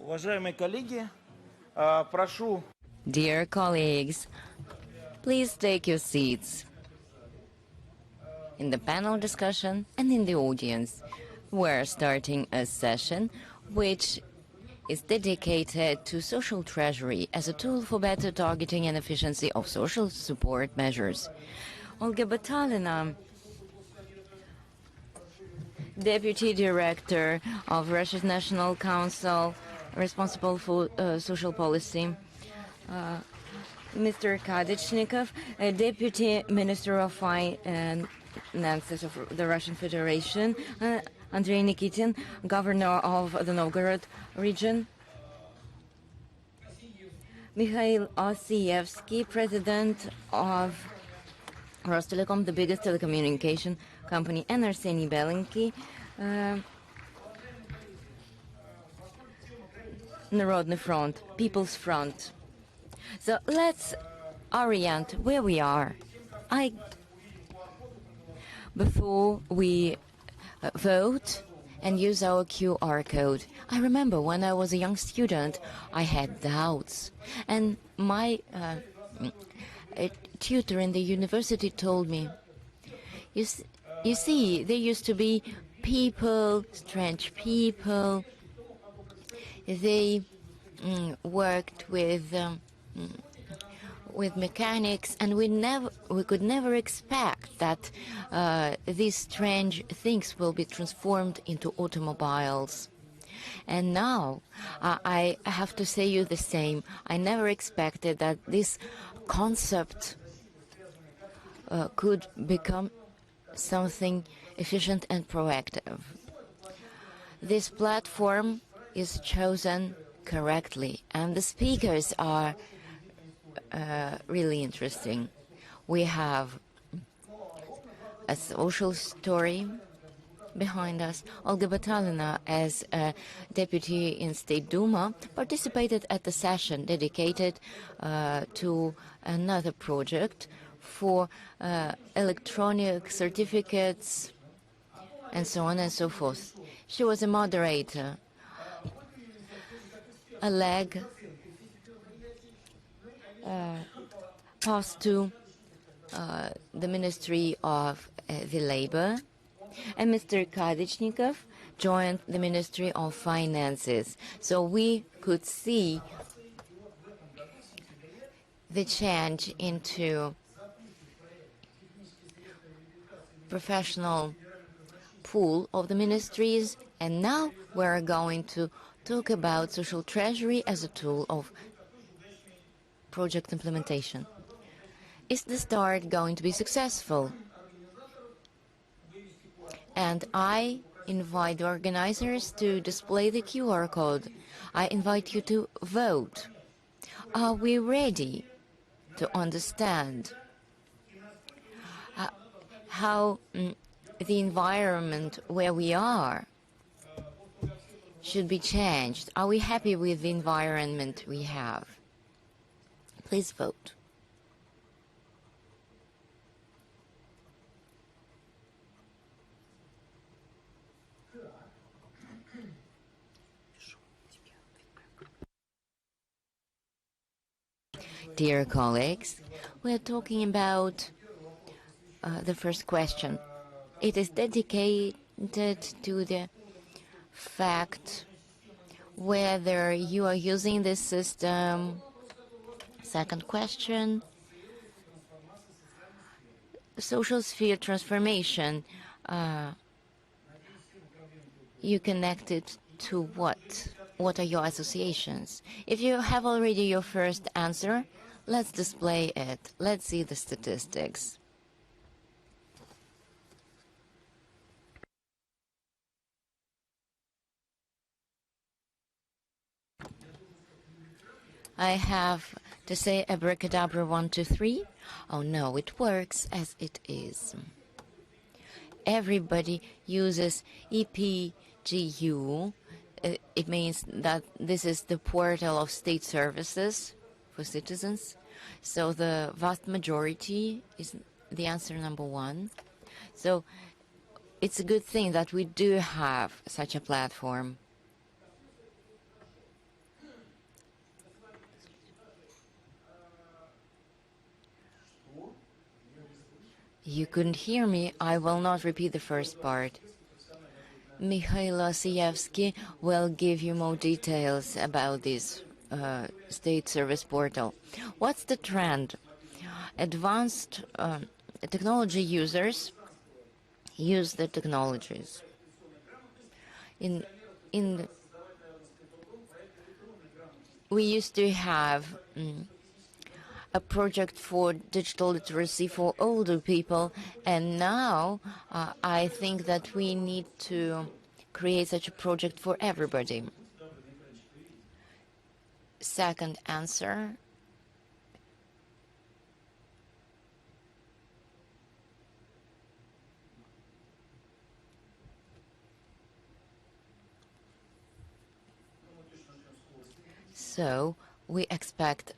Уважаемые коллеги, прошу. Dear colleagues, please take your seats. In the panel discussion and in the audience, we're starting a session which is dedicated to social treasury as a tool for better targeting and efficiency of social support measures. Olga Batalina, Deputy Director of Russia's National Council, responsible for social policy. Mr. Kadechnikov, Deputy Minister of Finances of the Russian Federation. Andrei Nikitin, Governor of the Novgorod region. Mikhail Osiyevsky, President of Rostelecom, the biggest telecommunication company, and Arseny Belenky, Narodny Front, People's Front. So let's orient where we are. Before we vote and use our QR code, I remember when I was a young student, I had doubts. And my tutor in the university told me, you see, there used to be people, strange people. They worked with mechanics, and we could never expect that these strange things will be transformed into automobiles. And now I have to say you the same. I never expected that this concept could become something efficient and proactive. This platform is chosen correctly, and the speakers are really interesting. We have a social story behind us. Olga Batalina, as a deputy in State Duma, participated at the session dedicated to another project for electronic certificates and so on and so forth. She was a moderator. A leg passed to the Ministry of the Labor, and Mr. Kadechnikov joined the Ministry of Finances. So we could see the change into professional pool of the ministries, and now we're going to talk about social treasury as a tool of project implementation. Is the start going to be successful? And I invite the organizers to display the QR code. I invite you to vote. Are we ready to understand how the environment where we are should be changed? Are we happy with the environment we have? Please vote. Dear colleagues, we're talking about the first question. It is dedicated to the fact whether you are using this system. Second question, social sphere transformation. You connect it to what? What are your associations? If you have already your first answer, let's display it. Let's see the statistics. I have to say abracadabra 1, 2, 3. Oh no, it works as it is. Everybody uses EPGU. It means that this is the portal of state services for citizens. So the vast majority is the answer number 1. So it's a good thing that we do have such a platform. You couldn't hear me. I will not repeat the first part. Mikhail Osiyevsky will give you more details about this state service portal. What's the trend? Advanced technology users use the technologies. We used to have a project for digital literacy for older people, and now I think that we need to create such a project for everybody. Second answer. So we expect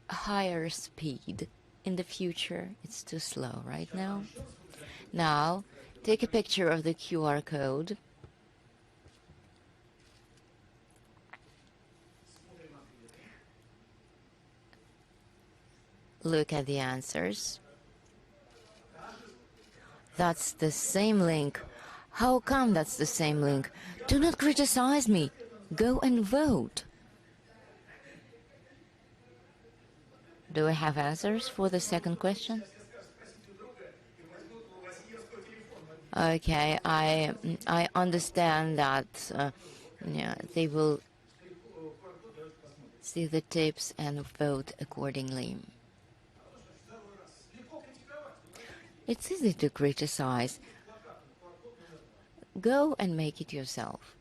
higher speed in the future. It's too slow right now. Now, take a picture of the QR code. Look at the answers. That's the same link. How come that's the same link? Do not criticize me. Go and vote. Do we have answers for the second question? Okay, I understand that they will see the tips and vote accordingly. It's easy to criticize. Go and make it yourself.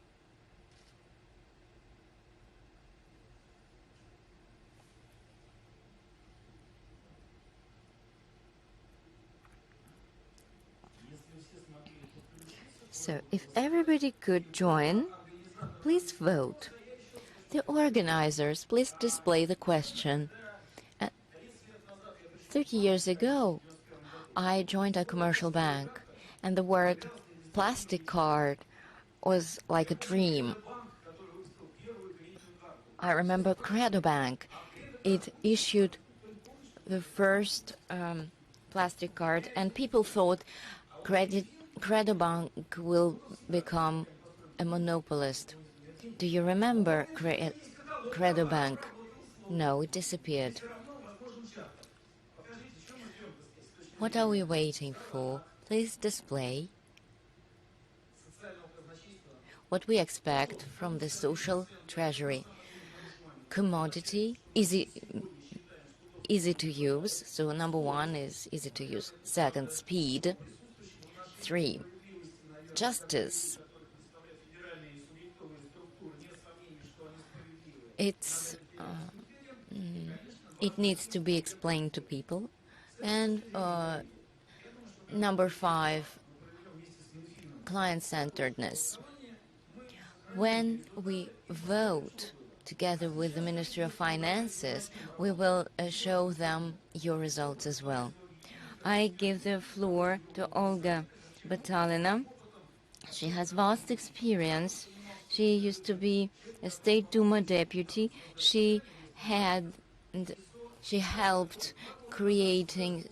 So, if everybody could join, please vote. The organizers, please display the question. 30 years ago, I joined a commercial bank, and the word plastic card was like a dream. I remember Credo Bank. It issued the first plastic card, and people thought Credo Bank will become a monopolist. Do you remember Credo Bank? No, it disappeared. What are we waiting for? Please display what we expect from the social treasury. Commodity, easy to use. So number one is easy to use. Second, speed. 3, justice. It needs to be explained to people. And number 5, client-centeredness. When we vote together with the Ministry of Finances, we will show them your results as well. I give the floor to Olga Batalina. She has vast experience. She used to be a State Duma deputy. She helped creating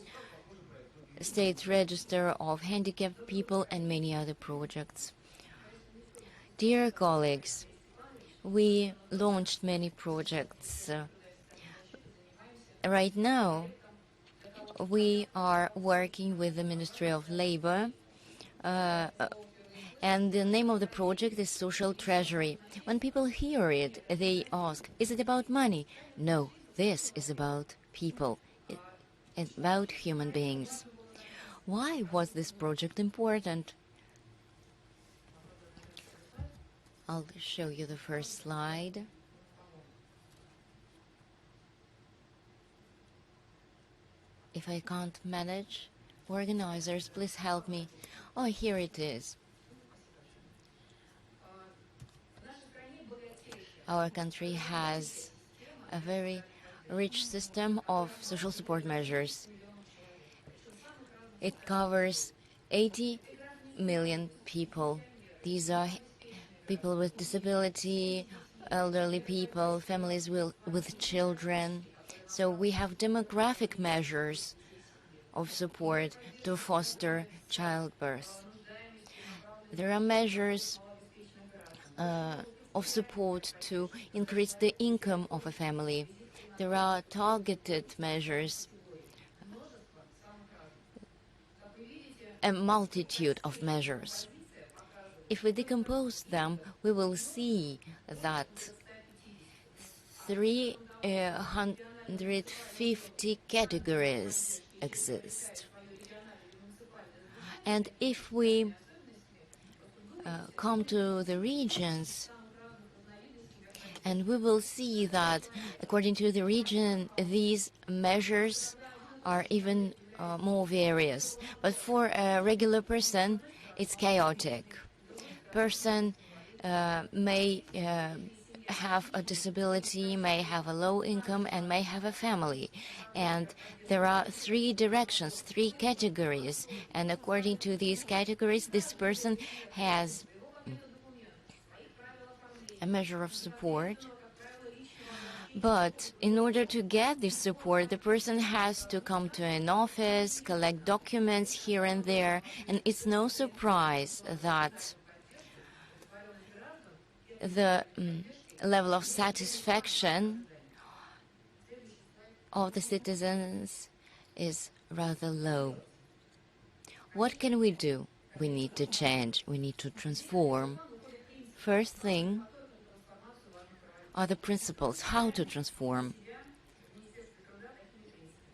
State Register of Handicapped People and many other projects. Dear colleagues, we launched many projects. Right now, we are working with the Ministry of Labor, and the name of the project is Social Treasury. When people hear it, they ask, is it about money? No, this is about people, it's about human beings. Why was this project important? I'll show you the first slide. If I can't manage, organizers, please help me. Oh, here it is. Our country has a very rich system of social support measures. It covers 80 million people. These are people with disability, elderly people, families with children. So we have demographic measures of support to foster childbirth. There are measures of support to increase the income of a family. There are targeted measures, a multitude of measures. If we decompose them, we will see that 350 categories exist. And if we come to the regions, and we will see that according to the region, these measures are even more various. But for a regular person, it's chaotic. Person may have a disability, may have a low income, and may have a family. And there are 3 directions, 3 categories. And according to these categories, this person has a measure of support. But in order to get this support, the person has to come to an office, collect documents here and there, and it's no surprise that the level of satisfaction of the citizens is rather low. What can we do? We need to change, we need to transform. First thing are the principles, how to transform.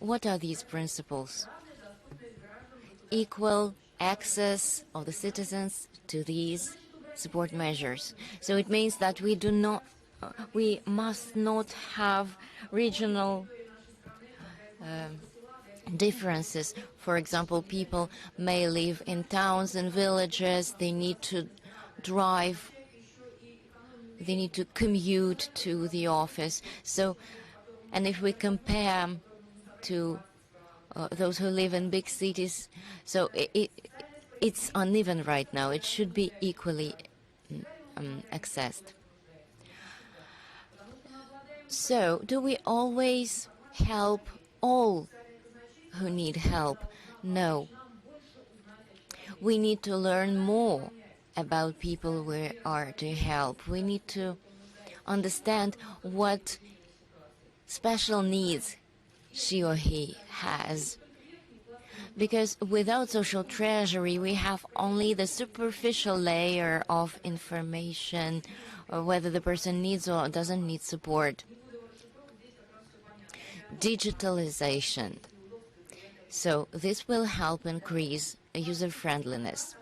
What are these principles? Equal access of the citizens to these support measures. So it means that we must not have regional differences. For example, people may live in towns and villages, they need to drive, they need to commute to the office. So, and if we compare to those who live in big cities, so it's uneven right now. It should be equally accessed. So, do we always help all who need help? No. We need to learn more about people we are to help. We need to understand what special needs she or he has. Because without social treasury, we have only the superficial layer of information, or whether the person needs or doesn't need support. Digitalization. So this will help increase user-friendliness.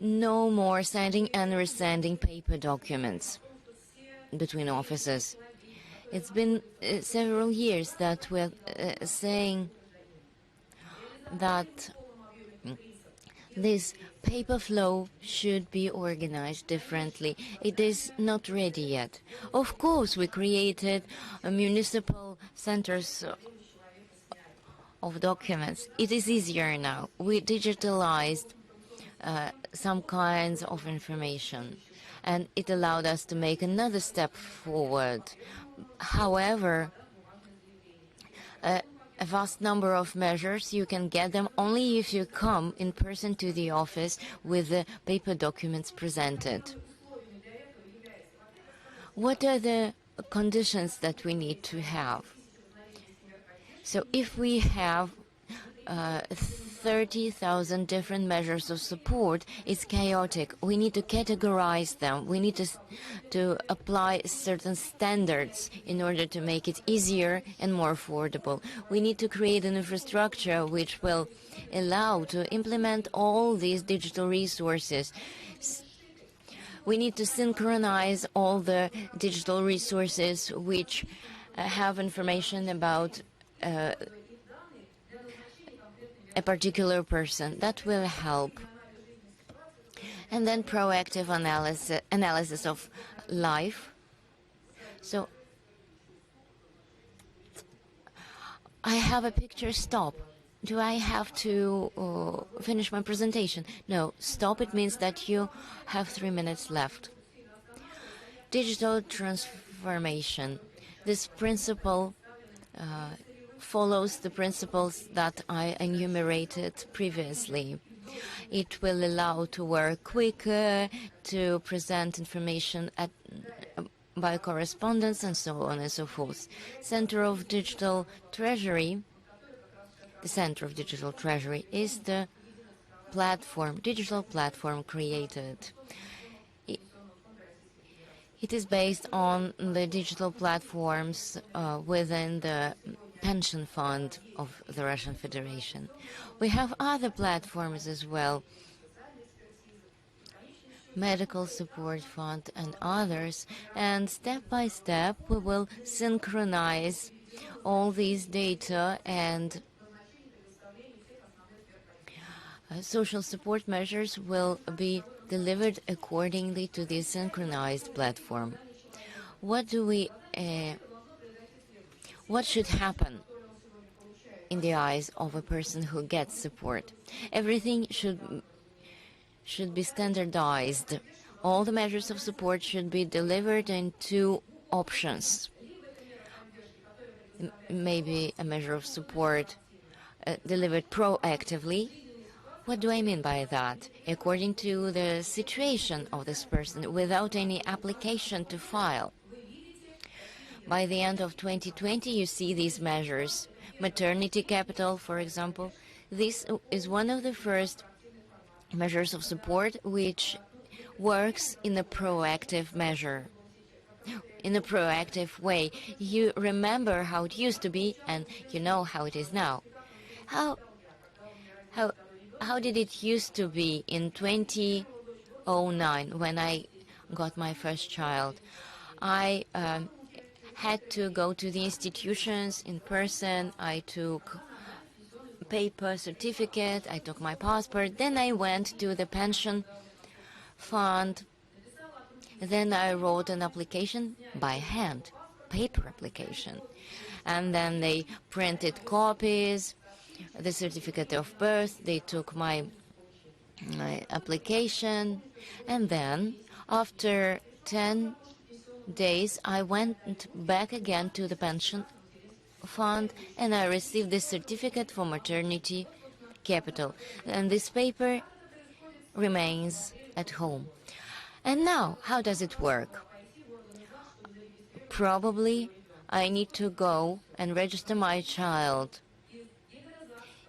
No more sending and resending paper documents between offices. It's been several years that we're saying that this paper flow should be organized differently. It is not ready yet. Of course, we created municipal centers of documents. It is easier now. We digitalized some kinds of information, and it allowed us to make another step forward. However, a vast number of measures, you can get them only if you come in person to the office with the paper documents presented. What are the conditions that we need to have? So if we have 30,000 different measures of support, it's chaotic. We need to categorize them. We need to apply certain standards in order to make it easier and more affordable. We need to create an infrastructure which will allow to implement all these digital resources. We need to synchronize all the digital resources which have information about a particular person. That will help. And then proactive analysis of life. So I have a picture. Stop. Do I have to finish my presentation? No, stop. It means that you have 3 minutes left. Digital transformation. This principle follows the principles that I enumerated previously. It will allow to work quicker, to present information by correspondence, and so on and so forth. Center of Digital Treasury, the Center of Digital Treasury is the digital platform created. It is based on the digital platforms within the pension fund of the Russian Federation. We have other platforms as well, medical support fund and others, and step by step we will synchronize all these data, and social support measures will be delivered accordingly to this synchronized platform. What should happen in the eyes of a person who gets support? Everything should be standardized. All the measures of support should be delivered in two options. Maybe a measure of support delivered proactively. What do I mean by that? According to the situation of this person, without any application to file. By the end of 2020, you see these measures. Maternity capital, for example. This is one of the first measures of support which works in a proactive measure, in a proactive way. You remember how it used to be, and you know how it is now. How did it used to be in 2009 when I got my first child? I had to go to the institutions in person. I took paper certificate, I took my passport, then I went to the pension fund, then I wrote an application by hand, paper application, and then they printed copies, the certificate of birth, they took my application, and then after 10 days I went back again to the pension fund and I received this certificate for maternity capital, and this paper remains at home. And now, how does it work? Probably I need to go and register my child.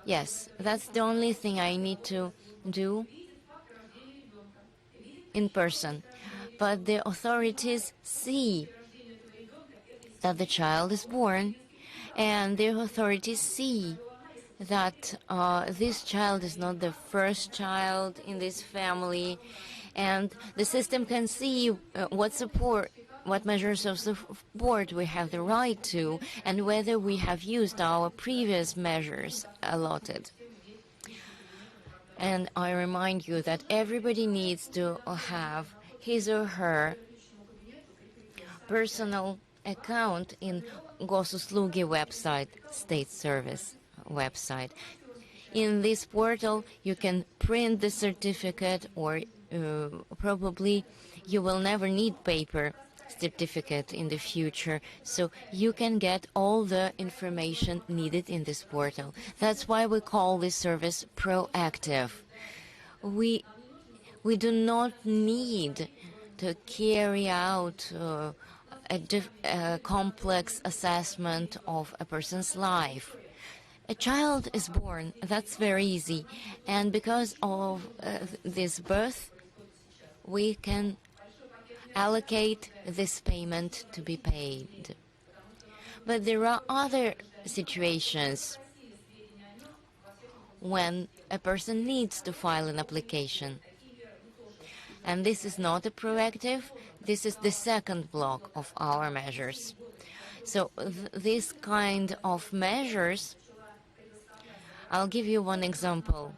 Yes, that's the only thing I need to do in person. But the authorities see that the child is born, and the authorities see that this child is not the first child in this family, and the system can see what measures of support we have the right to, and whether we have used our previous measures allotted. And I remind you that everybody needs to have his or her personal account in Gosuslugi website, state service website. In this portal, you can print the certificate, or probably you will never need paper certificate in the future, so you can get all the information needed in this portal. That's why we call this service proactive. We do not need to carry out a complex assessment of a person's life. A child is born, that's very easy, and because of this birth, we can allocate this payment to be paid. But there are other situations when a person needs to file an application. And this is not a proactive, this is the second block of our measures. So this kind of measures, I'll give you one example.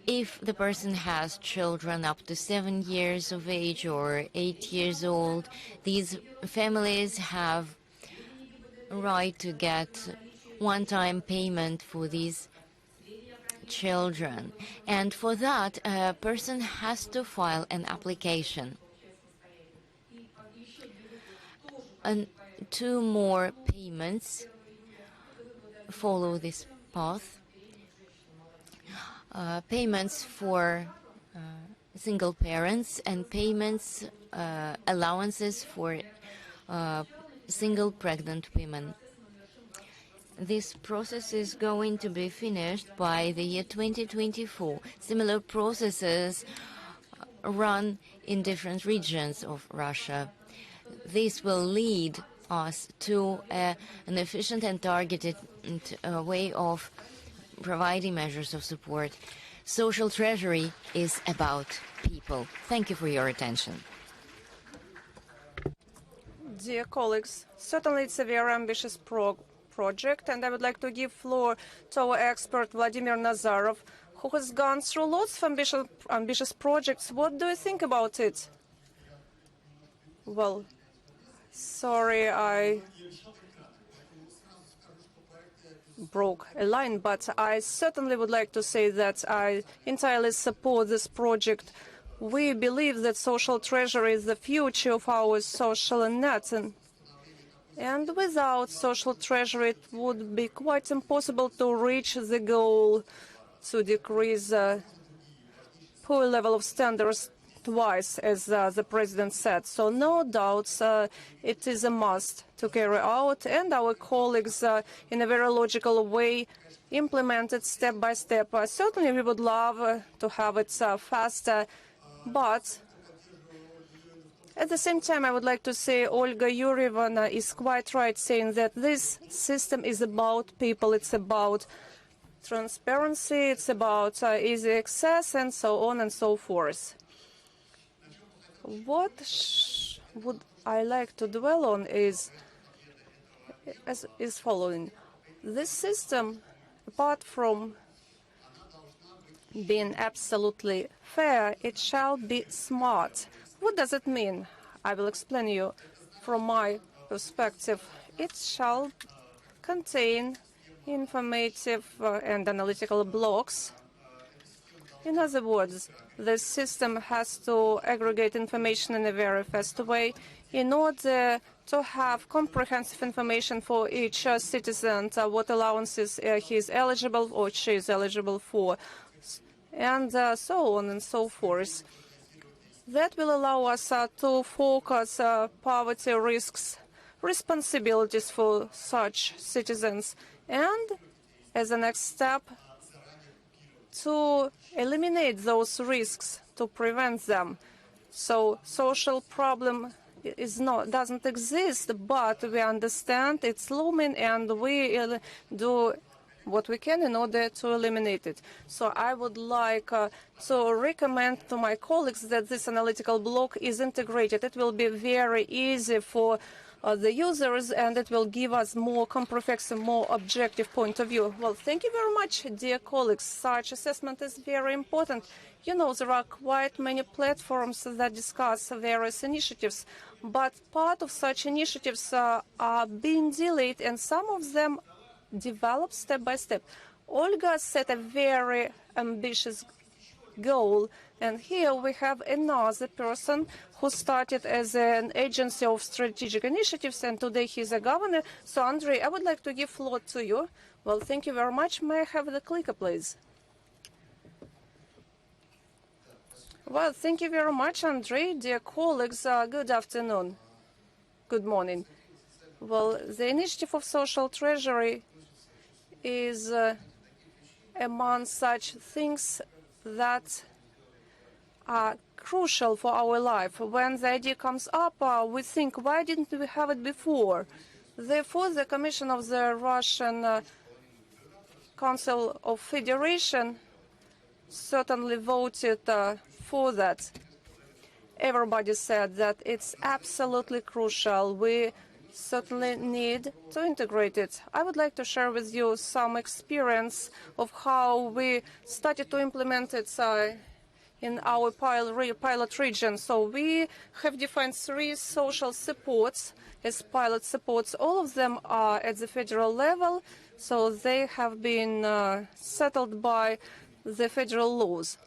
If the person has children up to 7 years of age or 8 years old, these families have a right to get one-time payment for these children. And for that, a person has to file an application. And two more payments follow this path. Payments for single parents and payments, allowances for single pregnant women. This process is going to be finished by the year 2024. Similar processes run in different regions of Russia. This will lead us to an efficient and targeted way of providing measures of support. Social treasury is about people. Thank you for your attention. Dear colleagues, certainly it's a very ambitious project, and I would like to give floor to our expert Vladimir Nazarov, who has gone through lots of ambitious projects. What do you think about it? Well, sorry, I broke a line, but I certainly would like to say that I entirely support this project. We believe that social treasury is the future of our social net, and without social treasury, it would be quite impossible to reach the goal to decrease poor level of standards twice, as the president said. So no doubts, it is a must to carry out, and our colleagues, in a very logical way, implement it step by step. Certainly, we would love to have it faster, but at the same time, I would like to say Olga Yurievna is quite right, saying that this system is about people, it's about transparency, it's about easy access, and so on and so forth. What would I like to dwell on is following. This system, apart from being absolutely fair, it shall be smart. What does it mean? I will explain you from my perspective. It shall contain informative and analytical blocks. In other words, the system has to aggregate information in a very fast way in order to have comprehensive information for each citizen, what allowances he is eligible or she is eligible for, and so on and so forth. That will allow us to focus poverty risks, responsibilities for such citizens, and as a next step, to eliminate those risks, to prevent them. So social problem doesn't exist, but we understand it's looming, and we do what we can in order to eliminate it. So I would like to recommend to my colleagues that this analytical block is integrated. It will be very easy for the users, and it will give us more comprehensive, more objective point of view. Well, thank you very much, dear colleagues. Such assessment is very important. You know, there are quite many platforms that discuss various initiatives, but part of such initiatives are being delayed, and some of them develop step by step. Olga set a very ambitious goal, and here we have another person who started as an agency of strategic initiatives, and today he's a governor. So, Andrei, I would like to give floor to you. Well, thank you very much. May I have the clicker, please? Well, thank you very much, Andrei. Dear colleagues, good afternoon. Good morning. Well, the initiative of social treasury is among such things that are crucial for our life. When the idea comes up, we think, why didn't we have it before? Therefore, the Commission of the Russian Council of Federation certainly voted for that. Everybody said that it's absolutely crucial. We certainly need to integrate it. I would like to share with you some experience of how we started to implement it in our pilot region. So we have defined 3 social supports as pilot supports. All of them are at the federal level, so they have been settled by the federal laws,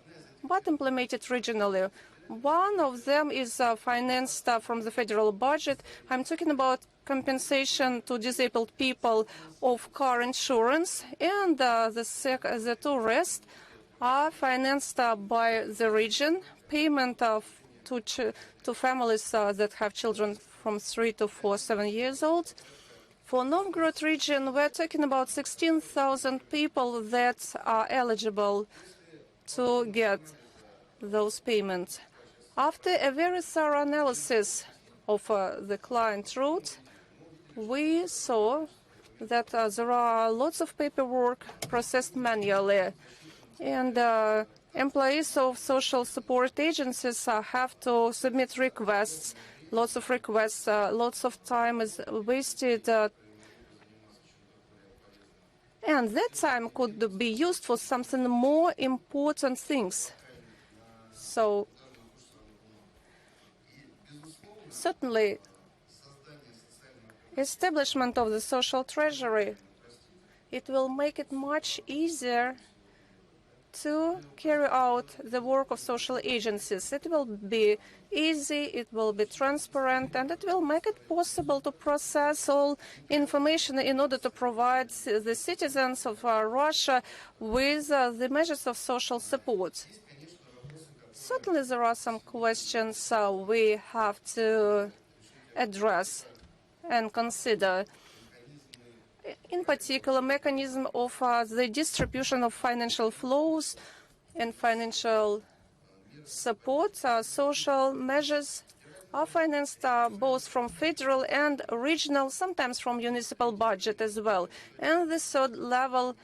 but implemented regionally. One of them is financed from the federal budget. I'm talking about compensation to disabled people of car insurance, and the two rest are financed by the region. Payment to families that have children from 3 to 7 years old. For Novgorod region, we're talking about 16,000 people that are eligible to get those payments. After a very thorough analysis of the client route, we saw that there are lots of paperwork processed manually, and employees of social support agencies have to submit requests, lots of requests, lots of time is wasted, and that time could be used for something more important things. So certainly, establishment of the social treasury, it will make it much easier to carry out the work of social agencies. It will be easy, it will be transparent, and it will make it possible to process all information in order to provide the citizens of Russia with the measures of social support. Certainly there are some questions we have to address and consider. In particular, mechanism of the distribution of financial flows and financial support. Social measures are financed both from federal and regional, sometimes from municipal budget as well. And the third level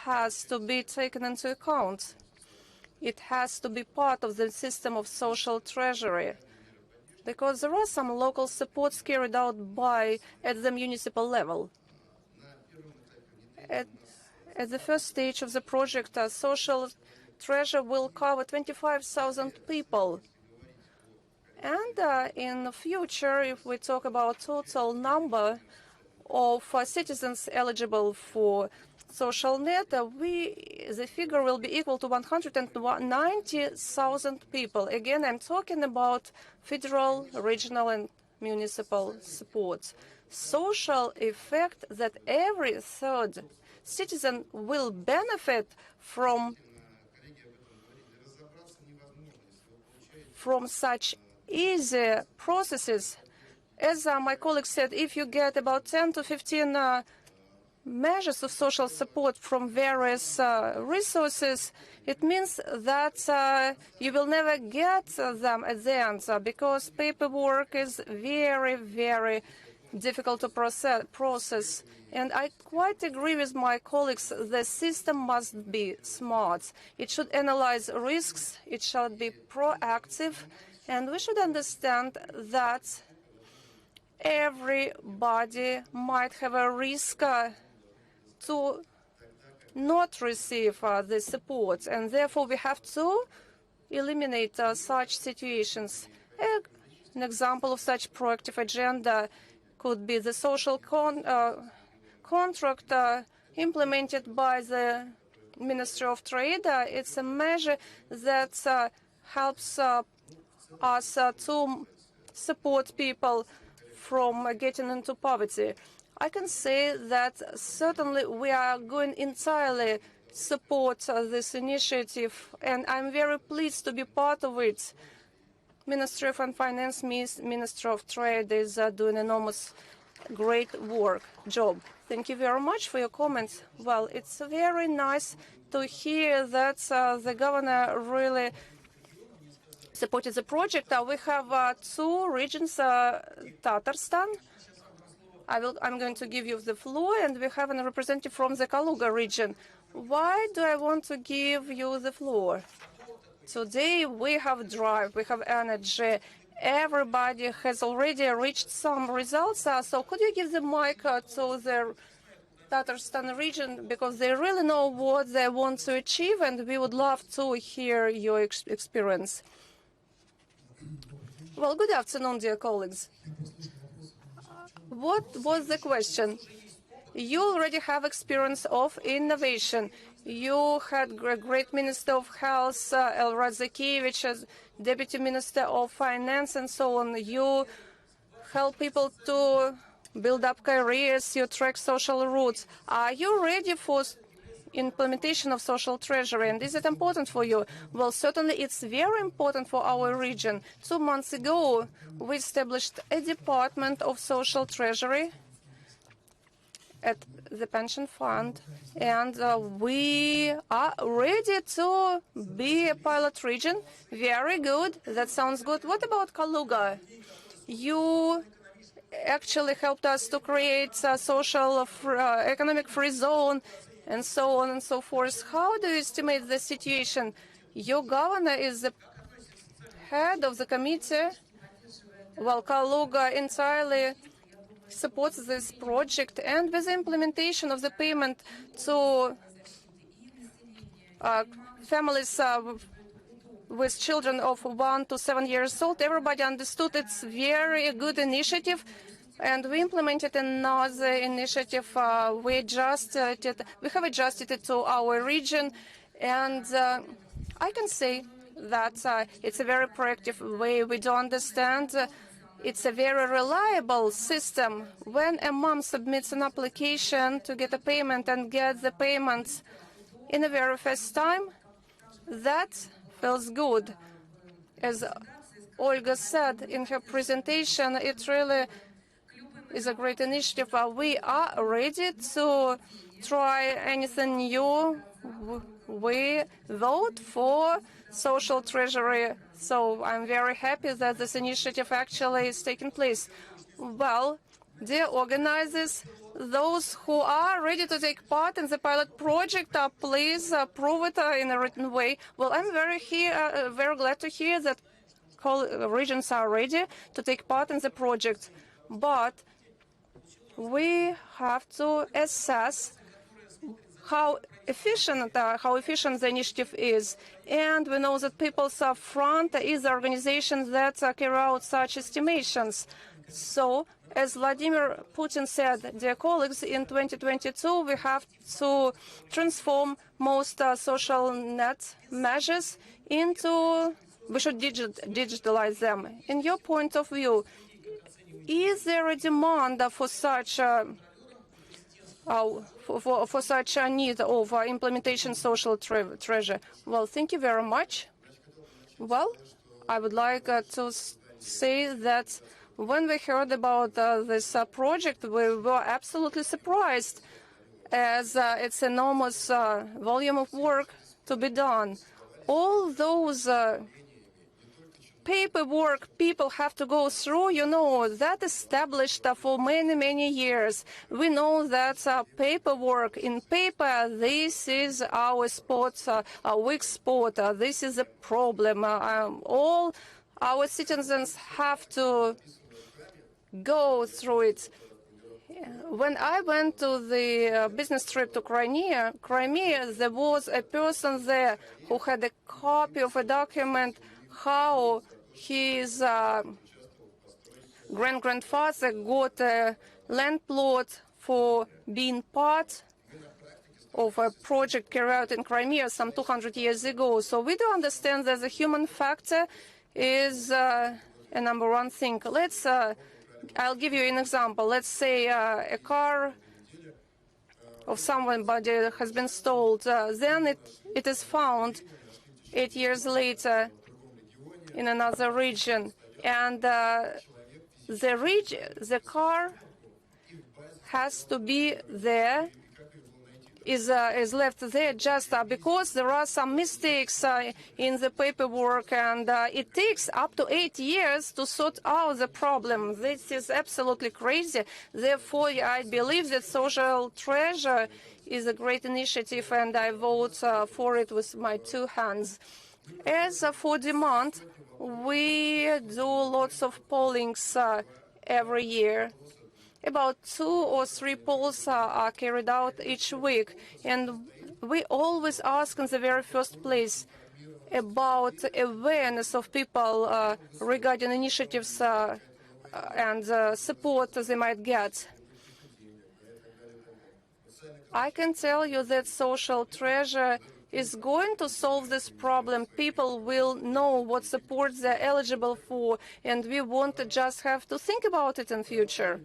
has to be taken into account. It has to be part of the system of social treasury, because there are some local supports carried out at the municipal level. At the first stage of the project, social treasure will cover 25,000 people. And in the future, if we talk about total number of citizens eligible for social net, the figure will be equal to 190,000 people. Again, I'm talking about federal, regional, and municipal support. Social effect that every third citizen will benefit from such easy processes. As my colleague said, if you get about 10 to 15 measures of social support from various resources, it means that you will never get them at the end, because paperwork is very, very difficult to process. And I quite agree with my colleagues, the system must be smart. It should analyze risks, it should be proactive, and we should understand that everybody might have a risk to not receive the support, and therefore we have to eliminate such situations. An example of such proactive agenda could be the social contract implemented by the Ministry of Trade. It's a measure that helps us to support people from getting into poverty. I can say that certainly we are going entirely support this initiative, and I'm very pleased to be part of it. Ministry of Finance, Ministry of Trade is doing enormous, great job. Thank you very much for your comments. Well, it's very nice to hear that the governor really supported the project. We have two regions, Tatarstan. I'm going to give you the floor, and we have a representative from the Kaluga region. Why do I want to give you the floor? Today we have drive, we have energy. Everybody has already reached some results. So could you give the mic to the Tatarstan region, because they really know what they want to achieve, and we would love to hear your experience. Well, good afternoon, dear colleagues. What was the question? You already have experience of innovation. You had a great Minister of Health, Elrad Zakevich, as Deputy Minister of Finance, and so on. You help people to build up careers, you track social roots. Are you ready for implementation of social treasury? And is it important for you? Well, certainly it's very important for our region. 2 months ago, we established a department of social treasury at the pension fund, and we are ready to be a pilot region. Very good. That sounds good. What about Kaluga? You actually helped us to create a social economic free zone and so on and so forth. How do you estimate the situation? Your governor is the head of the committee, while Kaluga entirely supports this project, and with the implementation of the payment to families with children of 1 to 7 years old, everybody understood it's very good initiative, and we implemented another initiative. We have adjusted it to our region, and I can say that it's a very proactive way. We do understand it's a very reliable system. When a mom submits an application to get a payment and gets the payment in a very fast time, that feels good. As Olga said in her presentation, it really is a great initiative. We are ready to try anything new. We vote for social treasury, so I'm very happy that this initiative actually is taking place. Well, dear organizers, those who are ready to take part in the pilot project, please prove it in a written way. Well, I'm very glad to hear that regions are ready to take part in the project, but we have to assess how efficient the initiative is. And we know that People's Front is the organization that carry out such estimations. So, as Vladimir Putin said, dear colleagues, in 2022 we have to transform most social net measures into, we should digitalize them. In your point of view, is there a demand for such for such a need of implementation social treasure? Well, thank you very much. Well, I would like to say that when we heard about this project, we were absolutely surprised, as it's enormous volume of work to be done. All those paperwork people have to go through, that established for many years. We know that paperwork in paper, this is our spot, our weak spot. This is a problem. All our citizens have to go through it. When I went to the business trip to Crimea, there was a person there who had a copy of a document how his grandfather got a land plot for being part of a project carried out in Crimea some 200 years ago. So we do understand that the human factor is a number one thing. I'll give you an example. Let's say a car of somebody has been stolen. Then it is found 8 years later in another region, and the car has to be there, is left there just because there are some mistakes in the paperwork, and it takes up to 8 years to sort out the problem. This is absolutely crazy. Therefore, I believe that social treasure is a great initiative, and I vote for it with my 2 hands. As for demand, we do lots of pollings every year. About 2 or 3 polls are carried out each week, and we always ask in the very first place about awareness of people regarding initiatives and support they might get. I can tell you that social treasure is going to solve this problem. People will know what support they're eligible for, and we won't just have to think about it in future.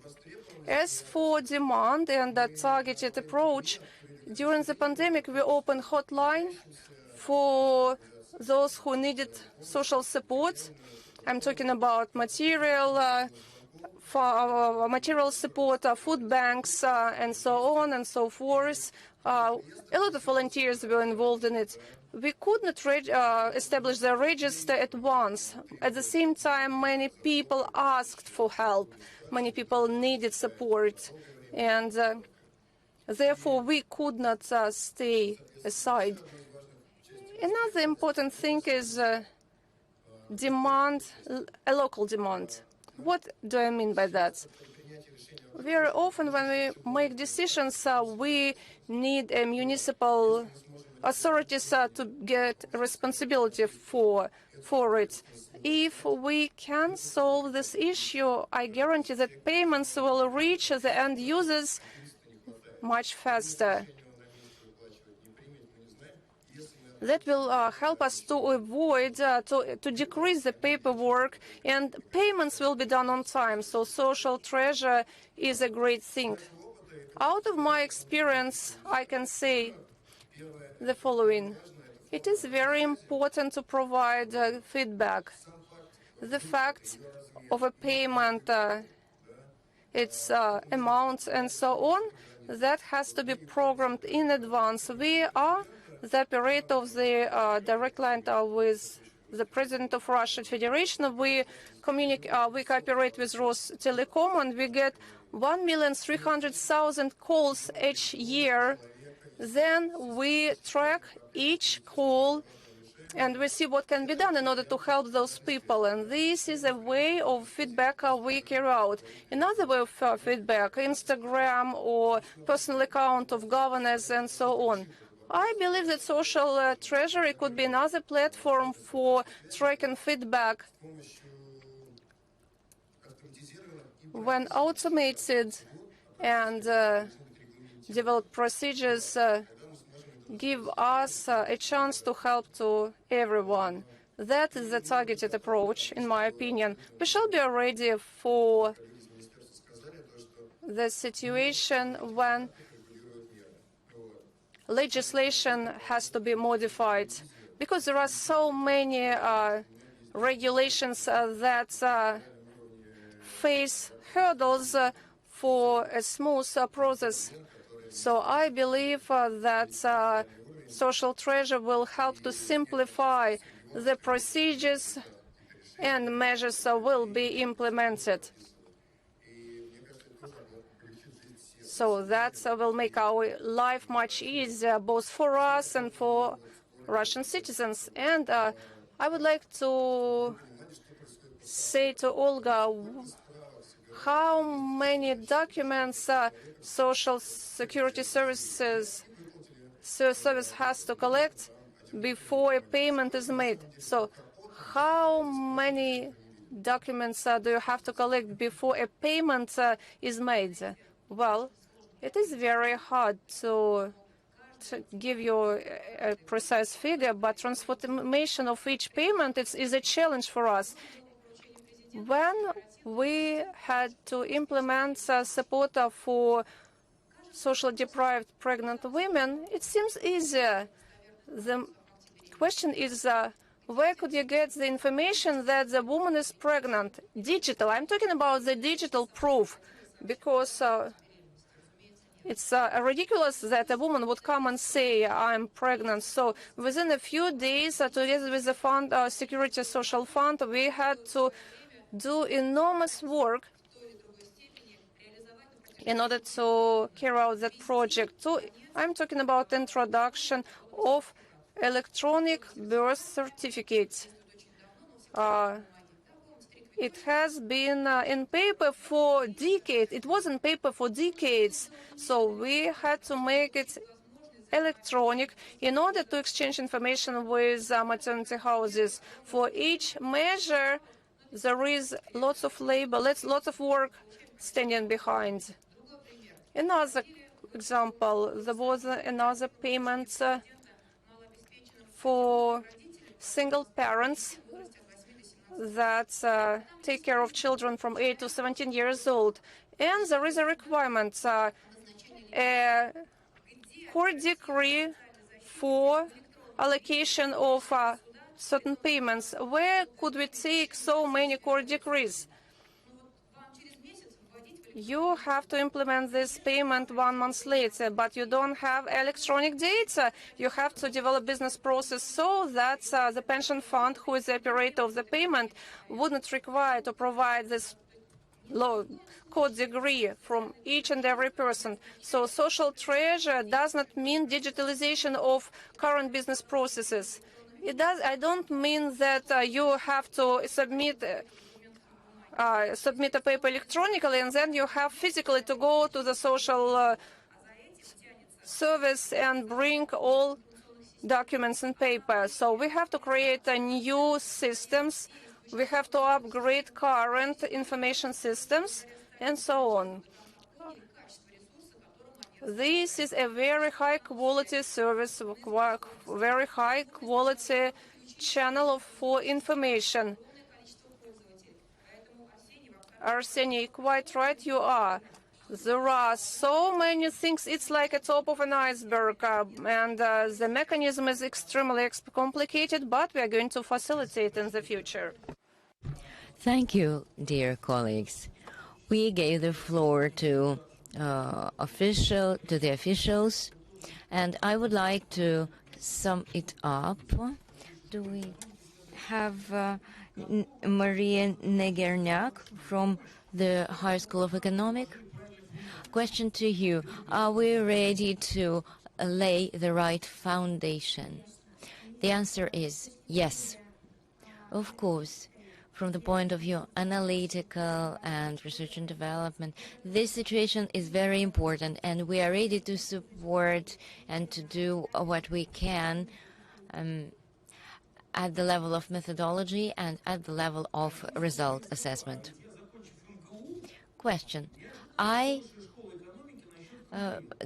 As for demand and the targeted approach, during the pandemic, we opened hotline for those who needed social support. I'm talking about material support, food banks, and so on and so forth. A lot of volunteers were involved in it. We could not establish the register at once. At the same time, many people asked for help. Many people needed support. And therefore, we could not stay aside. Another important thing is demand, a local demand. What do I mean by that? Very often when we make decisions, we need municipal authorities to get responsibility for it. If we can solve this issue, I guarantee that payments will reach the end users much faster. That will help us to avoid, to decrease the paperwork, and payments will be done on time. So social treasure is a great thing. Out of my experience, I can say the following. It is very important to provide feedback. The fact of a payment, its amount, and so on, that has to be programmed in advance. We are the operator of the direct line with the President of Russian Federation. We cooperate with Rostelecom, and we get 1,300,000 calls each year. Then we track each call and we see what can be done in order to help those people. And this is a way of feedback we carry out. Another way of feedback, Instagram or personal account of governors and so on. I believe that social treasury could be another platform for tracking feedback. When automated and developed procedures give us a chance to help to everyone. That is the targeted approach, in my opinion. We shall be ready for the situation when legislation has to be modified, because there are so many regulations that face hurdles for a smooth process. So I believe that social treasure will help to simplify the procedures and measures will be implemented. So that will make our life much easier, both for us and for Russian citizens. And I would like to say to Olga, how many documents Social Security service has to collect before a payment is made. So how many documents do you have to collect before a payment is made? Well, it is very hard to give you a precise figure, but transformation of each payment is a challenge for us. When we had to implement support for socially deprived pregnant women, it seems easier. The question is, where could you get the information that the woman is pregnant? Digital. I'm talking about the digital proof, because it's ridiculous that a woman would come and say, I'm pregnant. So within a few days, together with the fund, Security Social Fund, we had to do enormous work in order to carry out that project. So I'm talking about introduction of electronic birth certificate. It has been in paper for decades. It was in paper for decades. So we had to make it electronic in order to exchange information with maternity houses. For each measure, there is lots of labor, lots of work standing behind. Another example, there was another payment for single parents that take care of children from 8 to 17 years old. And there is a requirement, a court decree for allocation of certain payments. Where could we take so many court decrees? You have to implement this payment 1 month later, but you don't have electronic data. You have to develop business process so that the pension fund, who is the operator of the payment, wouldn't require to provide this law code degree from each and every person. So social treasure does not mean digitalization of current business processes. I don't mean that you have to submit a paper electronically and then you have physically to go to the social service and bring all documents in paper. So we have to create new systems. We have to upgrade current information systems and so on. This is a very high quality service, very high quality channel for information. Arseniy, quite right you are. There are so many things. It's like a top of an iceberg, and the mechanism is extremely complicated, but we are going to facilitate in the future. Thank you, dear colleagues. We gave the floor to the officials, and I would like to sum it up. Do we have Maria Negernak from the Higher School of Economics? Question to you: are we ready to lay the right foundation? The answer is yes. Of course, from the point of view analytical and research and development, this situation is very important, and we are ready to support and to do what we can at the level of methodology and at the level of result assessment. Question: I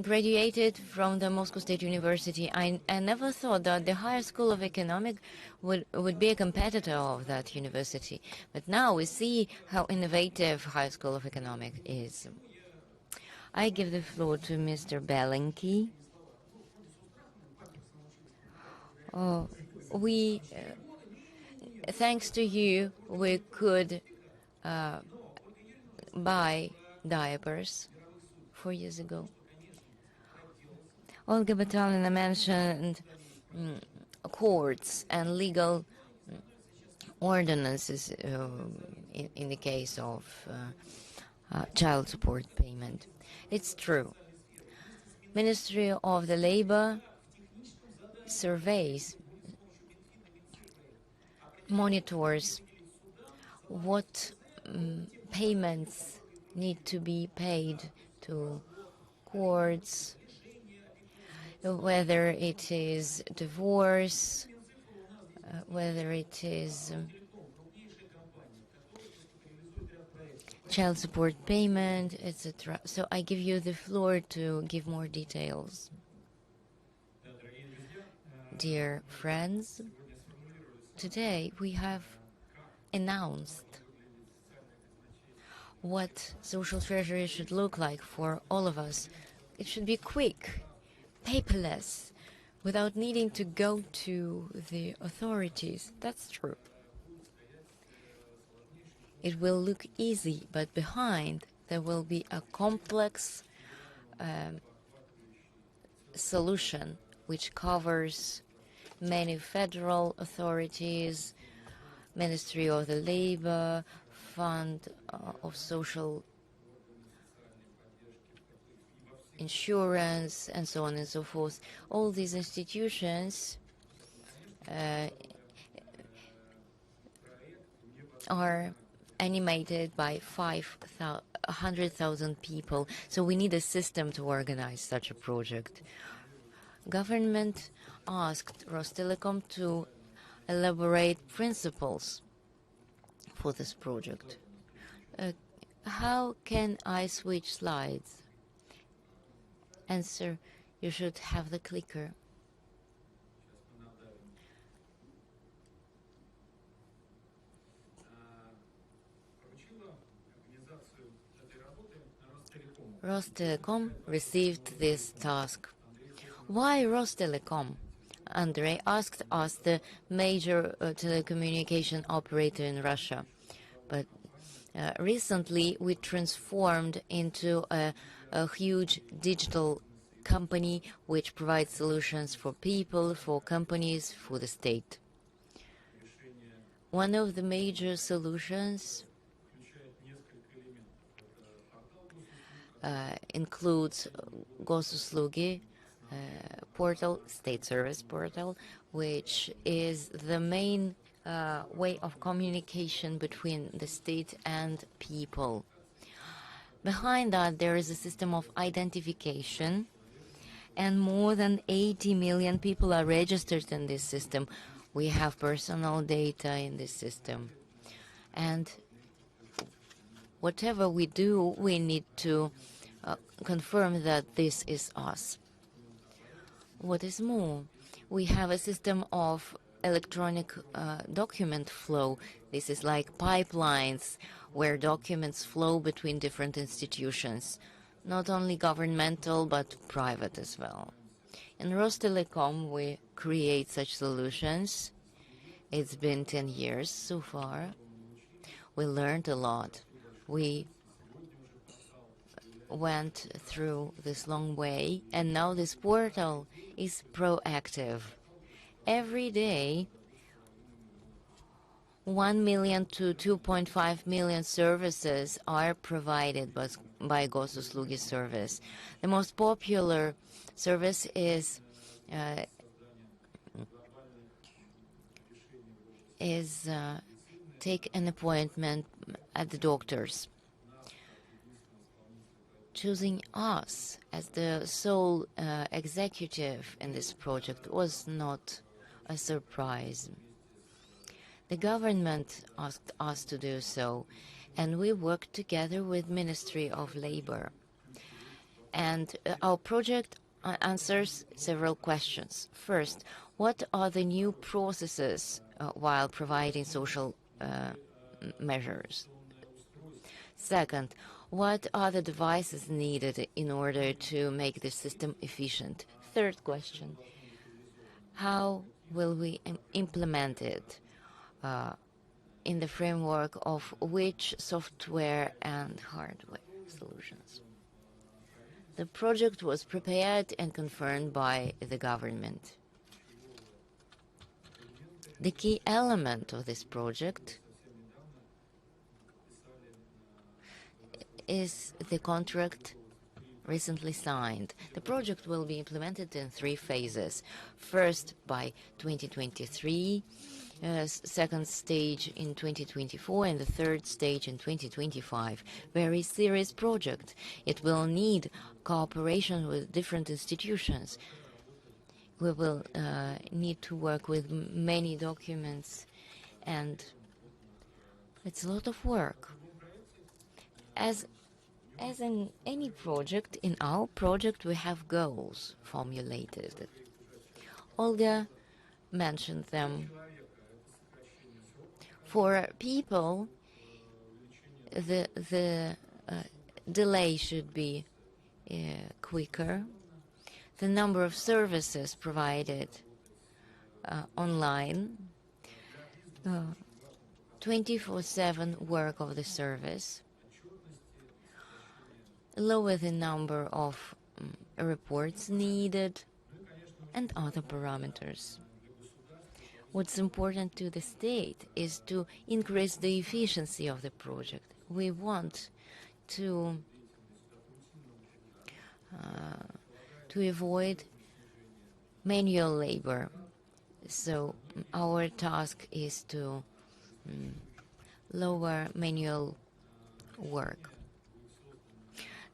graduated from the Moscow State University. I never thought that the Higher School of Economics would be a competitor of that university. But now we see how innovative Higher School of Economics is. I give the floor to Mr. Belenky. Thanks to you, we could buy diapers 4 years ago. Olga Batalina mentioned courts and legal ordinances in the case of child support payment. It's true. Ministry of the Labor surveys, monitors what payments need to be paid to courts, whether it is divorce, whether it is child support payment, etc. So I give you the floor to give more details. Dear friends, today we have announced what social treasury should look like for all of us. It should be quick, paperless, without needing to go to the authorities. That's true. It will look easy, but behind there will be a complex solution which covers many federal authorities, Ministry of the Labor, Fund of Social Insurance, and so on and so forth. All these institutions are animated by 100,000 people, so we need a system to organize such a project. Government asked Rostelecom to elaborate principles for this project. How can I switch slides? Answer: you should have the clicker. Rostelecom received this task. Why Rostelecom? Andrei asked us, the major telecommunication operator in Russia. But recently we transformed into a huge digital company which provides solutions for people, for companies, for the state. One of the major solutions includes Gosuslugi portal, state service portal, which is the main way of communication between the state and people. Behind that, there is a system of identification, and more than 80 million people are registered in this system. We have personal data in this system. And whatever we do, we need to confirm that this is us. What is more, we have a system of electronic document flow. This is like pipelines where documents flow between different institutions, not only governmental but private as well. In Rostelecom, we create such solutions. It's been 10 years so far. We learned a lot. We went through this long way, and now this portal is proactive. Every day, 1 million to 2.5 million services are provided by Gosuslugi service. The most popular service is take an appointment at the doctor's. Choosing us as the sole executive in this project was not a surprise. The government asked us to do so, and we worked together with Ministry of Labor. And our project answers several questions. First, what are the new processes while providing social measures? Second, what are the devices needed in order to make the system efficient? Third question, how will we implement it? In the framework of which software and hardware solutions? The project was prepared and confirmed by the government. The key element of this project is the contract recently signed. The project will be implemented in 3 phases. First, by 2023, second stage in 2024, and the third stage in 2025. Very serious project. It will need cooperation with different institutions. We will need to work with many documents, and it's a lot of work. As in any project, in our project we have goals formulated. Olga mentioned them. For people, the delay should be quicker. The number of services provided online, 24/7 work of the service, lower the number of reports needed, and other parameters. What's important to the state is to increase the efficiency of the project. We want to avoid manual labor. So our task is to lower manual work.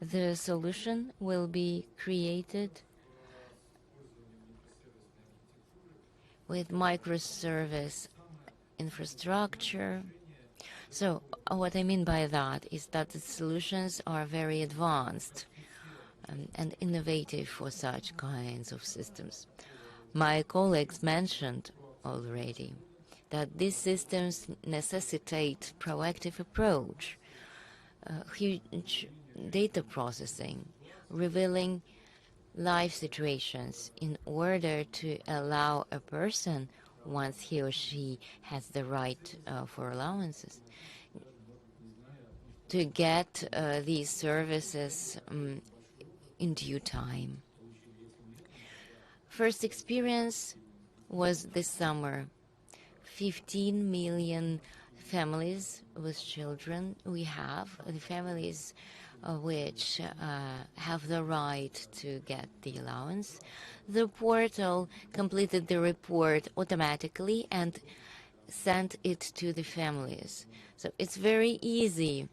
The solution will be created with microservice infrastructure. So what I mean by that is that the solutions are very advanced and innovative for such kinds of systems. My colleagues mentioned already that these systems necessitate proactive approach. Huge data processing, revealing life situations in order to allow a person, once he or she has the right for allowances, to get these services in due time. First experience was this summer. 15 million families with children we have, the families which have the right to get the allowance. The portal completed the report automatically and sent it to the families. So it's very easy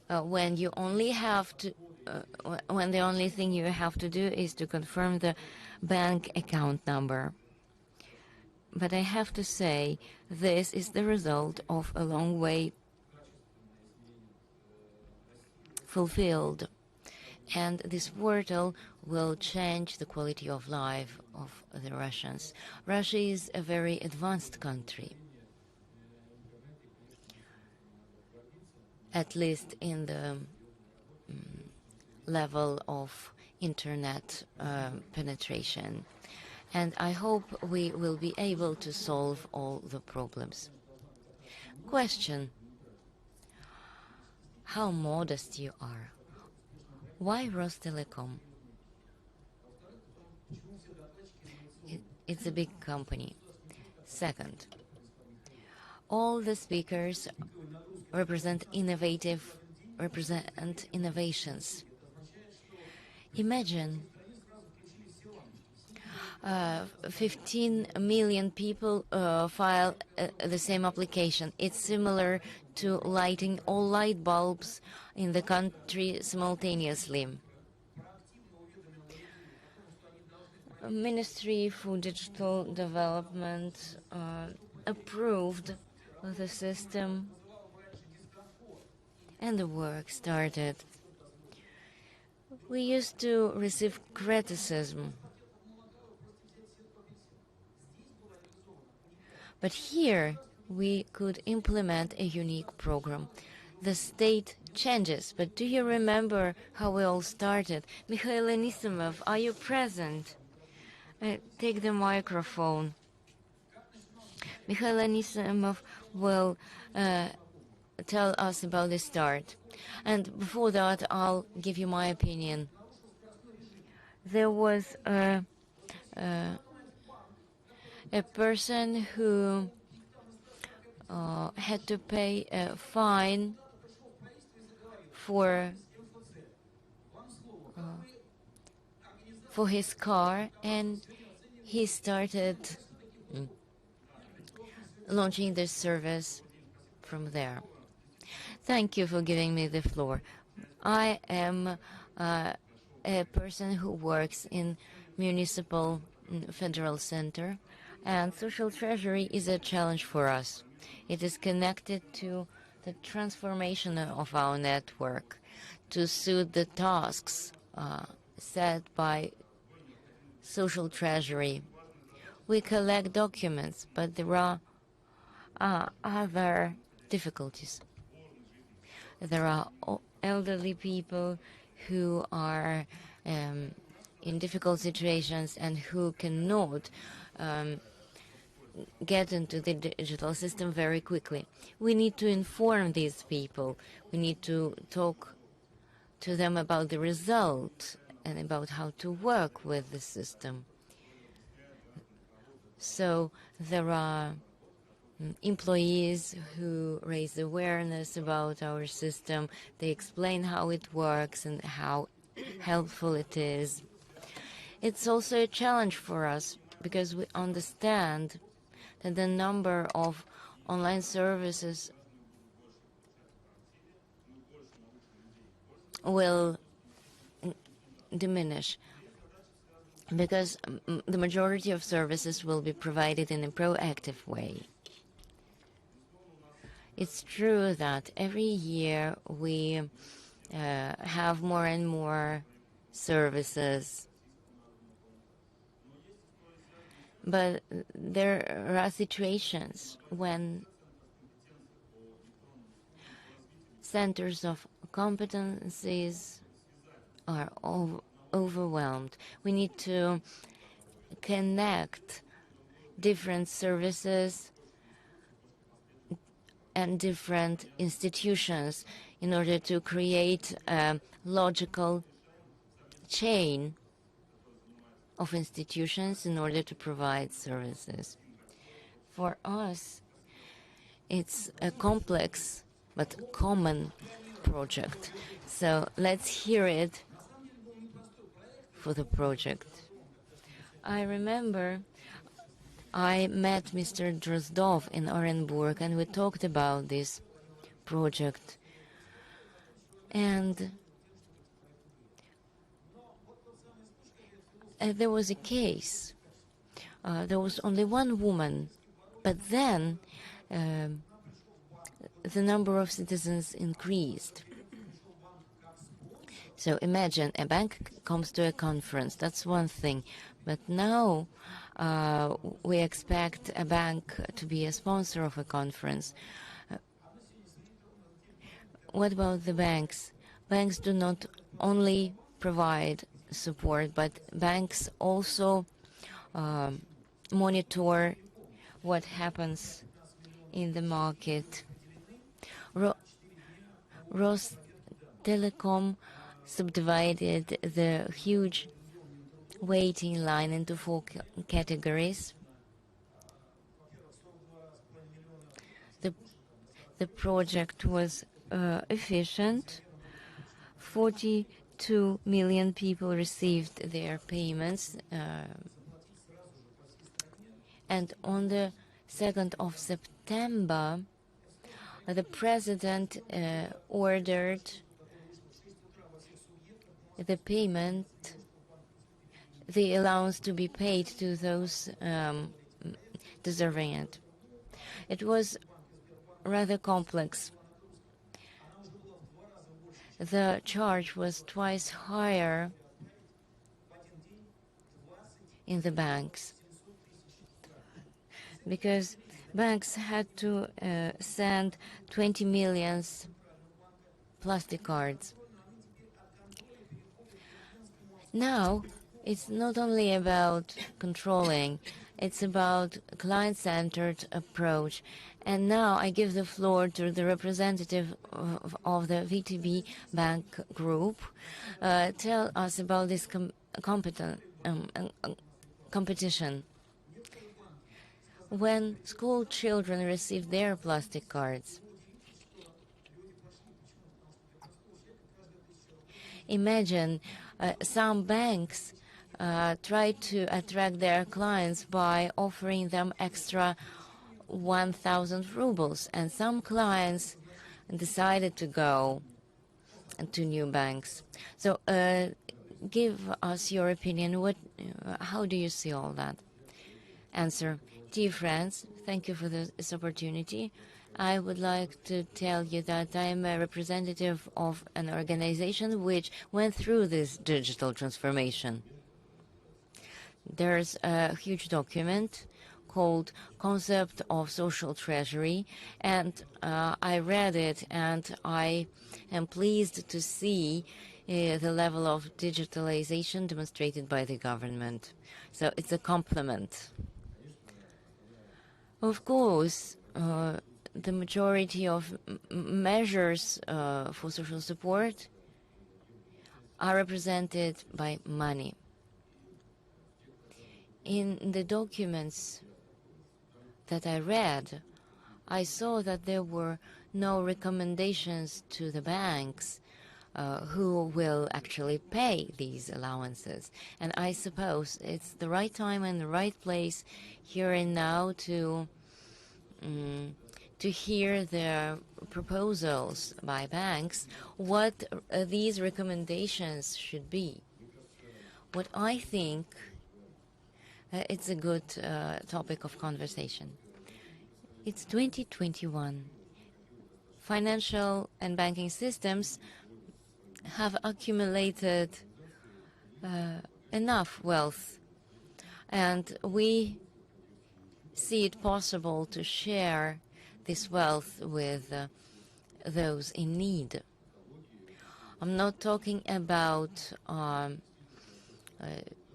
when you only have to when the only thing you have to do is to confirm the bank account number. But I have to say, this is the result of a long way fulfilled. And this portal will change the quality of life of the Russians. Russia is a very advanced country, at least in the level of internet penetration. And I hope we will be able to solve all the problems. Question: how modest you are. Why Rostelecom? It's a big company. Second, all the speakers represent innovations. Imagine 15 million people file the same application. It's similar to lighting all light bulbs in the country simultaneously. Ministry for Digital Development approved the system and the work started. We used to receive criticism. But here we could implement a unique program. The state changes, but do you remember how we all started? Mikhail Anisimov, are you present? Take the microphone. Mikhail Anisimov will tell us about the start. And before that, I'll give you my opinion. There was a person who had to pay a fine for his car, and he started launching this service from there. Thank you for giving me the floor. I am a person who works in municipal federal center, and social treasury is a challenge for us. It is connected to the transformation of our network to suit the tasks set by social treasury. We collect documents, but there are other difficulties. There are elderly people who are in difficult situations and who cannot get into the digital system very quickly. We need to inform these people. We need to talk to them about the result and about how to work with the system. So there are employees who raise awareness about our system. They explain how it works and how helpful it is. It's also a challenge for us because we understand that the number of online services will diminish because the majority of services will be provided in a proactive way. It's true that every year we have more and more services, but there are situations when centers of competencies are overwhelmed. We need to connect different services and different institutions in order to create a logical chain of institutions in order to provide services. For us, it's a complex but common project. So let's hear it for the project. I remember I met Mr. Drozdov in Orenburg and we talked about this project. And there was a case. There was only one woman, but then the number of citizens increased. So imagine a bank comes to a conference, that's one thing. But now we expect a bank to be a sponsor of a conference. What about the banks? Banks do not only provide support, but banks also monitor what happens in the market. Rostelecom subdivided the huge waiting line into 4 categories. The project was efficient. 42 million people received their payments. And on the 2nd of September, the president ordered the payment, the allowance to be paid to those deserving it. It was rather complex. The charge was twice higher in the banks because banks had to send 20 million plastic cards. Now, it's not only about controlling, it's about a client-centered approach. And now I give the floor to the representative of the VTB Bank Group. Tell us about this competition. When school children receive their plastic cards, imagine some banks try to attract their clients by offering them extra 1,000 rubles, and some clients decided to go to new banks. So give us your opinion. How do you see all that? Answer. Dear friends, thank you for this opportunity. I would like to tell you that I am a representative of an organization which went through this digital transformation. There's a huge document called Concept of Social Treasury, and I read it, and I am pleased to see the level of digitalization demonstrated by the government. So it's a compliment. Of course, the majority of measures for social support are represented by money. In the documents that I read, I saw that there were no recommendations to the banks who will actually pay these allowances. And I suppose it's the right time and the right place here and now to hear the proposals by banks, what these recommendations should be. What I think it's a good topic of conversation. It's 2021. Financial and banking systems have accumulated enough wealth, and we see it possible to share this wealth with those in need. I'm not talking about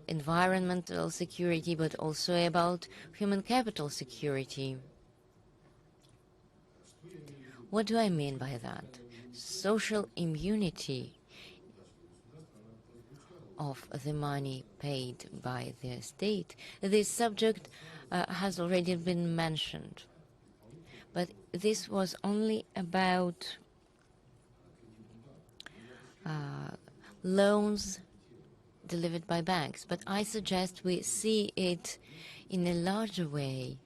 environmental security, but also about human capital security. What do I mean by that? Social immunity of the money paid by the state. This subject has already been mentioned, but this was only about loans delivered by banks. But I suggest we see it in a larger way.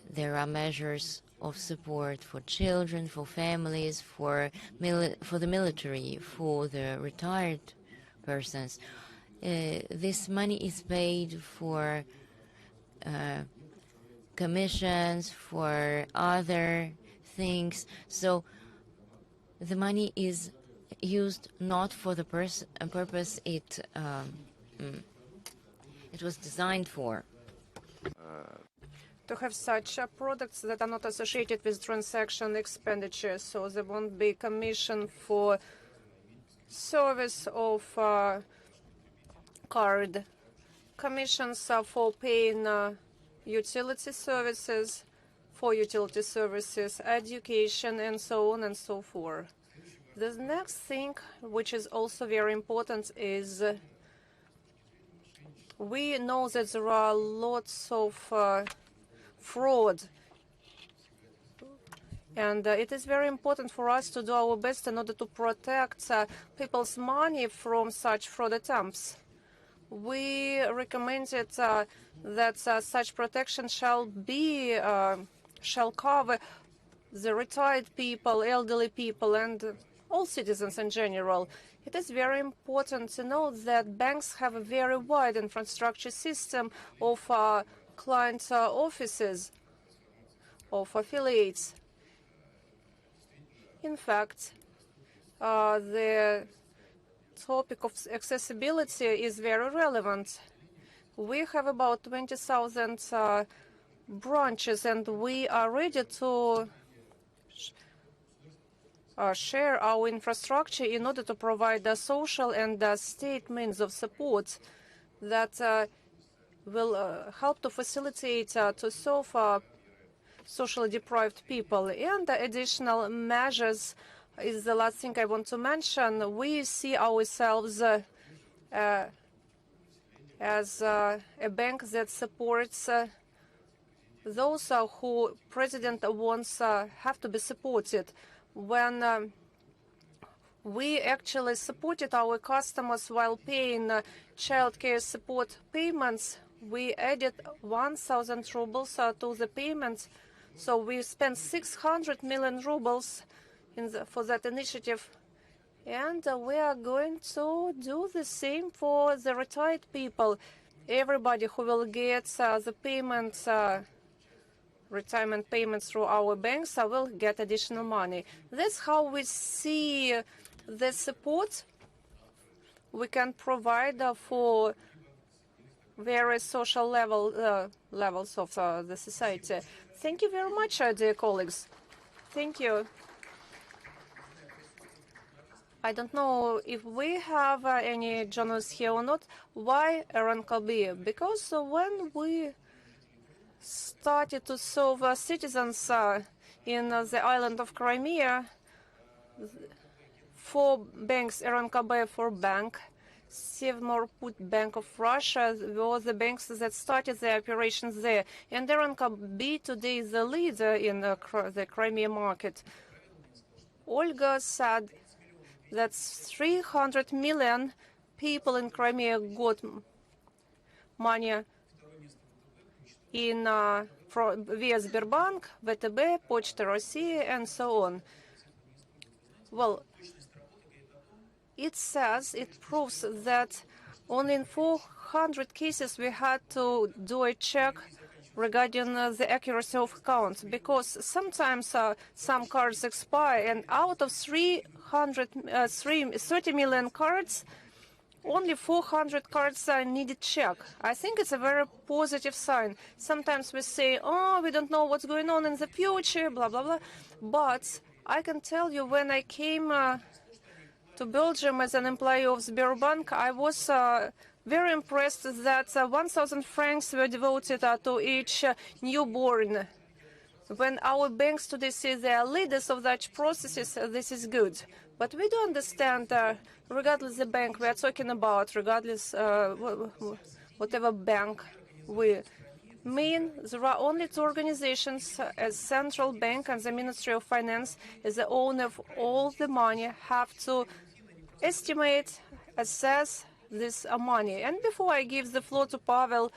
There are measures of support for children, for families, for the military, for the retired persons. This money is paid for commissions, for other things. So the money is used not for the purpose it was designed for. To have such products that are not associated with transaction expenditure, so there won't be commission for service of card, commissions for paying utility services, education, and so on and so forth. The next thing, which is also very important, is we know that there are lots of fraud, and it is very important for us to do our best in order to protect people's money from such fraud attempts. We recommended that such protection shall cover the retired people, elderly people, and all citizens in general. It is very important to know that banks have a very wide infrastructure system of client offices, of affiliates. In fact, the topic of accessibility is very relevant. We have about 20,000 branches, and we are ready to share our infrastructure in order to provide the social and state means of support that will help to facilitate to solve socially deprived people. And the additional measures is the last thing I want to mention. We see ourselves as a bank that supports those who President wants have to be supported. When we actually supported our customers while paying child care support payments, we added 1,000 rubles to the payments. So we spent 600 million rubles for that initiative. And we are going to do the same for the retired people. Everybody who will get the payments, retirement payments through our banks will get additional money. That's how we see the support we can provide for various social levels of the society. Thank you very much, dear colleagues. Thank you. I don't know if we have any journalists here or not. Why RNKB? Because when we started to serve citizens in the island of Crimea, 4 banks, RNKB for bank, Sevnorput Bank of Russia were the banks that started the operations there. And RNKB today is the leader in the Crimea market. Olga said that 300 million people in Crimea got money in via Sberbank, VTB, Почта России, and so on. Well, it proves that only in 400 cases we had to do a check regarding the accuracy of accounts, because sometimes some cards expire, and out of 30 million cards, only 400 cards needed check. I think it's a very positive sign. Sometimes we say, oh, we don't know what's going on in the future, blah, blah, blah. But I can tell you, when I came to Belgium as an employee of Sberbank, I was very impressed that 1,000 francs were devoted to each newborn. When our banks today say they are leaders of such processes, this is good. But we do understand, regardless the bank we are talking about, regardless whatever bank we mean, there are only two organizations, as Central Bank and the Ministry of Finance, as the owner of all the money, have to estimate, assess this money. And before I give the floor to Pavel,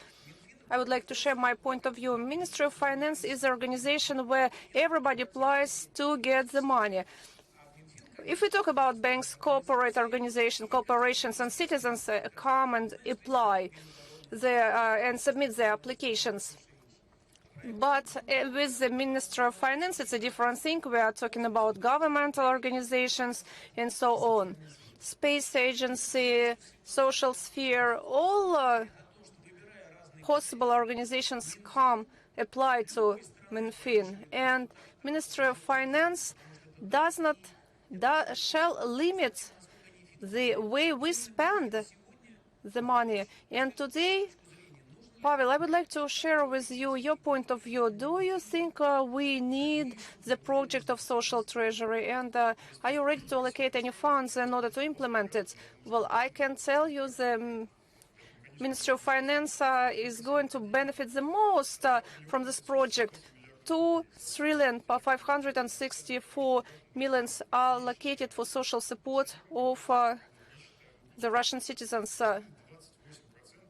I would like to share my point of view. Ministry of Finance is an organization where everybody applies to get the money. If we talk about banks, corporate organizations, corporations, and citizens come and apply and submit their applications. But with the Ministry of Finance, it's a different thing. We are talking about governmental organizations and so on. Space agency, social sphere, all possible organizations come apply to MinFin. And Ministry of Finance shall limit the way we spend the money. And today, Pavel, I would like to share with you your point of view. Do you think we need the project of social treasury? And are you ready to allocate any funds in order to implement it? Well, I can tell you the Ministry of Finance is going to benefit the most from this project. 2,564 million are allocated for social support of the Russian citizens.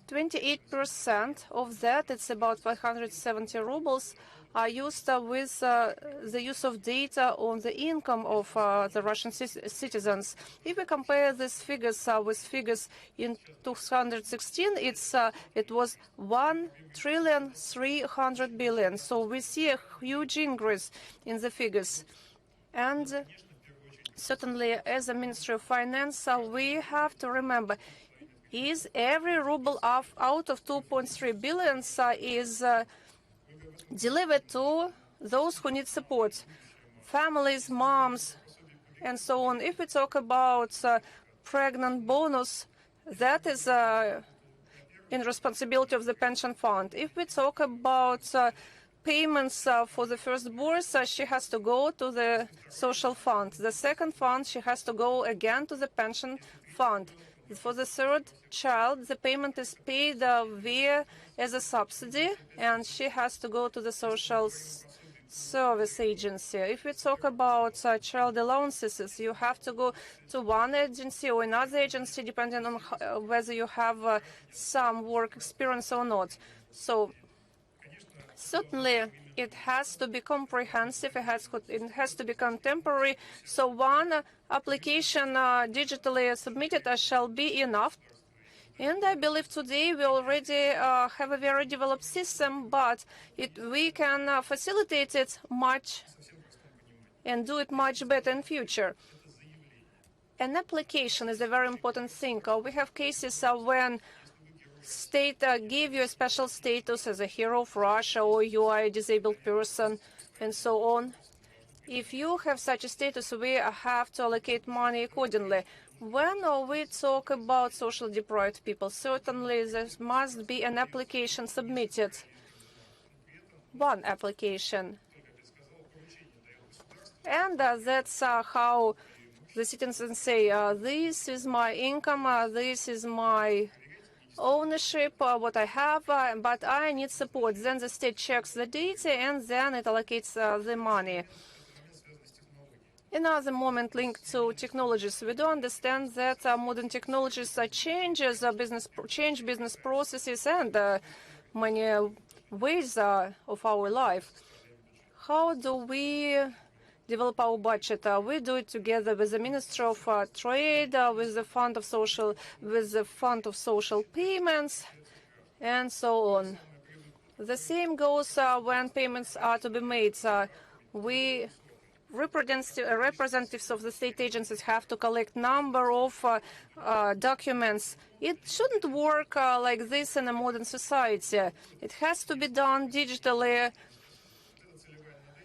28% of that, it's about 570 rubles, are used with the use of data on the income of the Russian citizens. If we compare these figures with figures in 2016, it was 1,300 billion. So we see a huge increase in the figures. And certainly, as a Ministry of Finance, we have to remember, is every ruble out of 2.3 billion is delivered to those who need support, families, moms, and so on. If we talk about pregnant bonus, that is in responsibility of the pension fund. If we talk about payments for the firstborn, she has to go to the social fund. The second fund, she has to go again to the pension fund. For the third child, the payment is paid as a subsidy, and she has to go to the social service agency. If we talk about child allowances, you have to go to one agency or another agency, depending on whether you have some work experience or not. So certainly, it has to be comprehensive, it has to be contemporary. So one application digitally submitted shall be enough. And I believe today we already have a very developed system, but we can facilitate it much and do it much better in future. An application is a very important thing. We have cases when state give you a special status as a hero of Russia, or you are a disabled person, and so on. If you have such a status, we have to allocate money accordingly. When we talk about social deprived people, certainly there must be an application submitted. One application. And that's how the citizens say, this is my income, this is my ownership, what I have, but I need support. Then the state checks the data and then it allocates the money. Another moment linked to technologies. We do understand that modern technologies change business processes and many ways of our life. How do we develop our budget? We do it together with the Ministry of Trade, with the Fund of Social Payments, and so on. The same goes when payments are to be made. We representatives of the state agencies have to collect number of documents. It shouldn't work like this in a modern society. It has to be done digitally.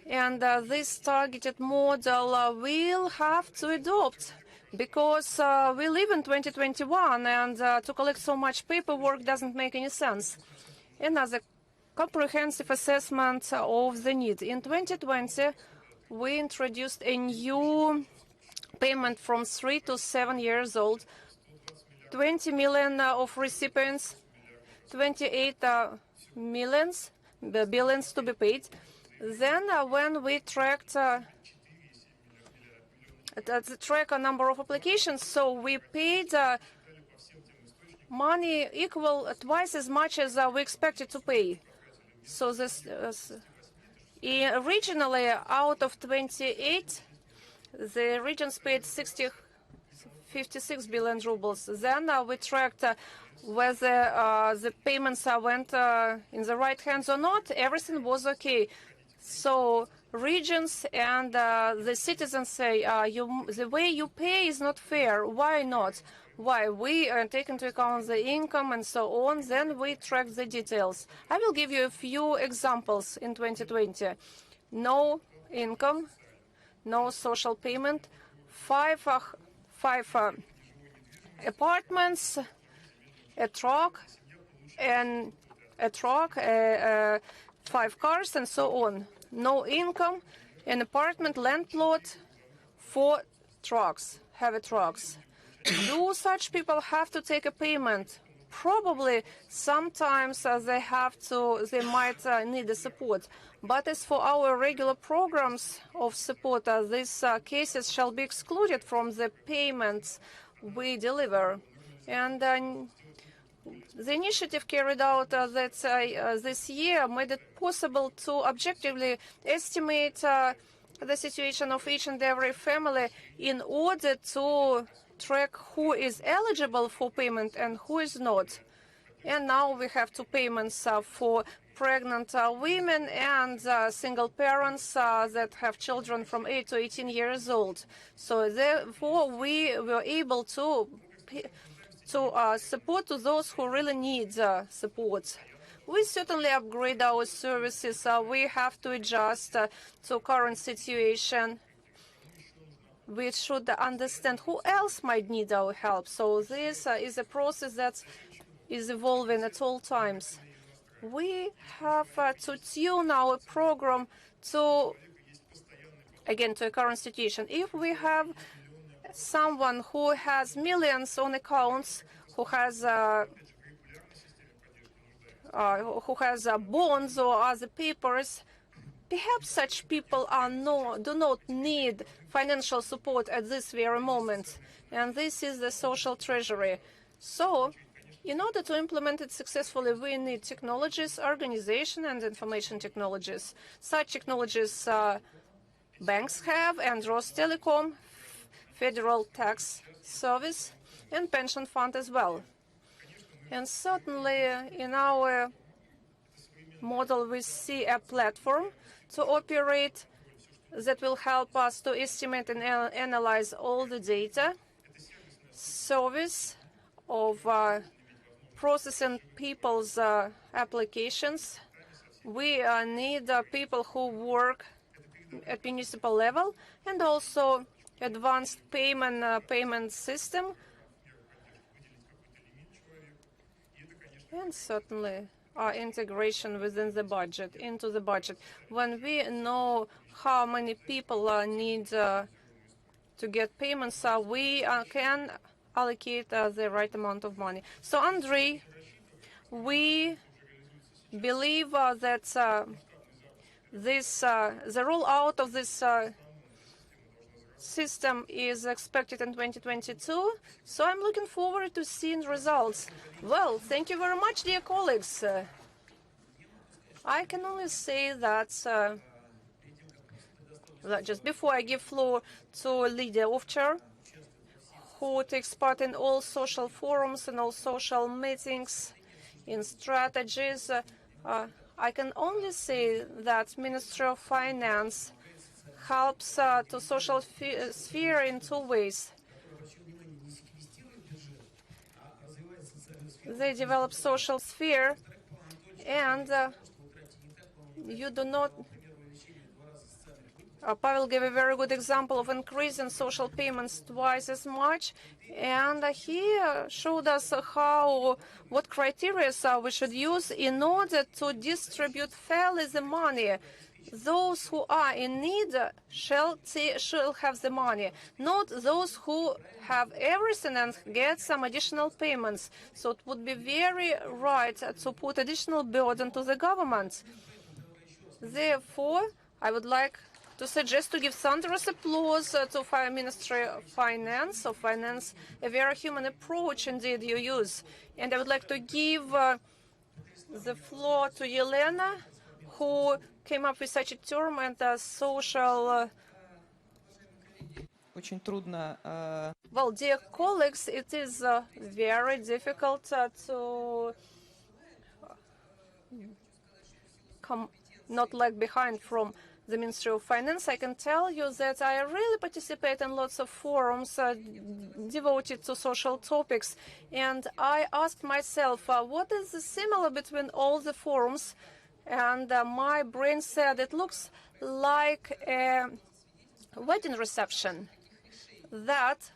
And this targeted model we'll have to adopt. because we live in 2021 and to collect so much paperwork doesn't make any sense. Another comprehensive assessment of the need. In 2020, we introduced a new payment from 3 to 7 years old, 20 million of recipients, 28 billions to be paid. Then when we tracked track a number of applications, so we paid money equal twice as much as we expected to pay. So this originally out of 28, the regions paid 56 billion rubles. Then we tracked whether the payments went in the right hands or not. Everything was okay. So regions and the citizens say, the way you pay is not fair. Why not? Why? We take into account the income and so on. Then we track the details. I will give you a few examples in 2020. No income, no social payment, five apartments, a truck, 5 cars, and so on. No income, an apartment, land plot, 4 trucks, heavy trucks. Do such people have to take a payment? Probably sometimes they might need the support. But as for our regular programs of support, these cases shall be excluded from the payments we deliver. And the initiative carried out this year made it possible to objectively estimate the situation of each and every family in order to track who is eligible for payment and who is not. And now we have 2 payments for pregnant women and single parents that have children from 8 to 18 years old. So therefore, we were able to support to those who really need support. We certainly upgrade our services. We have to adjust to current situation. We should understand who else might need our help. So this is a process that is evolving at all times. We have to tune our program to a current situation. If we have someone who has millions on accounts, who has bonds or other papers, perhaps such people do not need financial support at this very moment. And this is the social treasury. So, in order to implement it successfully, we need technologies, organization, and information technologies. Such technologies banks have, and Rostelecom, Federal Tax Service, and pension fund as well. And certainly in our model, we see a platform to operate that will help us to estimate and analyze all the data, service of processing people's applications. We need people who work at municipal level, and also advanced payment system, and certainly our integration within the budget, into the budget. When we know how many people need to get payments, we can allocate the right amount of money. So, Andrei, we believe that the rollout of this system is expected in 2022, so I'm looking forward to seeing results. Well, thank you very much, dear colleagues. I can only say that just before I give floor to Lydia Ovchar, who takes part in all social forums and all social meetings, in strategies, I can only say that Ministry of Finance helps to social sphere in 2 ways. They develop social sphere, and you do not Pavel gave a very good example of increasing social payments twice as much, and he showed us what criteria we should use in order to distribute fairly the money. Those who are in need shall have the money, not those who have everything and get some additional payments. So it would be very right to put additional burden to the government. Therefore, I would like to suggest to give thunderous applause to Ministry of Finance, a very human approach indeed you use. And I would like to give the floor to Yelena, who came up with such a term and social... Очень трудно. Well, dear colleagues, it is very difficult to come not lag behind from the Ministry of Finance. I can tell you that I really participate in lots of forums devoted to social topics, and I asked myself, what is the similar between all the forums? And my brain said it looks like a wedding reception that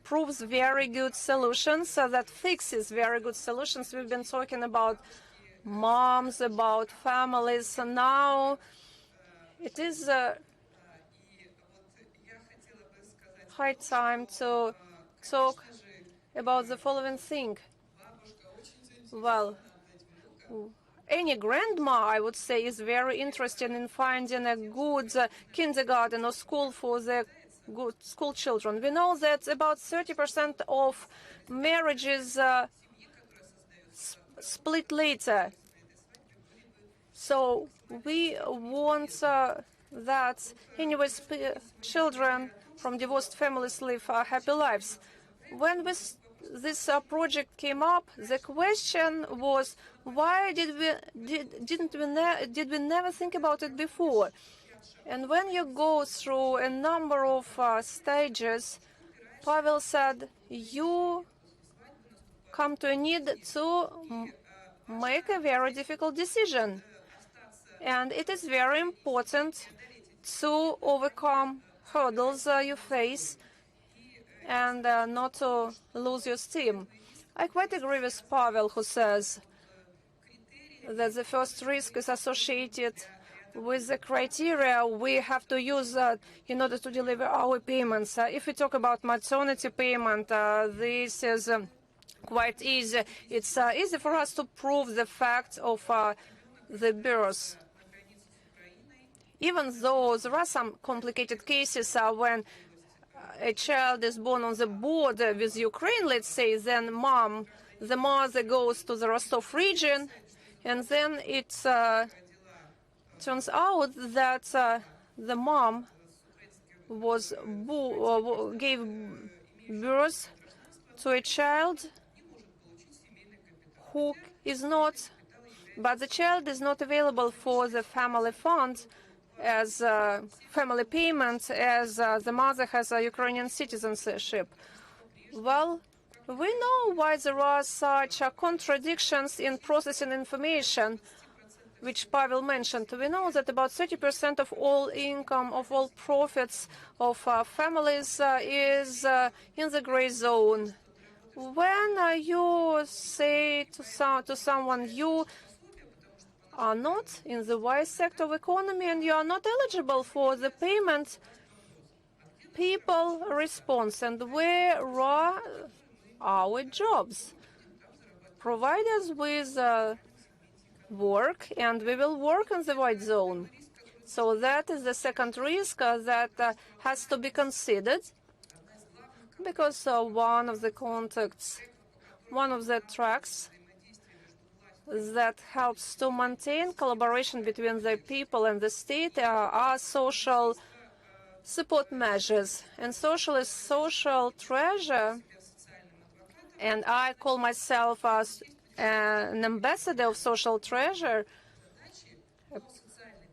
proves very good solutions, that fixes very good solutions. We've been talking about moms, about families, and now it is high time to talk about the following thing. Well, any grandma, I would say, is very interested in finding a good kindergarten or school for their good school children. We know that about 30% of marriages split later. So we want that anyways children from divorced families live happy lives. When this project came up, the question was, why did we never think about it before? And when you go through a number of stages, Pavel said, you come to a need to make a very difficult decision. And it is very important to overcome hurdles you face and not to lose your steam. I quite agree with Pavel, who says that the first risk is associated with the criteria we have to use in order to deliver our payments. If we talk about maternity payment, this is quite easy. It's easy for us to prove the fact of the birth. Even though there are some complicated cases when a child is born on the border with Ukraine, let's say, then the mother goes to the Rostov region, and then it turns out that the mom gave birth to a child who is not, but the child is not available for the family fund as family payment, as the mother has a Ukrainian citizenship. Well, we know why there are such contradictions in processing information, which Pavel mentioned. We know that about 30% of all income, of all profits of families is in the gray zone. When you say to someone, you are not in the white sector of economy and you are not eligible for the payment, people respond, and where are our jobs? Provide us with work, and we will work in the white zone. So that is the second risk that has to be considered, because one of the contacts, one of the tracks that helps to maintain collaboration between the people and the state are social support measures. And social is social treasure, and I call myself as an ambassador of social treasure.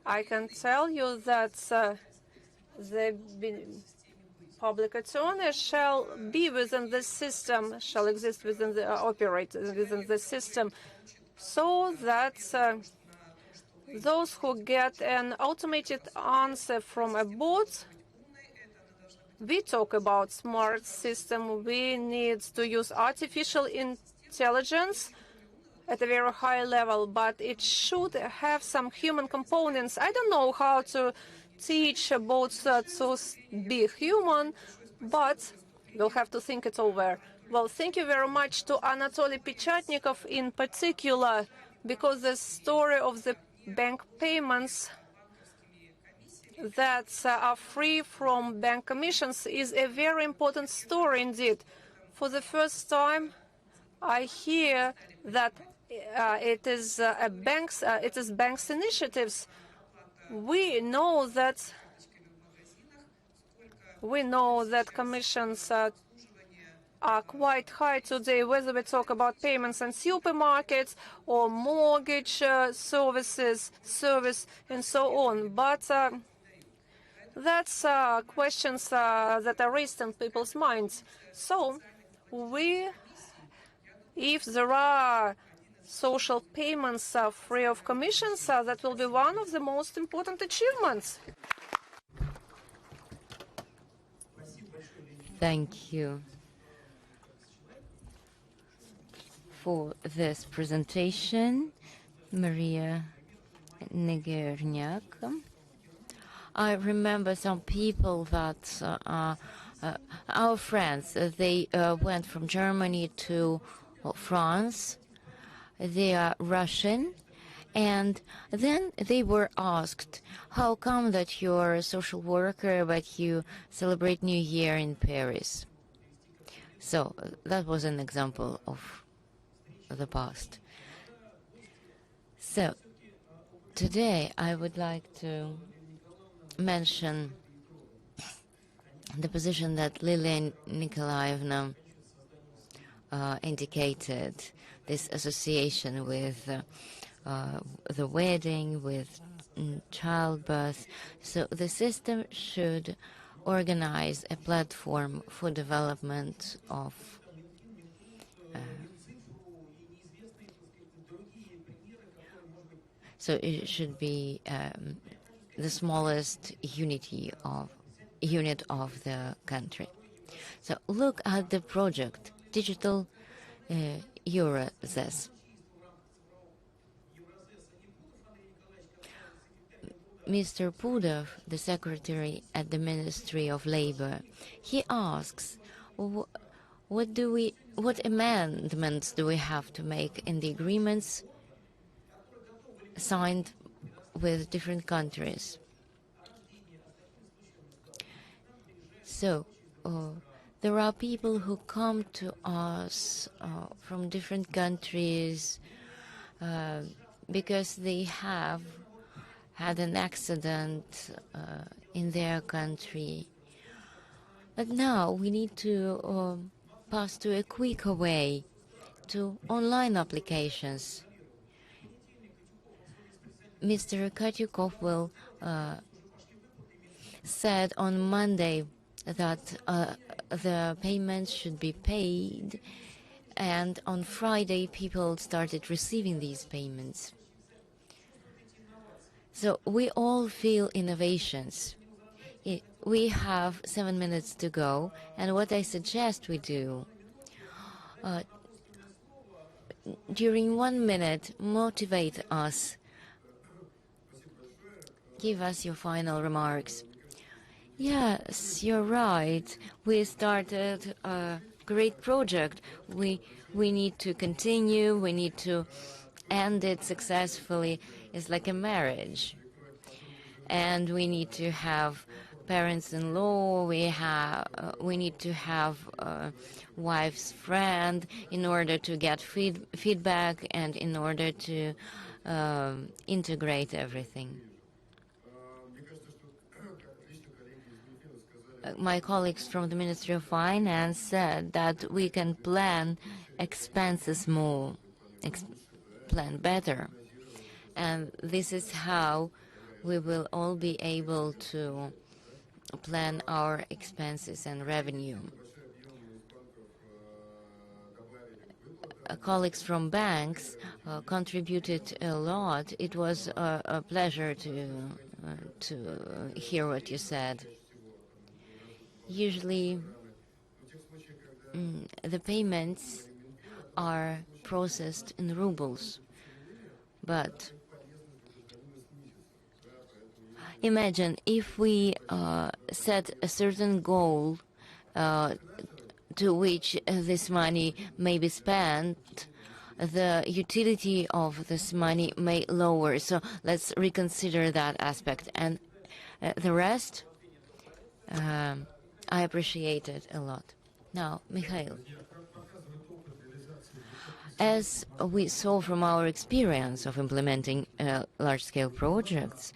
I can tell you that the public attorney shall be within the system, shall exist within the operate within the system, so that those who get an automated answer from a bot, we talk about smart system. We need to use artificial intelligence at a very high level, but it should have some human components. I don't know how to teach bots to be human, but we'll have to think it over. Well, thank you very much to Anatoly Pechatnikov in particular, because the story of the bank payments that are free from bank commissions is a very important story indeed. For the first time, I hear that it is banks' initiatives. We know that commissions are quite high today, whether we talk about payments in supermarkets or mortgage service, and so on. But that's questions that are raised in people's minds. So, if there are social payments free of commissions, that will be one of the most important achievements. Thank you for this presentation, Maria Negernyak. I remember some people that our friends, they went from Germany to France. They are Russian. And then they were asked, how come that you're a social worker, but you celebrate New Year in Paris? So that was an example of the past. So today I would like to mention the position that Lilia Nikolaevna indicated, this association with the wedding, with childbirth. So the system should organize a platform for development of so it should be the smallest unit of the country. So look at the project, Digital Eurozes. Mr. Pudov, the secretary at the Ministry of Labor, he asks, what amendments do we have to make in the agreements signed with different countries? So, there are people who come to us from different countries because they have had an accident in their country. But now we need to pass to a quicker way, to online applications. Mr. Katyukov will said on Monday that the payments should be paid, and on Friday people started receiving these payments. So we all feel innovations. We have 7 minutes to go, and what I suggest we do, during 1 minute, motivate us. Give us your final remarks. Yes, you're right. We started a great project. We need to continue. We need to end it successfully. It's like a marriage. And we need to have parents-in-law. We need to have a wife's friend in order to get feedback and in order to integrate everything. My colleagues from the Ministry of Finance said that we can plan expenses more, plan better. And this is how we will all be able to plan our expenses and revenue. colleagues from banks contributed a lot. It was a pleasure to hear what you said. Usually, the payments are processed in rubles, but imagine if we set a certain goal to which this money may be spent, the utility of this money may lower. So let's reconsider that aspect. And the rest, I appreciate it a lot. Now, Mikhail, as we saw from our experience of implementing large-scale projects,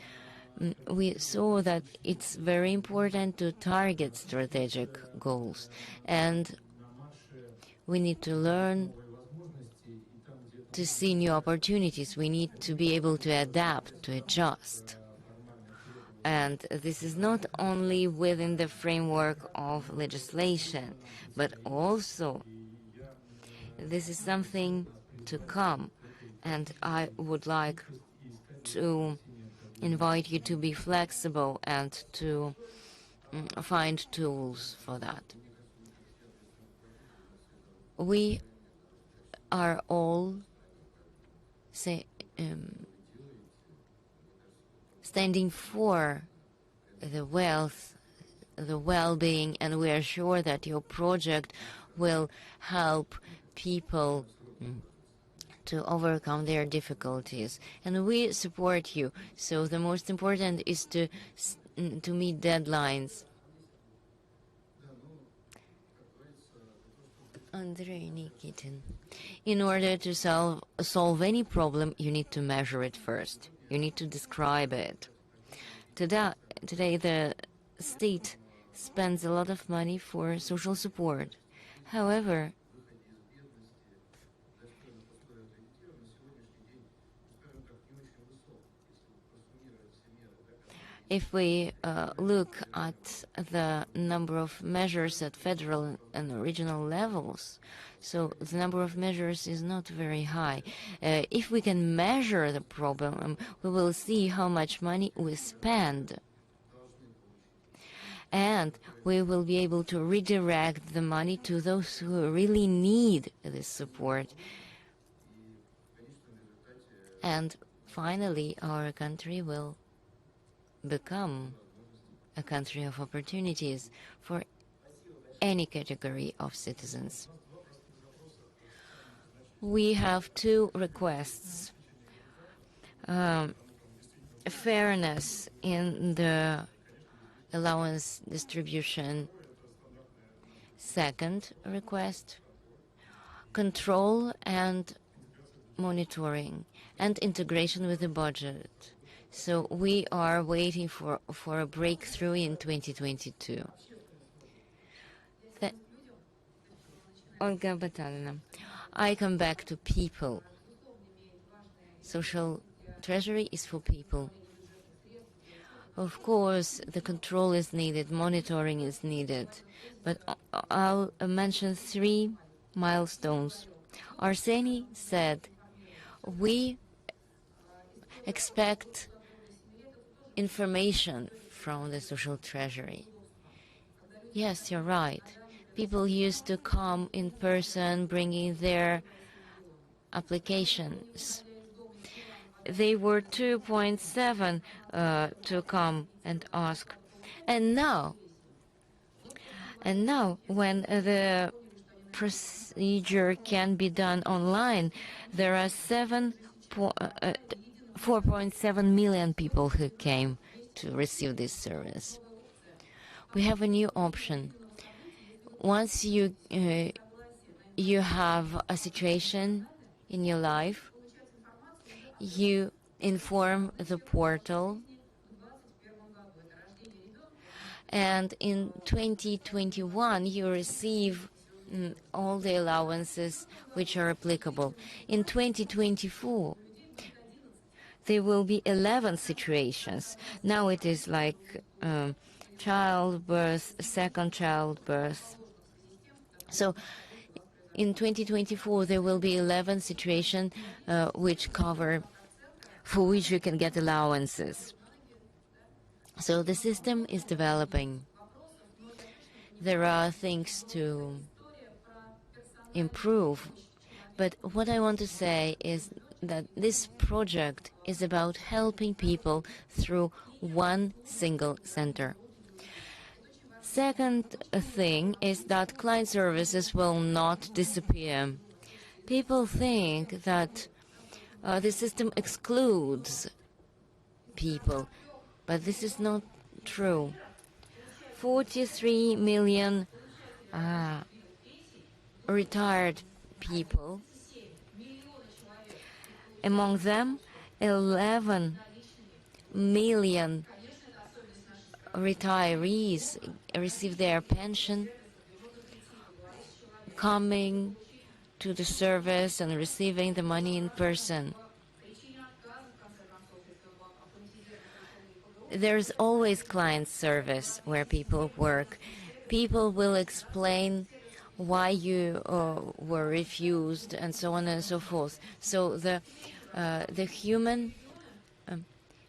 we saw that it's very important to target strategic goals, and we need to learn to see new opportunities. We need to be able to adapt, to adjust. And this is not only within the framework of legislation, but also this is something to come. And I would like to invite you to be flexible and to find tools for that. We are all standing for the wealth, the well-being, and we are sure that your project will help people to overcome their difficulties, and we support you. So the most important is to meet deadlines. Andrei Nikitin. In order to solve any problem, you need to measure it first. You need to describe it. Today the state spends a lot of money for social support. However, if we look at the number of measures at federal and regional levels, so the number of measures is not very high. If we can measure the problem, we will see how much money we spend. And we will be able to redirect the money to those who really need this support. And finally, our country will become a country of opportunities for any category of citizens. We have two requests. Fairness in the allowance distribution. Second request, control and monitoring and integration with the budget. So we are waiting for a breakthrough in 2022. Olga Batalina. I come back to people. Social treasury is for people. Of course, the control is needed, monitoring is needed, but I'll mention 3 milestones. Arseny said, we expect information from the social treasury. Yes, you're right. People used to come in person, bringing their applications. They were 2.7 to come and ask. And now, when the procedure can be done online, there are 4.7 million people who came to receive this service. We have a new option. Once you have a situation in your life, you inform the portal, and in 2021 you receive all the allowances which are applicable. In 2024 there will be 11 situations. Now it is like childbirth, second childbirth. So in 2024 there will be 11 situations for which you can get allowances. So the system is developing. There are things to improve, but what I want to say is that this project is about helping people through one single center. Second thing is that client services will not disappear. People think that the system excludes people, but this is not true. 43 million retired people. Among them, 11 million retirees receive their pension coming to the service and receiving the money in person. There's always client service where people work. People will explain why you were refused and so on and so forth. So the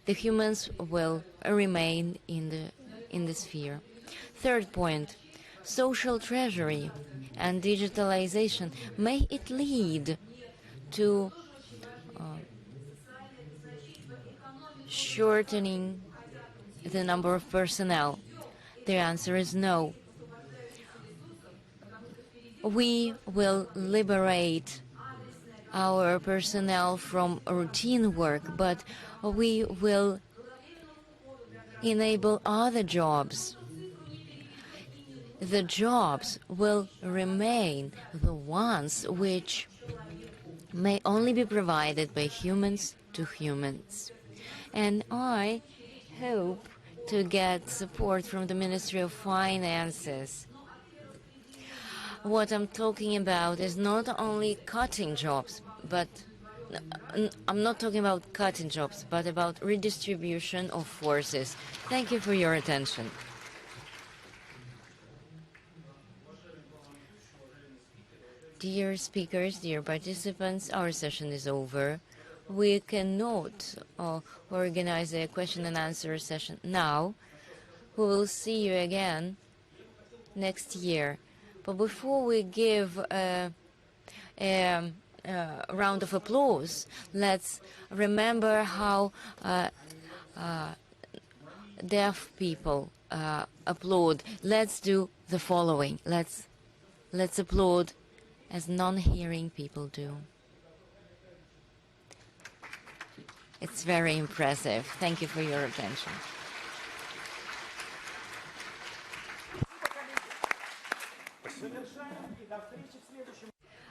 humans will remain in the sphere. Third point, social treasury and digitalization, may it lead to shortening the number of personnel? The answer is no. We will liberate our personnel from routine work, but we will enable other jobs. The jobs will remain the ones which may only be provided by humans to humans. And I hope to get support from the Ministry of Finances. What I'm talking about is not only cutting jobs, but I'm not talking about cutting jobs, but about redistribution of forces. Thank you for your attention. Dear speakers, dear participants, our session is over. We cannot organize a question and answer session now. We will see you again next year. But before we give a round of applause, let's remember how deaf people applaud. Let's do the following. Let's applaud as non-hearing people do. It's very impressive. Thank you for your attention.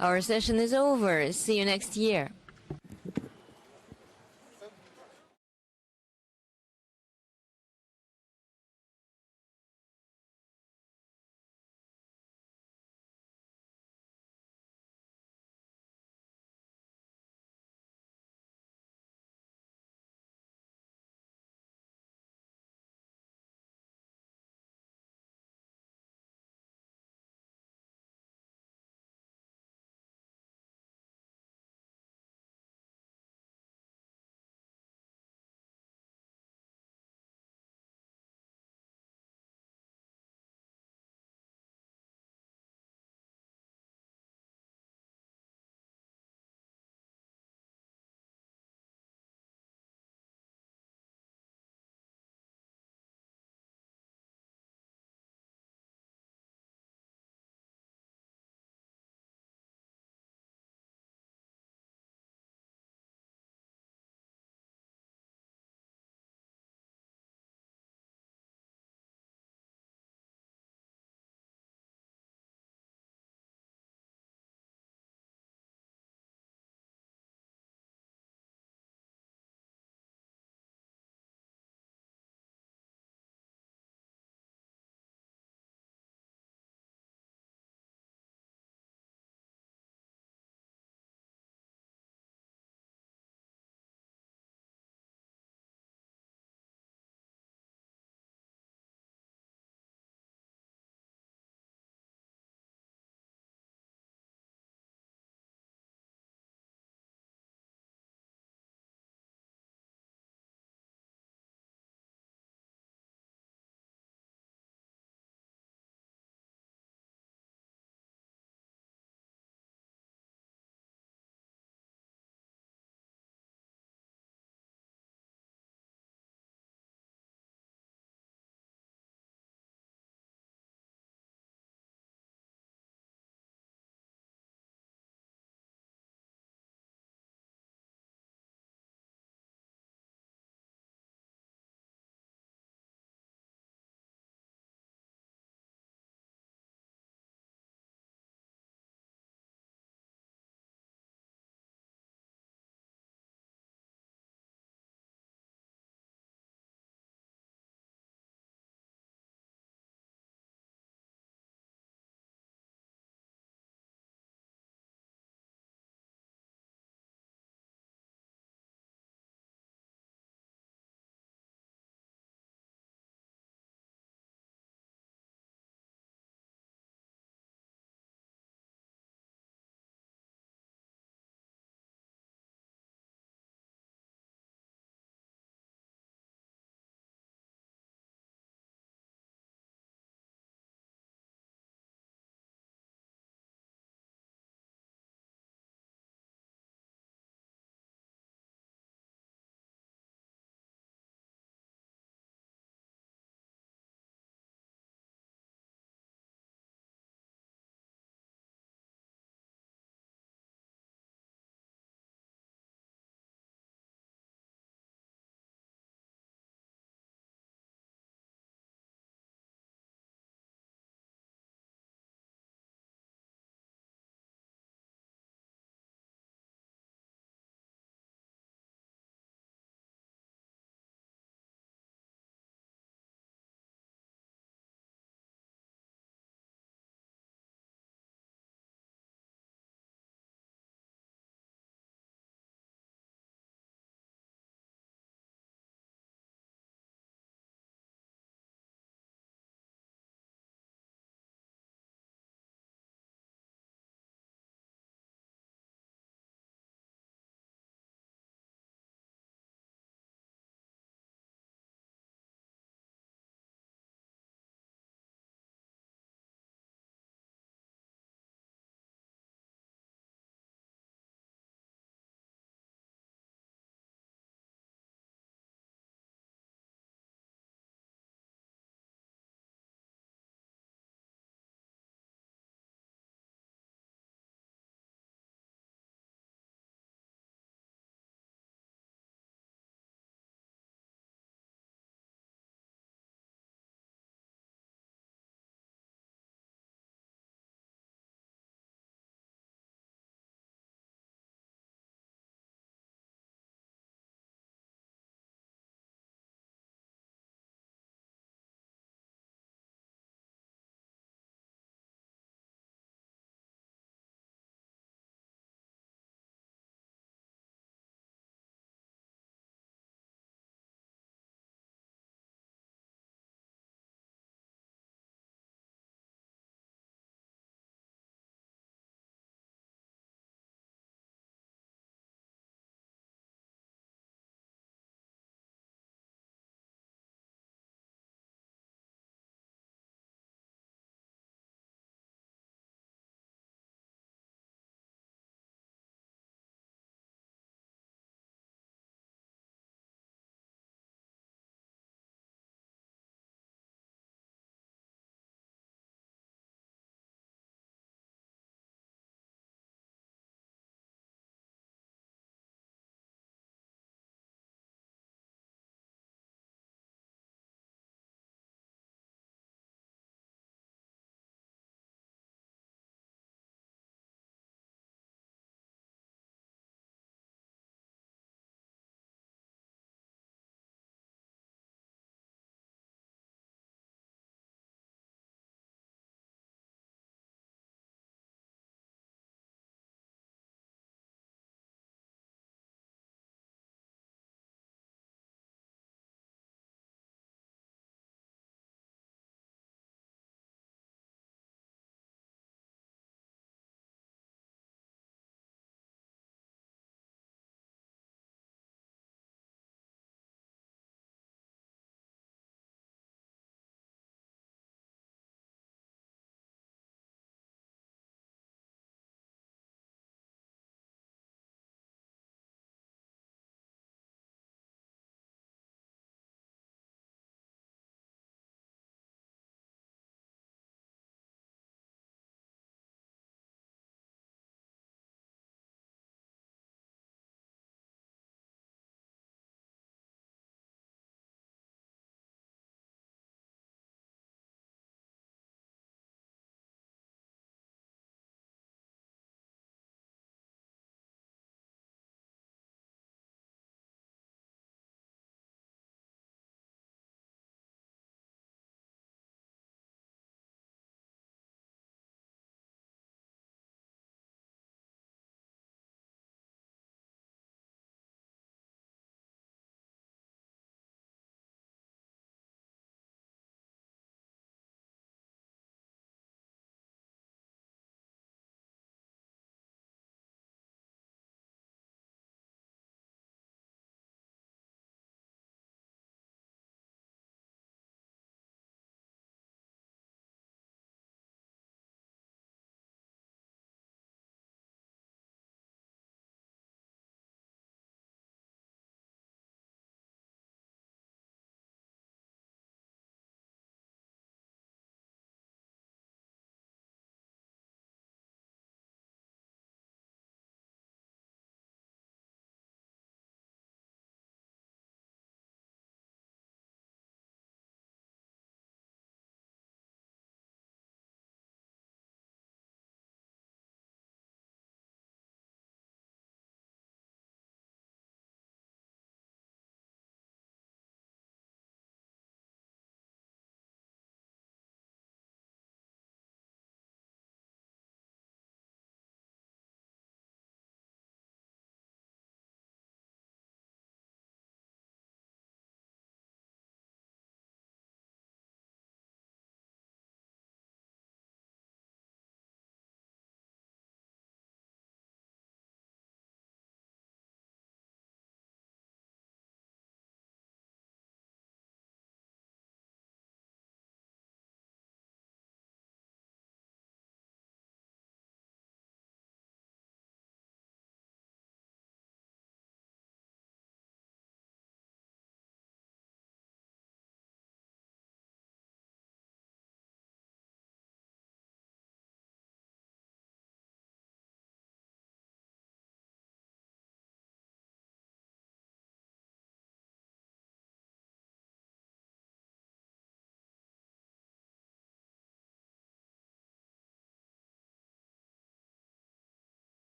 Our session is over. See you next year.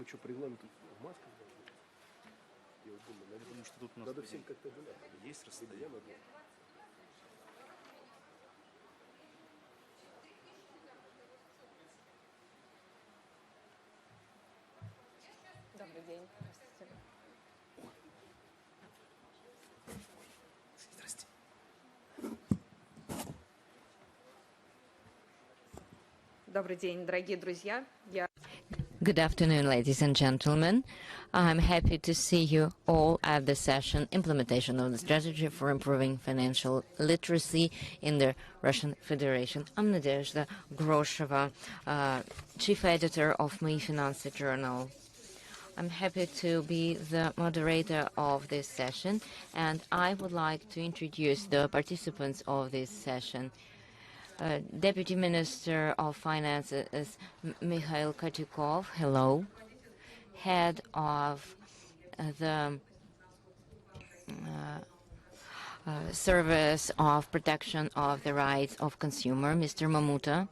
мы что, по регламенту в масках должны? Я вот думаю, Потому что тут у нас надо всем как-то одинаково. есть Я расстояние. могу. Добрый день. Здрасте. Добрый день, дорогие друзья. Good afternoon, ladies and gentlemen. I'm happy to see you all at the session Implementation of the Strategy for Improving Financial Literacy in the Russian Federation. I'm Nadezhda Grosheva, Chief Editor of My Finance Journal. I'm happy to be the moderator of this session, and I would like to introduce the participants of this session. Deputy Minister of Finance is Mikhail Katikov. Hello. Head of the Service of Protection of the Rights of Consumer, Mr. Mamuta.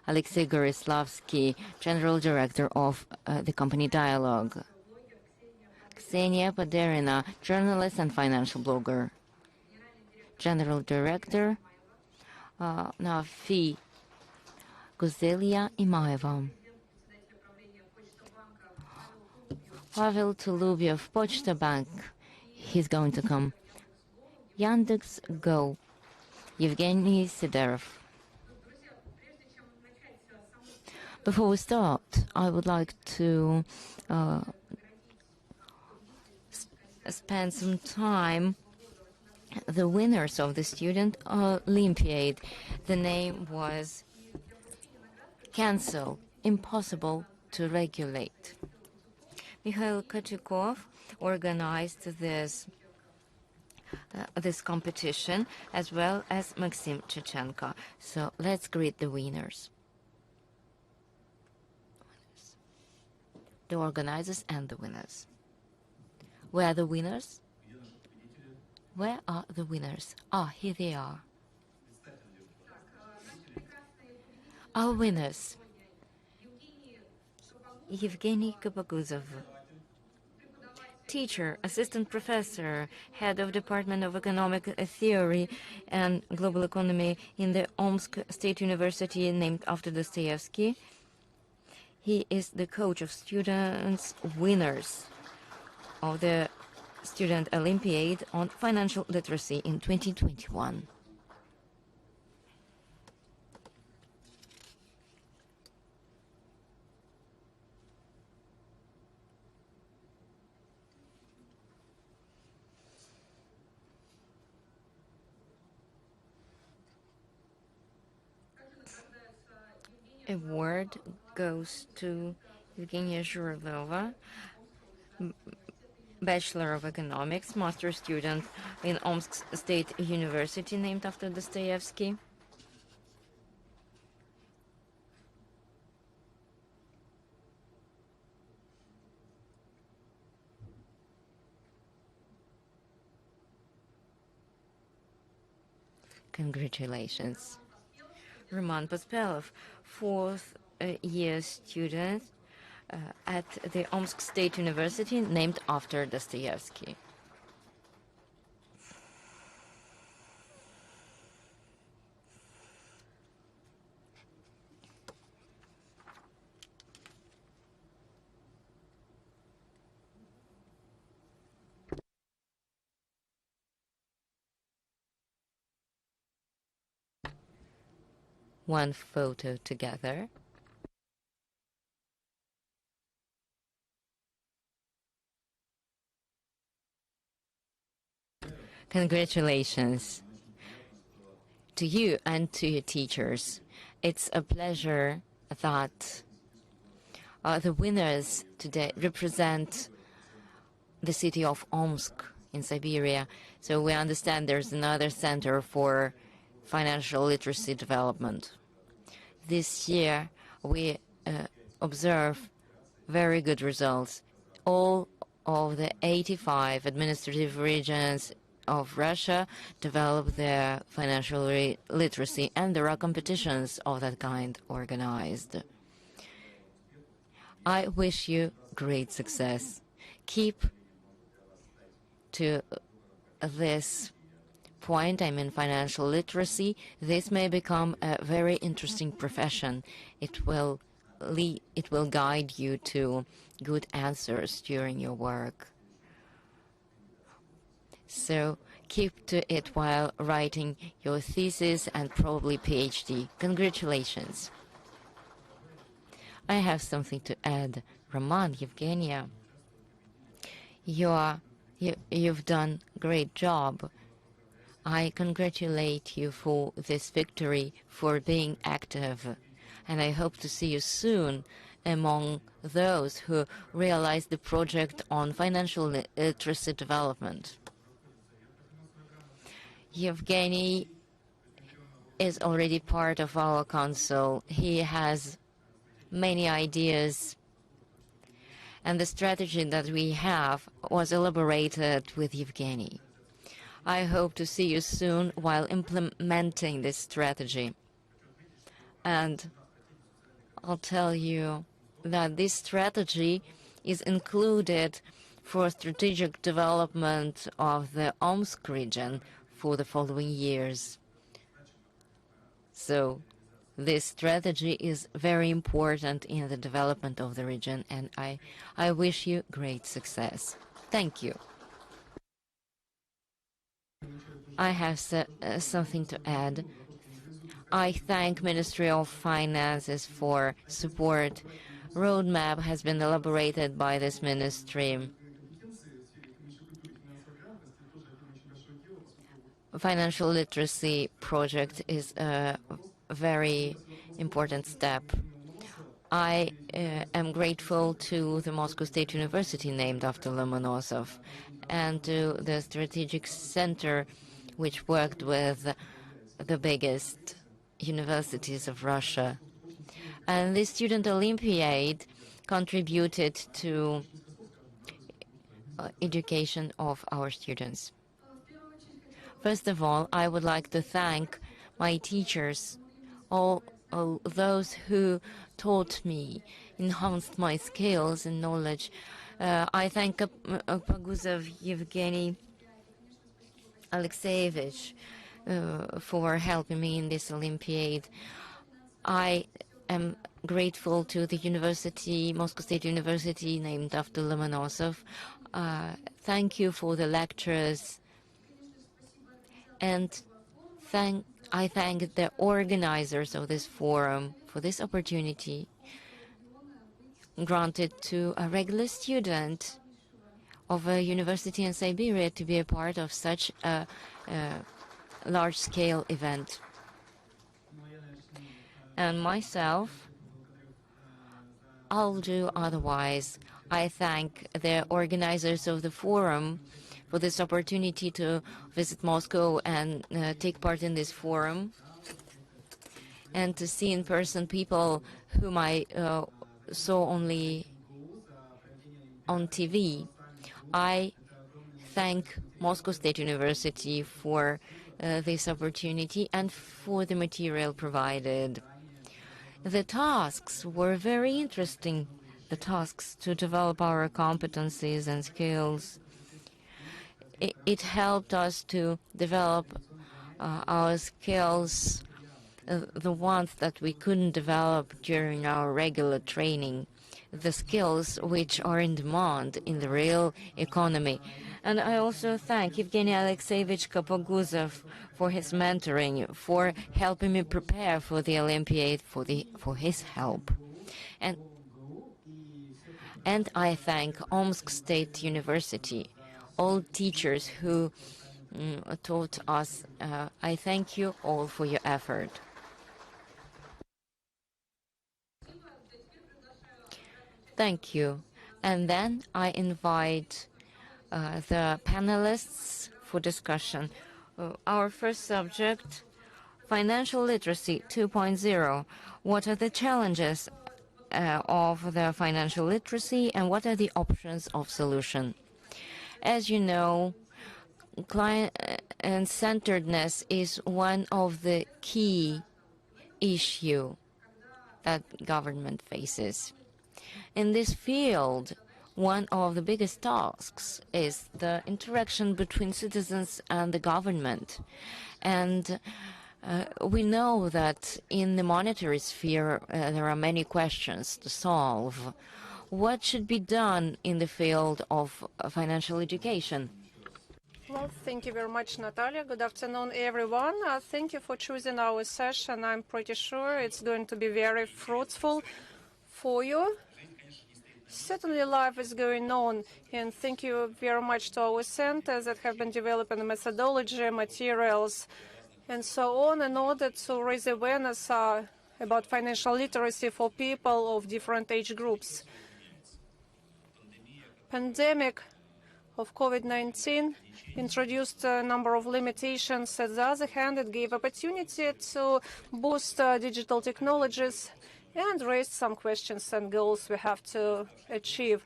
Alexei Gorislavsky, General Director of the company Dialogue. Ksenia Paderina, journalist and financial blogger. General Director, Nafi Guzelia Imaeva. Pavel Tulubiov, Pochta Bank, he's going to come. Yandex Go, Evgeny Sidorov. Before we start, I would like to spend some time the winners of the Student Olympiad. The name was Cancel, Impossible to Regulate. Mikhail Katikov organized this competition, as well as Maxim Chechenko. So let's greet the winners. The organizers and the winners. Where are the winners? Where are the winners? Ah, here they are. Our winners. Evgeny Kapaguzov. Teacher, assistant professor, head of Department of Economic Theory and Global Economy in the Omsk State University, named after Dostoevsky. He is the coach of students winners of the Student Olympiad on Financial Literacy in 2021. Award goes to Evgenia Zhuravleva, Bachelor of Economics, master student in Omsk State University, named after Dostoevsky. Congratulations. Roman Pospelov, fourth year student at the Omsk State University, named after Dostoevsky. One photo together. Congratulations to you and to your teachers. It's a pleasure that the winners today represent the city of Omsk in Siberia. So we understand there's another center for financial literacy development. This year we observe very good results. All of the 85 administrative regions of Russia develop their financial literacy, and there are competitions of that kind organized. I wish you great success. Keep to this point, I mean financial literacy. This may become a very interesting profession. It will guide you to good answers during your work. So keep to it while writing your thesis and probably PhD. Congratulations. I have something to add. Roman, Evgenia, you've done a great job. I congratulate you for this victory, for being active, and I hope to see you soon among those who realize the project on financial literacy development. Yevgeny is already part of our council. He has many ideas, and the strategy that we have was elaborated with Yevgeny. I hope to see you soon while implementing this strategy. And I'll tell you that this strategy is included for strategic development of the Omsk region for the following years. So this strategy is very important in the development of the region, and I wish you great success. Thank you. I have something to add. I thank Ministry of Finances for support. Roadmap has been elaborated by this ministry. Financial literacy project is a very important step. I am grateful to the Moscow State University, named after Lomonosov, and to the Strategic Center, which worked with the biggest universities of Russia. And the Student Olympiad contributed to education of our students. First of all, I would like to thank my teachers, all those who taught me, enhanced my skills and knowledge. I thank Paguzov Yevgeny Alexeyevich for helping me in this Olympiad. I am grateful to the university, Moscow State University, named after Lomonosov. Thank you for the lectures. And I thank the organizers of this forum for this opportunity granted to a regular student of a university in Siberia to be a part of such a large-scale event. And myself, I'll do otherwise. I thank the organizers of the forum for this opportunity to visit Moscow and take part in this forum, and to see in person people whom I saw only on TV. I thank Moscow State University for this opportunity and for the material provided. The tasks were very interesting, the tasks to develop our competencies and skills. It helped us to develop our skills, the ones that we couldn't develop during our regular training, the skills which are in demand in the real economy. And I also thank Evgeny Alexeyevich Kapoguzov for his mentoring, for helping me prepare for the Olympiad, for his help. And I thank Omsk State University, all teachers who taught us. I thank you all for your effort. Thank you. And then I invite the panelists for discussion. Our first subject, Financial Literacy 2.0. What are the challenges of the financial literacy, and what are the options of solution? As you know, client-centeredness is one of the key issues that government faces. In this field, one of the biggest tasks is the interaction between citizens and the government. And we know that in the monetary sphere, there are many questions to solve. What should be done in the field of financial education? Well, thank you very much, Natalia. Good afternoon, everyone. Thank you for choosing our session. I'm pretty sure it's going to be very fruitful for you. Certainly, life is going on, and thank you very much to our centers that have been developing methodology, materials, and so on in order to raise awareness about financial literacy for people of different age groups. Pandemic of COVID-19 introduced a number of limitations. On the other hand, it gave opportunity to boost digital technologies and raised some questions and goals we have to achieve.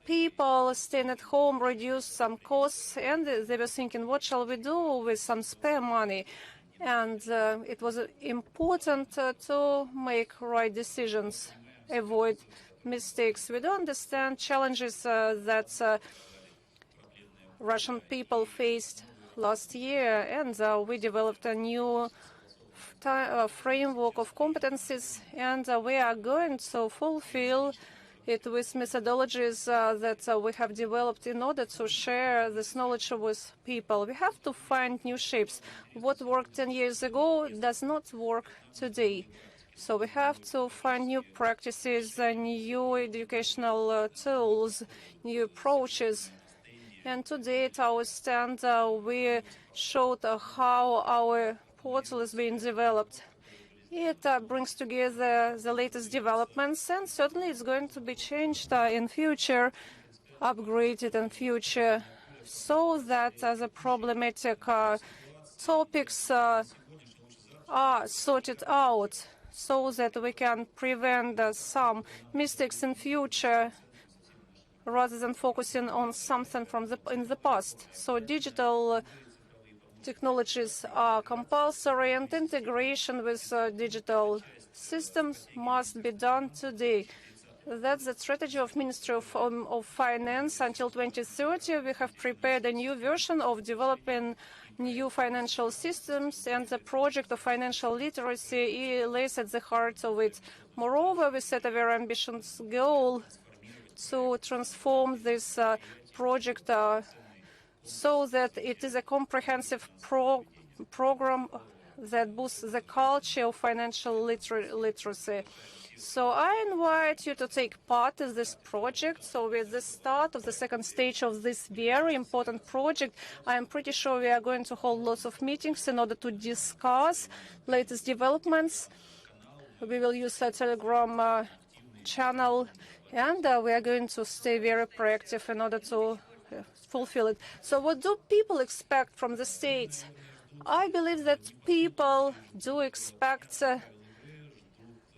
People staying at home reduced some costs, and they were thinking, what shall we do with some spare money? And it was important to make right decisions, avoid mistakes. We do understand challenges that Russian people faced last year, and we developed a new framework of competencies, and we are going to fulfill it with methodologies that we have developed in order to share this knowledge with people. We have to find new shapes. What worked 10 years ago does not work today. So we have to find new practices, new educational tools, new approaches. And today at our stand, we showed how our portal is being developed. It brings together the latest developments, and certainly it's going to be changed in future, upgraded in future, so that the problematic topics are sorted out, so that we can prevent some mistakes in future, rather than focusing on something from in the past. So digital technologies are compulsory, and integration with digital systems must be done today. That's the strategy of Ministry of Finance. Until 2030, we have prepared a new version of developing new financial systems, and the project of financial literacy lays at the heart of it. Moreover, we set a very ambitious goal to transform this project so that it is a comprehensive program that boosts the culture of financial literacy. So I invite you to take part in this project. So with the start of the second stage of this very important project, I am pretty sure we are going to hold lots of meetings in order to discuss latest developments. We will use a Telegram channel, and we are going to stay very proactive in order to fulfill it. So what do people expect from the state? I believe that people do expect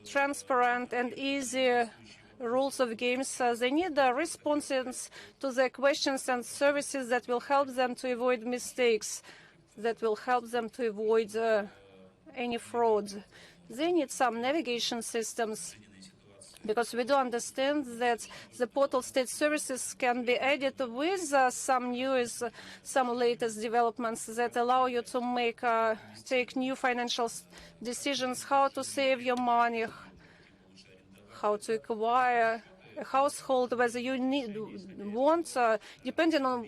transparent and easy rules of games. They need responses to their questions and services that will help them to avoid mistakes, that will help them to avoid any fraud. They need some navigation systems, because we do understand that the portal state services can be added with some news, some latest developments that allow you to take new financial decisions, how to save your money, how to acquire a household, whether you want, depending on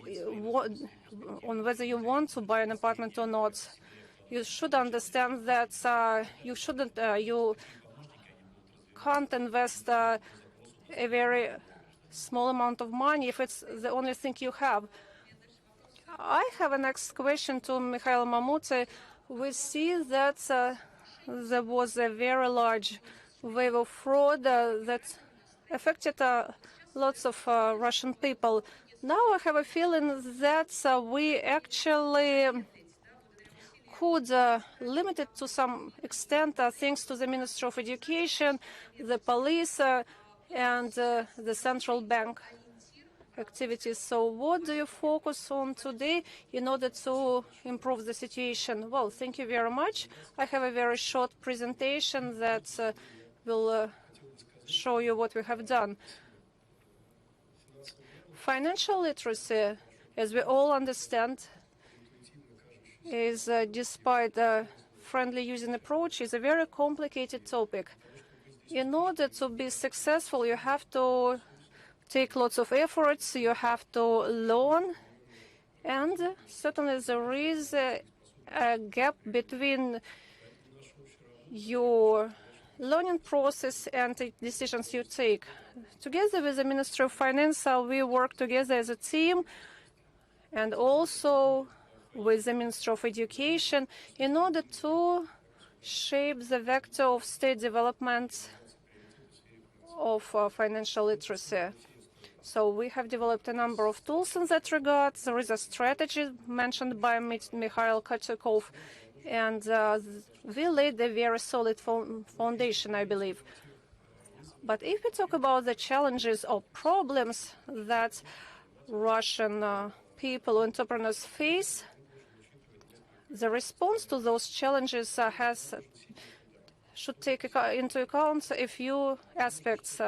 whether you want to buy an apartment or not. You should understand that you can't invest a very small amount of money if it's the only thing you have. I have a next question to Mikhail Mamute. We see that there was a very large wave of fraud that affected lots of Russian people. Now I have a feeling that we actually could limit it to some extent thanks to the Ministry of Education, the police, and the central bank activities. So what do you focus on today in order to improve the situation? Well, thank you very much. I have a very short presentation that will show you what we have done. Financial literacy, as we all understand, is, despite the friendly using approach, is a very complicated topic. In order to be successful, you have to take lots of efforts, you have to learn, and certainly there is a gap between your learning process and the decisions you take. Together with the Ministry of Finance, we work together as a team, and also with the Ministry of Education in order to shape the vector of state development of financial literacy. So we have developed a number of tools in that regard. There is a strategy mentioned by Mikhail Katsukov, and we laid a very solid foundation, I believe. But if we talk about the challenges or problems that Russian people, entrepreneurs face, the response to those challenges should take into account a few aspects.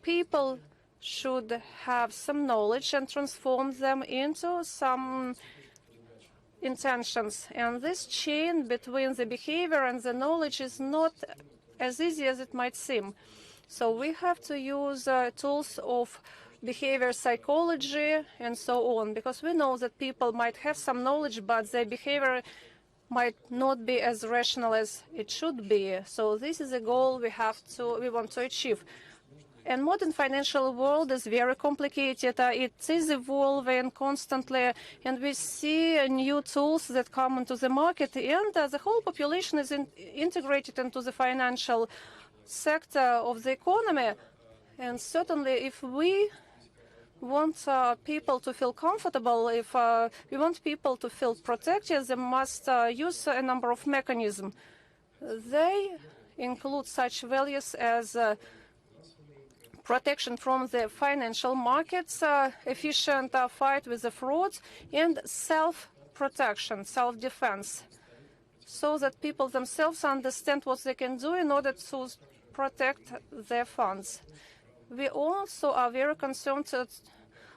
People should have some knowledge and transform them into some intentions. And this chain between the behavior and the knowledge is not as easy as it might seem. So we have to use tools of behavior psychology and so on, because we know that people might have some knowledge, but their behavior might not be as rational as it should be. So this is a goal we want to achieve. And modern financial world is very complicated. It is evolving constantly, and we see new tools that come into the market, and the whole population is integrated into the financial sector of the economy. And certainly, if we want people to feel comfortable, if we want people to feel protected, they must use a number of mechanisms. They include such values as protection from the financial markets, efficient fight with the fraud, and self-protection, self-defense, so that people themselves understand what they can do in order to protect their funds. We also are very concerned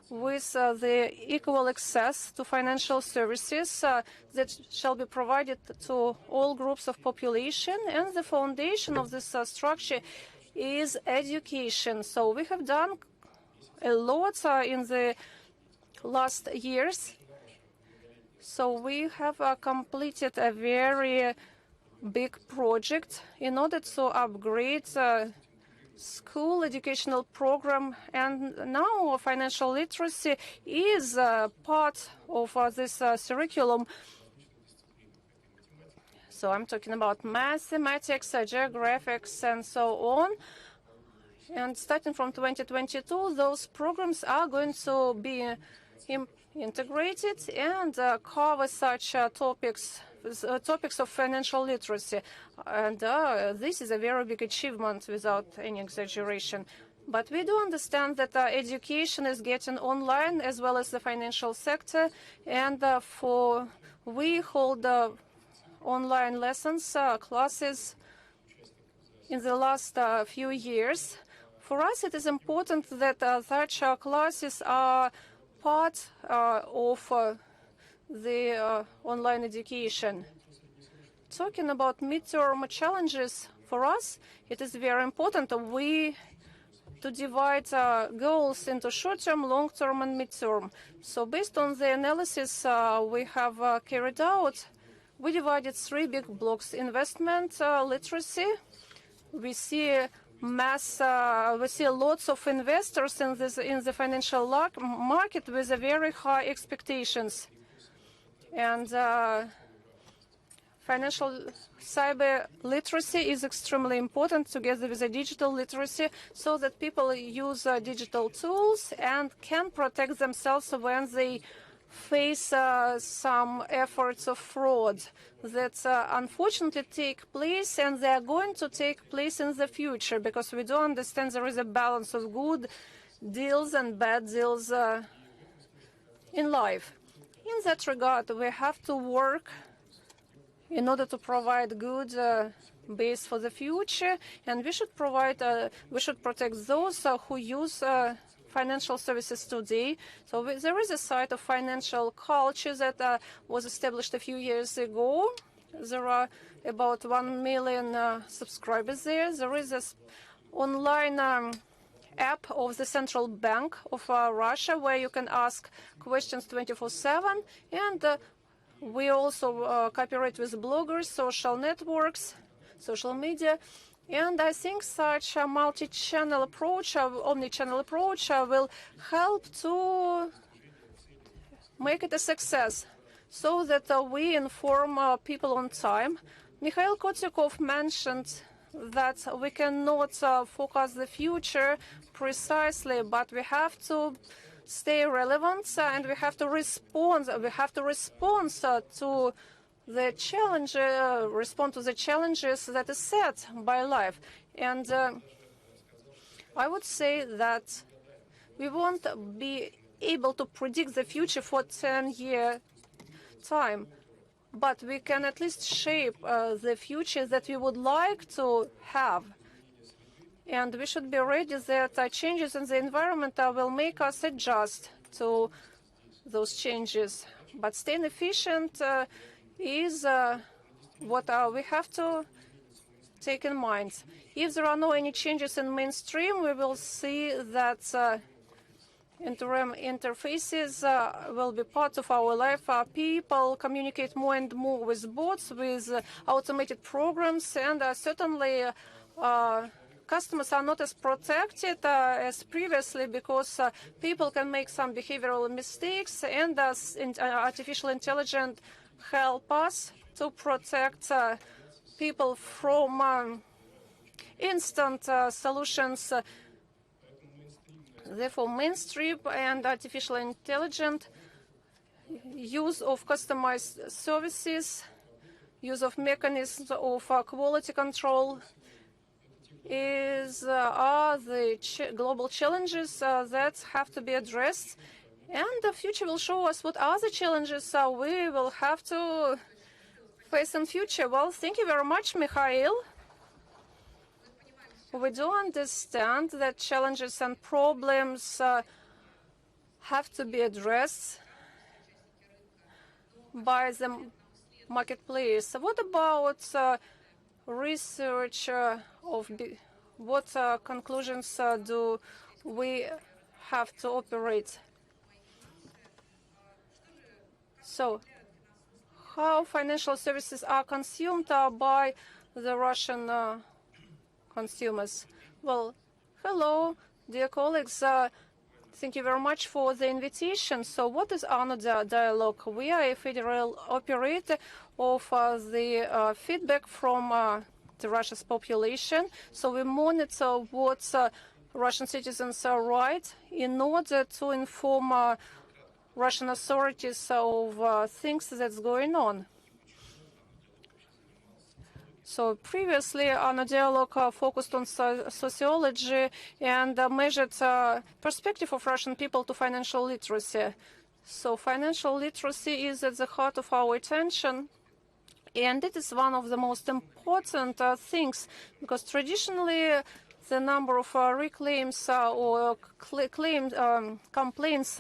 with the equal access to financial services that shall be provided to all groups of population, and the foundation of this structure is education. So we have done a lot in the last years. So we have completed a very big project in order to upgrade school educational program, and now financial literacy is part of this curriculum. So I'm talking about mathematics, geographics, and so on. And starting from 2022, those programs are going to be integrated and cover such topics of financial literacy. And this is a very big achievement without any exaggeration. But we do understand that education is getting online as well as the financial sector. And we hold online lessons, classes in the last few years. For us, it is important that such classes are part of the online education. Talking about midterm challenges, for us, it is very important to divide goals into short-term, long-term, and midterm. So based on the analysis we have carried out, we divided three big blocks: investment, literacy. We see lots of investors in the financial market with very high expectations. And financial cyber literacy is extremely important together with the digital literacy, so that people use digital tools and can protect themselves when they face some efforts of fraud that unfortunately take place, and they are going to take place in the future, because we do understand there is a balance of good deals and bad deals in life. In that regard, we have to work in order to provide good base for the future, and we should protect those who use financial services today. So there is a site of financial culture that was established a few years ago. There are about 1 million subscribers there. There is an online app of the Central Bank of Russia where you can ask questions 24/7, and we also cooperate with bloggers, social networks, social media. And I think such a multi-channel approach, omni-channel approach, will help to make it a success, so that we inform people on time. Mikhail Kotyakov mentioned that we cannot forecast the future precisely, but we have to stay relevant and we have to respond. We have to respond to the challenge, respond to the challenges that is set by life. And I would say that we won't be able to predict the future for 10-year time, but we can at least shape the future that we would like to have. And we should be ready that changes in the environment will make us adjust to those changes. But staying efficient is what we have to take in mind. If there are no any changes in mainstream, we will see that interim interfaces will be part of our life. People communicate more and more with bots, with automated programs, and certainly customers are not as protected as previously, because people can make some behavioral mistakes, and artificial intelligence help us to protect people from instant solutions. Therefore, mainstream and artificial intelligence, use of customized services, use of mechanisms of quality control are the global challenges that have to be addressed. And the future will show us what other challenges we will have to face in future. Well, thank you very much, Mikhail. We do understand that challenges and problems have to be addressed by the marketplace. What about research of what conclusions do we have to operate? So, how financial services are consumed by the Russian consumers? Well, hello, dear colleagues. Thank you very much for the invitation. So what is ANO Dialogue? We are a federal operator of the feedback from the Russia's population. So we monitor what Russian citizens write in order to inform Russian authorities of things that's going on. So previously, ANO Dialogue focused on sociology and measured perspective of Russian people to financial literacy. So financial literacy is at the heart of our attention, and it is one of the most important things, because traditionally the number of reclaims or complaints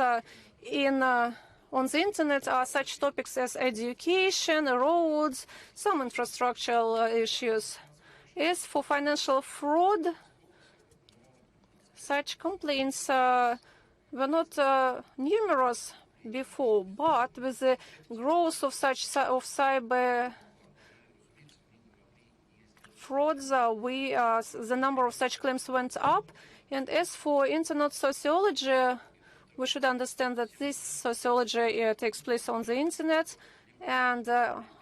on the internet are such topics as education, roads, some infrastructural issues. As for financial fraud, such complaints were not numerous before, but with the growth of cyber frauds, the number of such claims went up. And as for internet sociology, we should understand that this sociology takes place on the internet, and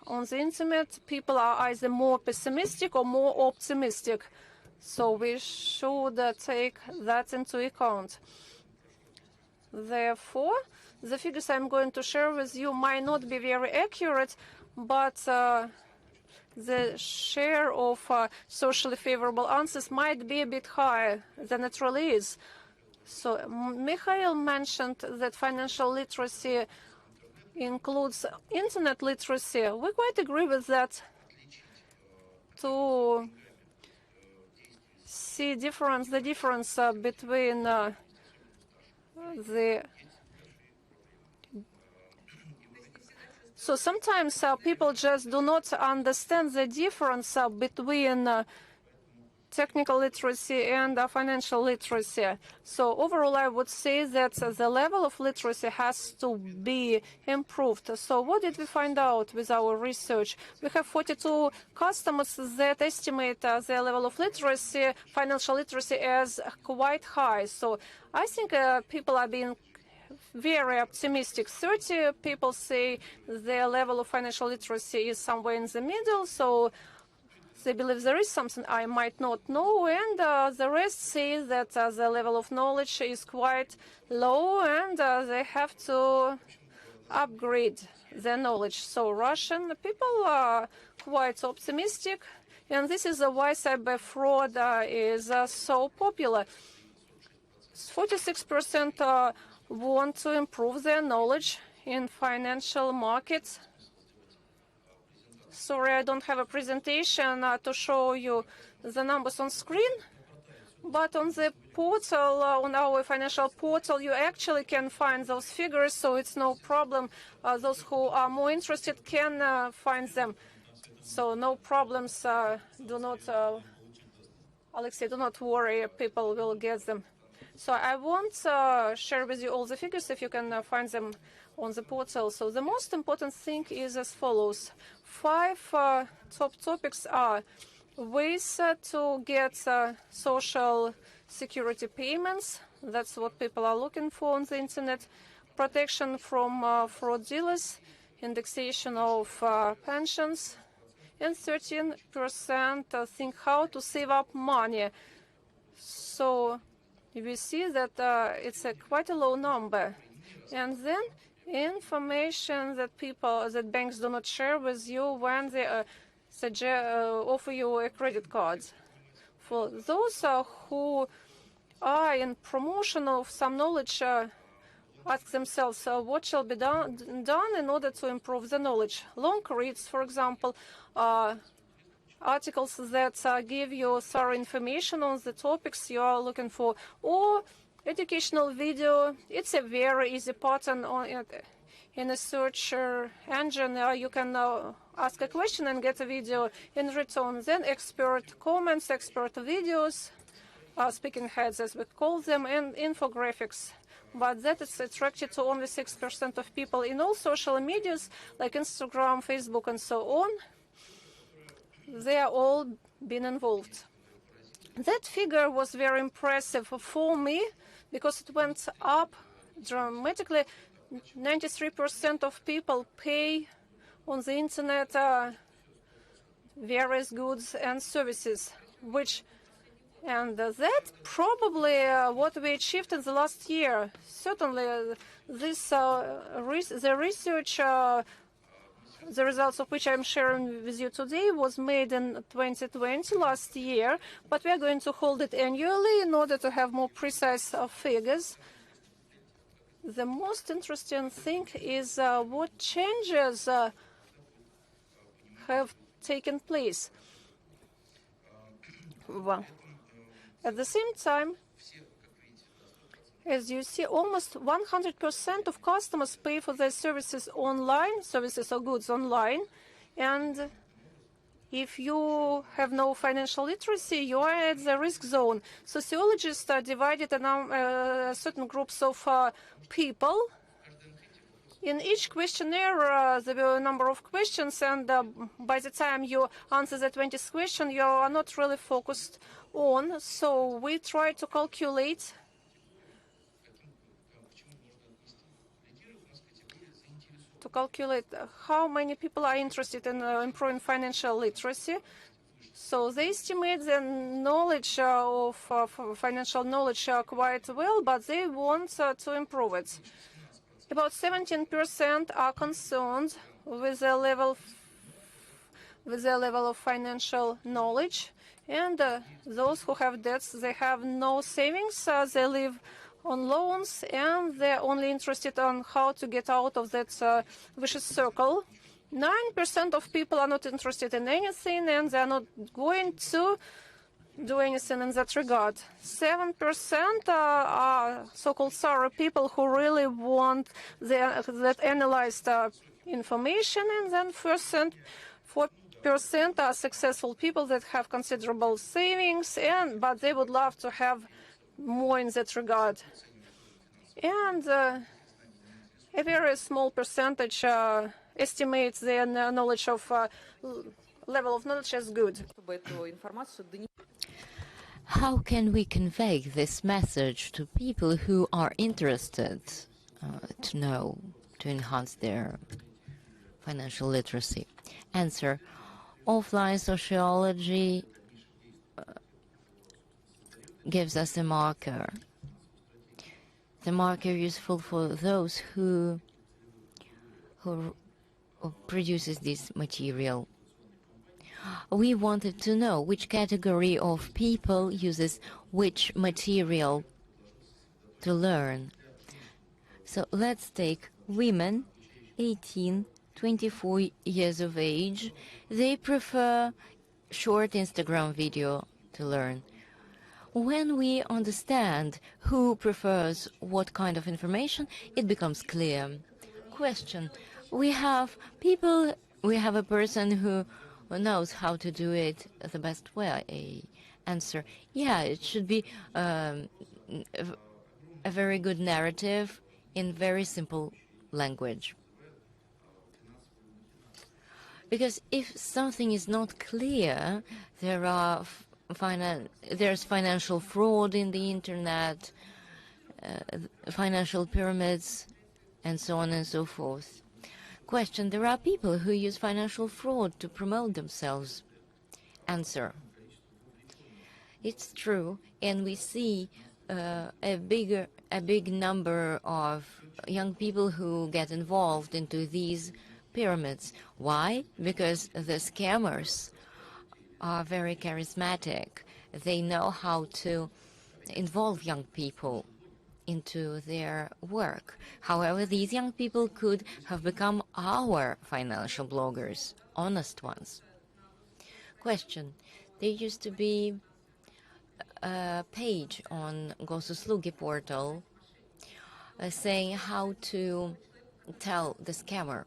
on the internet, people are either more pessimistic or more optimistic. So we should take that into account. Therefore, the figures I'm going to share with you might not be very accurate, but the share of socially favorable answers might be a bit higher than it really is. So Mikhail mentioned that financial literacy includes internet literacy. We quite agree with that. to see the difference between So sometimes people just do not understand the difference between technical literacy and financial literacy. So overall, I would say that the level of literacy has to be improved. So what did we find out with our research? We have 42 customers that estimate their level of literacy, financial literacy, as quite high. So I think people are being very optimistic. 30 people say their level of financial literacy is somewhere in the middle. So they believe there is something I might not know, and the rest say that the level of knowledge is quite low, and they have to upgrade their knowledge. So Russian people are quite optimistic, and this is why cyber fraud is so popular. 46% want to improve their knowledge in financial markets. Sorry, I don't have a presentation to show you the numbers on screen, but on the portal, on our financial portal, you actually can find those figures, so it's no problem. Those who are more interested can find them. So no problems. Do not, Alexei, do not worry. People will get them. So I won't share with you all the figures if you can find them on the portal. So the most important thing is as follows. 5 top topics are ways to get social security payments. That's what people are looking for on the internet. Protection from fraud dealers, indexation of pensions, and 13% think how to save up money. So we see that it's quite a low number. And then information that banks do not share with you when they offer you a credit card. For those who are in promotion of some knowledge, ask themselves what shall be done in order to improve the knowledge. Long reads, for example, articles that give you thorough information on the topics you are looking for, or educational video. It's a very easy pattern in a search engine. You can ask a question and get a video in return. Then expert comments, expert videos, speaking heads as we call them, and infographics. But that is attracted to only 6% of people in all social medias like Instagram, Facebook, and so on. They are all been involved. That figure was very impressive for me because it went up dramatically. 93% of people pay on the internet various goods and services, and that probably what we achieved in the last year. Certainly, this the research, the results of which I'm sharing with you today, was made in 2020, last year, but we are going to hold it annually in order to have more precise figures. The most interesting thing is what changes have taken place. Well, at the same time, as you see, almost 100% of customers pay for their services online, services or goods online. And if you have no financial literacy, you are at the risk zone. Sociologists are divided among certain groups of people. In each questionnaire, there were a number of questions, and by the time you answer the 20th question, you are not really focused on. So we try to calculate how many people are interested in improving financial literacy. So they estimate the knowledge of financial knowledge quite well, but they want to improve it. About 17% are concerned with the level of financial knowledge, and those who have debts, they have no savings, they live on loans, and they're only interested on how to get out of that vicious circle. 9% of people are not interested in anything, and they're not going to do anything in that regard. 7% are so-called thorough people who really want that analyzed information, and then 4% are successful people that have considerable savings, but they would love to have more in that regard. And a very small percentage estimates their knowledge of level of knowledge as good. Чтобы эту информацию донести. How can we convey this message to people who are interested to know, to enhance their financial literacy? Answer: offline sociology gives us a marker. The marker useful for those who produces this material. We wanted to know which category of people uses which material to learn. So let's take women, 18, 24 years of age. They prefer short Instagram video to learn. When we understand who prefers what kind of information, it becomes clear. Question: we have a person who knows how to do it the best way. Answer: yeah, it should be a very good narrative in very simple language. Because if something is not clear, there's financial fraud in the internet, financial pyramids, and so on and so forth. Question: there are people who use financial fraud to promote themselves. Answer: it's true, and we see a big number of young people who get involved into these pyramids. Why? Because the scammers are very charismatic. They know how to involve young people into their work. However, these young people could have become our financial bloggers, honest ones. Question: there used to be a page on Gosuslugi portal saying how to tell the scammer.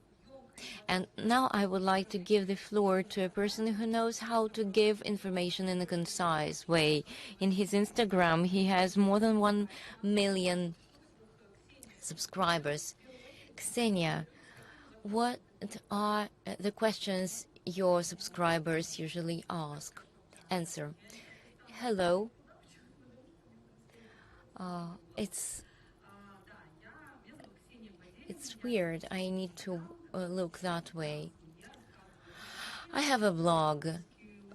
And now I would like to give the floor to a person who knows how to give information in a concise way. In his Instagram, he has more than 1 million subscribers. Ksenia, what are the questions your subscribers usually ask? Answer: hello. It's weird. I need to look that way. I have a blog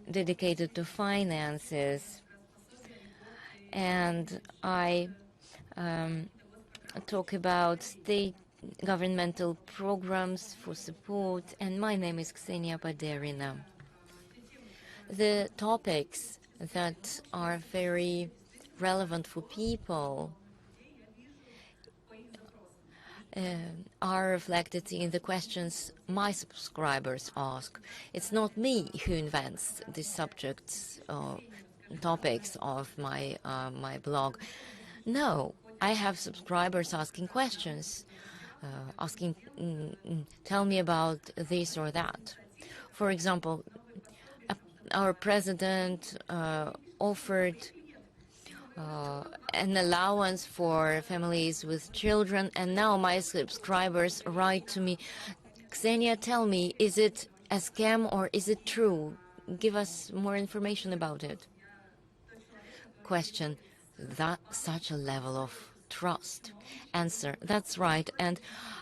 dedicated to finances, and I talk about state governmental programs for support, and my name is Ksenia Paderina. The topics that are very relevant for people are reflected in the questions my subscribers ask. It's not me who invents the subjects or topics of my blog. No, I have subscribers asking questions, tell me about this or that. For example, our president offered an allowance for families with children, and now my subscribers write to me, Ksenia, tell me, is it a scam or is it true? Give us more information about it. Question: that such a level of trust? Answer: that's right. And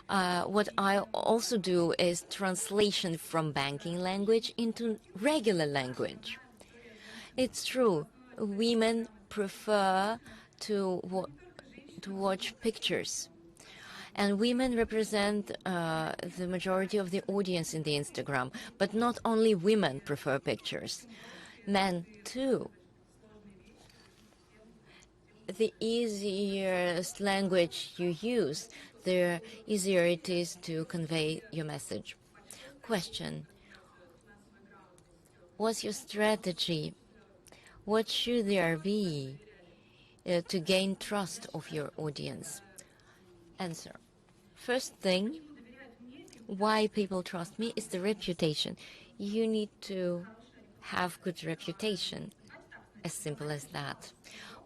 what I also do is translation from banking language into regular language. It's true, women prefer to watch pictures, and women represent the majority of the audience in the Instagram. But not only women prefer pictures, men too. The easiest language you use, the easier it is to convey your message. Question. What's your strategy? What should there be to gain trust of your audience? Answer. First thing, why people trust me is the reputation. You need to have good reputation. As simple as that.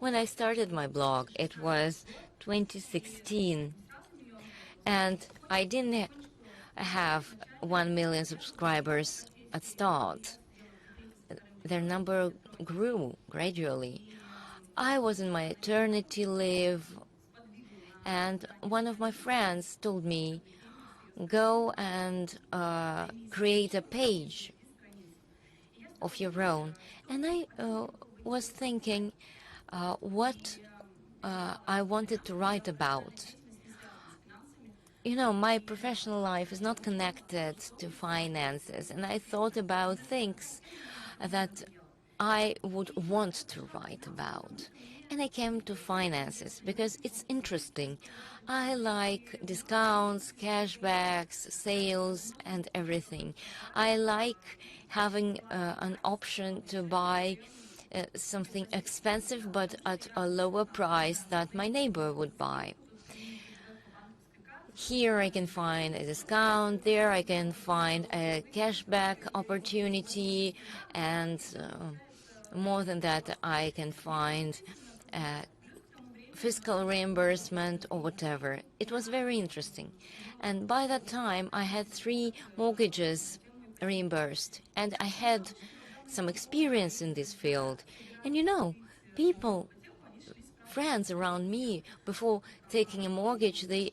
When I started my blog, it was 2016, and I didn't have 1 million subscribers at start. Their number grew gradually. I was in my maternity leave, and one of my friends told me, go and create a page of your own. And I was thinking what I wanted to write about. You know, my professional life is not connected to finances, and I thought about things that I would want to write about. And I came to finances because it's interesting. I like discounts, cashbacks, sales, and everything. I like having an option to buy something expensive but at a lower price that my neighbor would buy. Here I can find a discount, there I can find a cashback opportunity, and more than that I can find fiscal reimbursement or whatever. It was very interesting. And by that time I had 3 mortgages reimbursed, and I had some experience in this field. And you know, friends around me, before taking a mortgage, they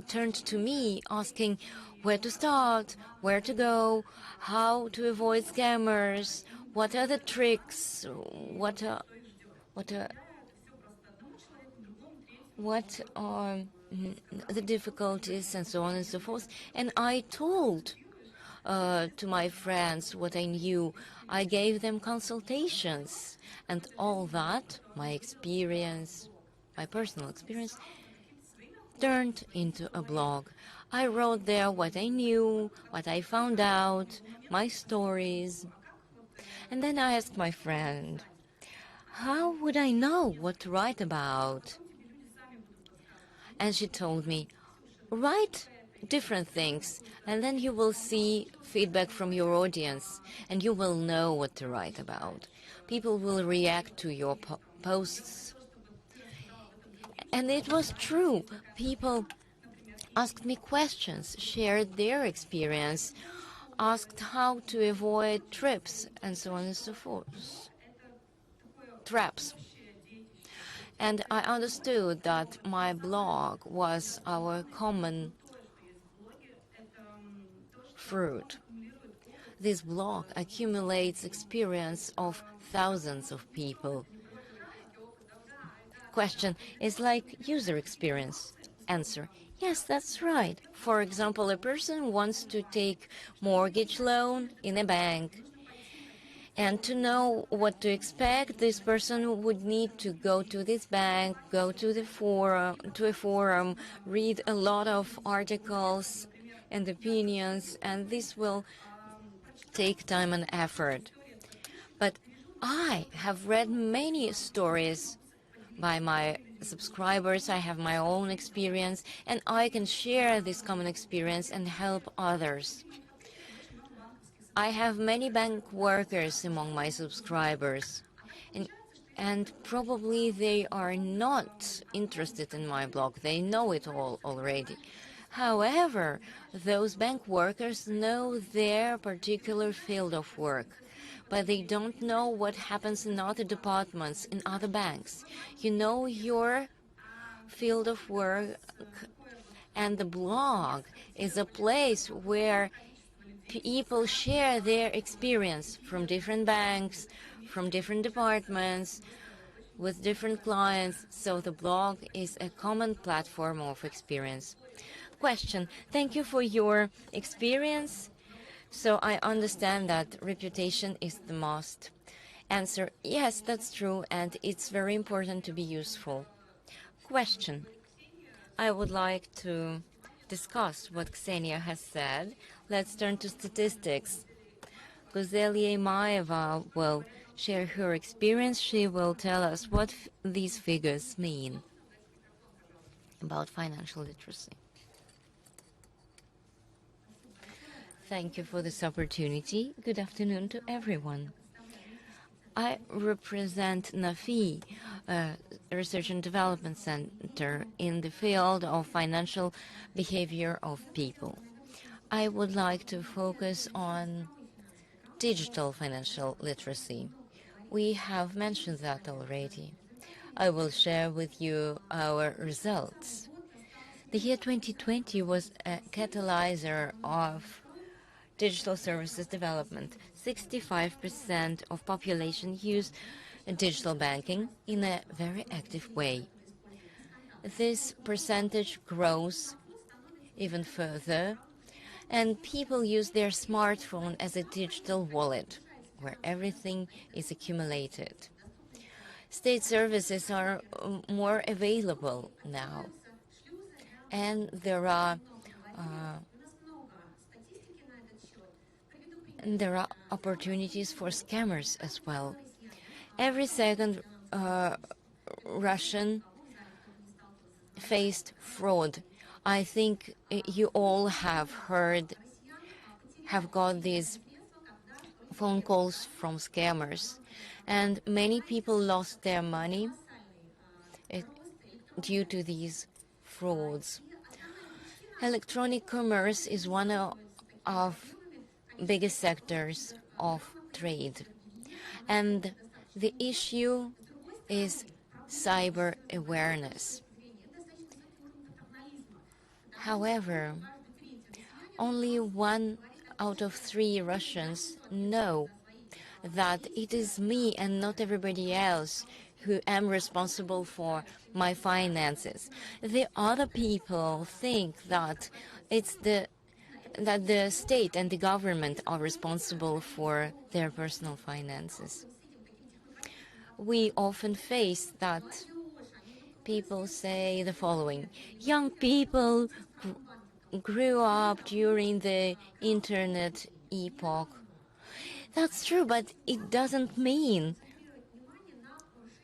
turned to me asking where to start, where to go, how to avoid scammers, what are the tricks, what are the difficulties, and so on and so forth. And I told to my friends what I knew. I gave them consultations, and all that, my experience, my personal experience, turned into a blog. I wrote there what I knew, what I found out, my stories. And then I asked my friend, how would I know what to write about? And she told me, write different things, and then you will see feedback from your audience, and you will know what to write about. People will react to your posts. And it was true. People asked me questions, shared their experience, asked how to avoid trips, and so on and so forth. Traps. And I understood that my blog was our common fruit. This blog accumulates experience of thousands of people. Question is like user experience. Answer: yes, that's right. For example, a person wants to take mortgage loan in a bank. And to know what to expect, this person would need to go to this bank, go to a forum, read a lot of articles and opinions, and this will take time and effort. But I have read many stories by my subscribers. I have my own experience, and I can share this common experience and help others. I have many bank workers among my subscribers, and probably they are not interested in my blog. They know it all already. However, those bank workers know their particular field of work, but they don't know what happens in other departments, in other banks. You know your field of work, and the blog is a place where people share their experience from different banks, from different departments, with different clients, so the blog is a common platform of experience. Question: thank you for your experience. So I understand that reputation is the must. Answer: yes, that's true, and it's very important to be useful. Question: I would like to discuss what Ksenia has said. Let's turn to statistics. Guzelia Maeva will share her experience. She will tell us what these figures mean about financial literacy. Thank you for this opportunity. Good afternoon to everyone. I represent NAFI, a Research and Development Center in the field of financial behavior of people. I would like to focus on digital financial literacy. We have mentioned that already. I will share with you our results. The year 2020 was a catalyzer of digital services development. 65% of population use digital banking in a very active way. This percentage grows even further, and people use their smartphone as a digital wallet where everything is accumulated. State services are more available now, and there are opportunities for scammers as well. Every second Russian faced fraud. I think you all have got these phone calls from scammers, and many people lost their money due to these frauds. Electronic commerce is one of biggest sectors of trade, and the issue is cyber awareness. However, only 1 out of 3 Russians know that it is me and not everybody else who am responsible for my finances. The other people think that that the state and the government are responsible for their personal finances. We often face that people say the following: young people grew up during the internet epoch. That's true, but it doesn't mean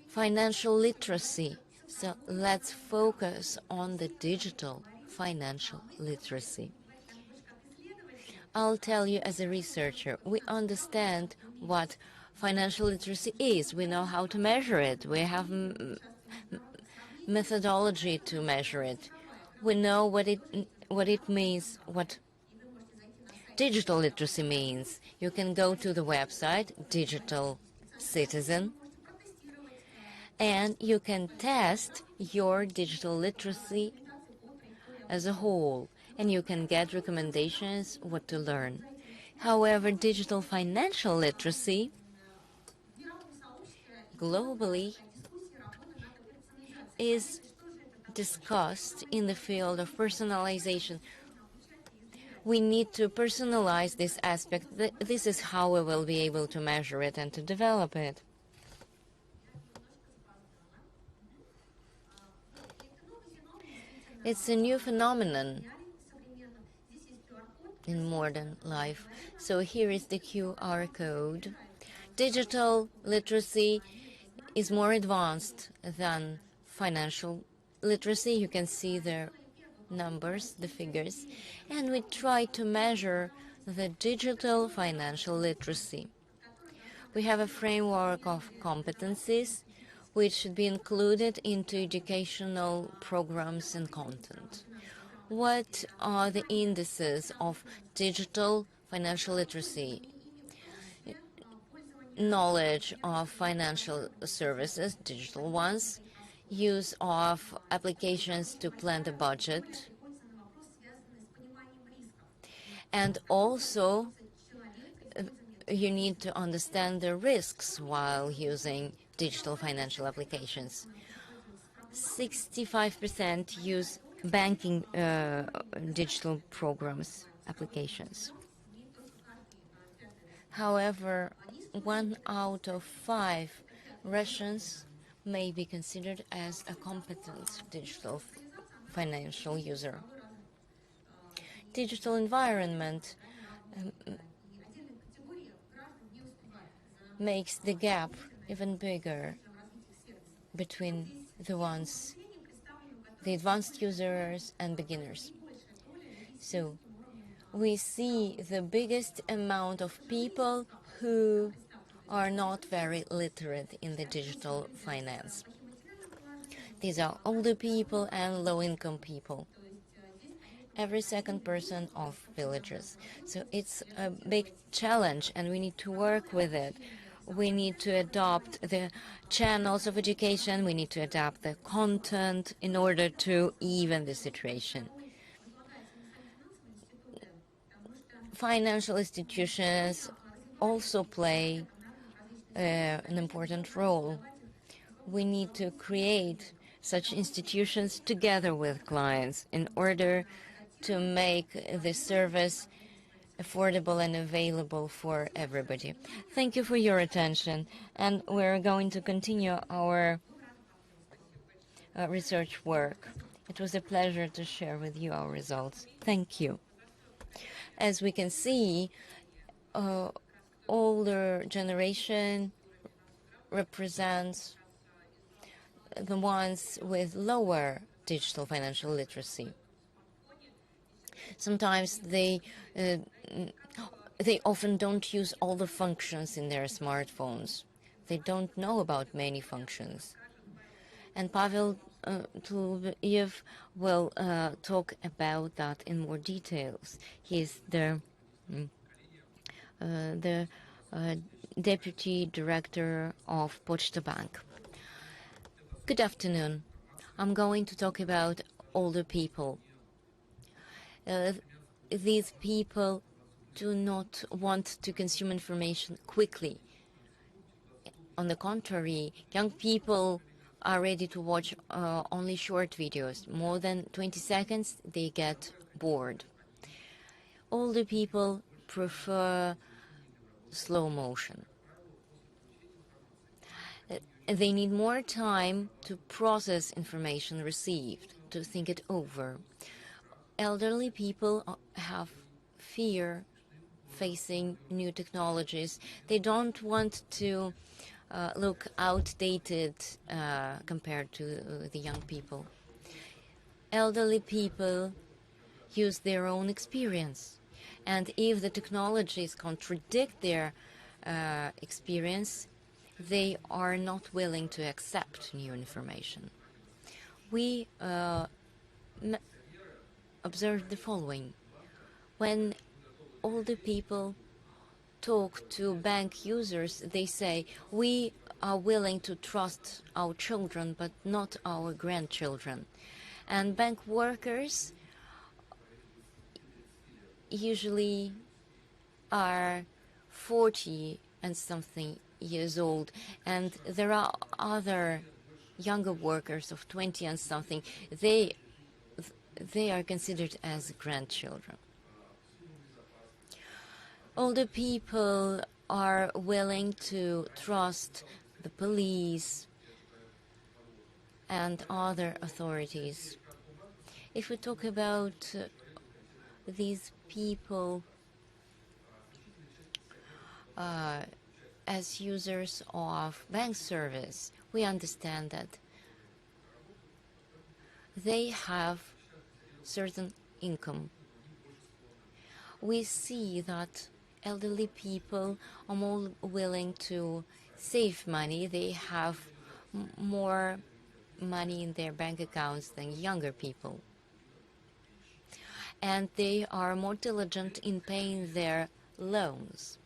financial literacy. So let's focus on the digital financial literacy. I'll tell you, as a researcher, we understand what financial literacy is. We know how to measure it. We have methodology to measure it. We know what it means, what digital literacy means. You can go to the website Digital Citizen, and you can test your digital literacy as a whole, and you can get recommendations what to learn. However, digital financial literacy globally is discussed in the field of personalization. We need to personalize this aspect. This is how we will be able to measure it and to develop it. It's a new phenomenon in modern life. So here is the QR code. Digital literacy is more advanced than financial literacy. You can see the numbers, the figures, and we try to measure the digital financial literacy. We have a framework of competencies which should be included into educational programs and content. What are the indices of digital financial literacy? Knowledge of financial services, digital ones, use of applications to plan the budget, and also you need to understand the risks while using digital financial applications. 65% use banking digital programs, applications. However, 1 out of 5 Russians may be considered as a competent digital financial user. Digital environment makes the gap even bigger between the advanced users and beginners. So we see the biggest amount of people who are not very literate in the digital finance. These are older people and low-income people. Every second person of villages. So it's a big challenge and we need to work with it. We need to adopt the channels of education, we need to adapt the content in order to even the situation. Financial institutions also play an important role. We need to create such institutions together with clients in order to make the service affordable and available for everybody. Thank you for your attention, and we're going to continue our research work. It was a pleasure to share with you our results. Thank you. As we can see, older generation represents the ones with lower digital financial literacy. Sometimes they often don't use all the functions in their smartphones. They don't know about many functions. And Pavel Tulyev will talk about that in more details. He's the Deputy Director of Poczta Bank. Good afternoon. I'm going to talk about older people. These people do not want to consume information quickly. On the contrary, young people are ready to watch only short videos. More than 20 seconds, they get bored. Older people prefer slow motion. They need more time to process information received, to think it over. Elderly people have fear facing new technologies. They don't want to look outdated compared to the young people. Elderly people use their own experience, and if the technologies contradict their experience, they are not willing to accept new information. We observed the following. When older people talk to bank users, they say, we are willing to trust our children, but not our grandchildren. And bank workers usually are 40 and something years old, and there are other younger workers of 20 and something. They are considered as grandchildren. Older people are willing to trust the police and other authorities. If we talk about these people as users of bank service, we understand that they have certain income. We see that elderly people are more willing to save money. They have more money in their bank accounts than younger people. And they are more diligent in paying their loans.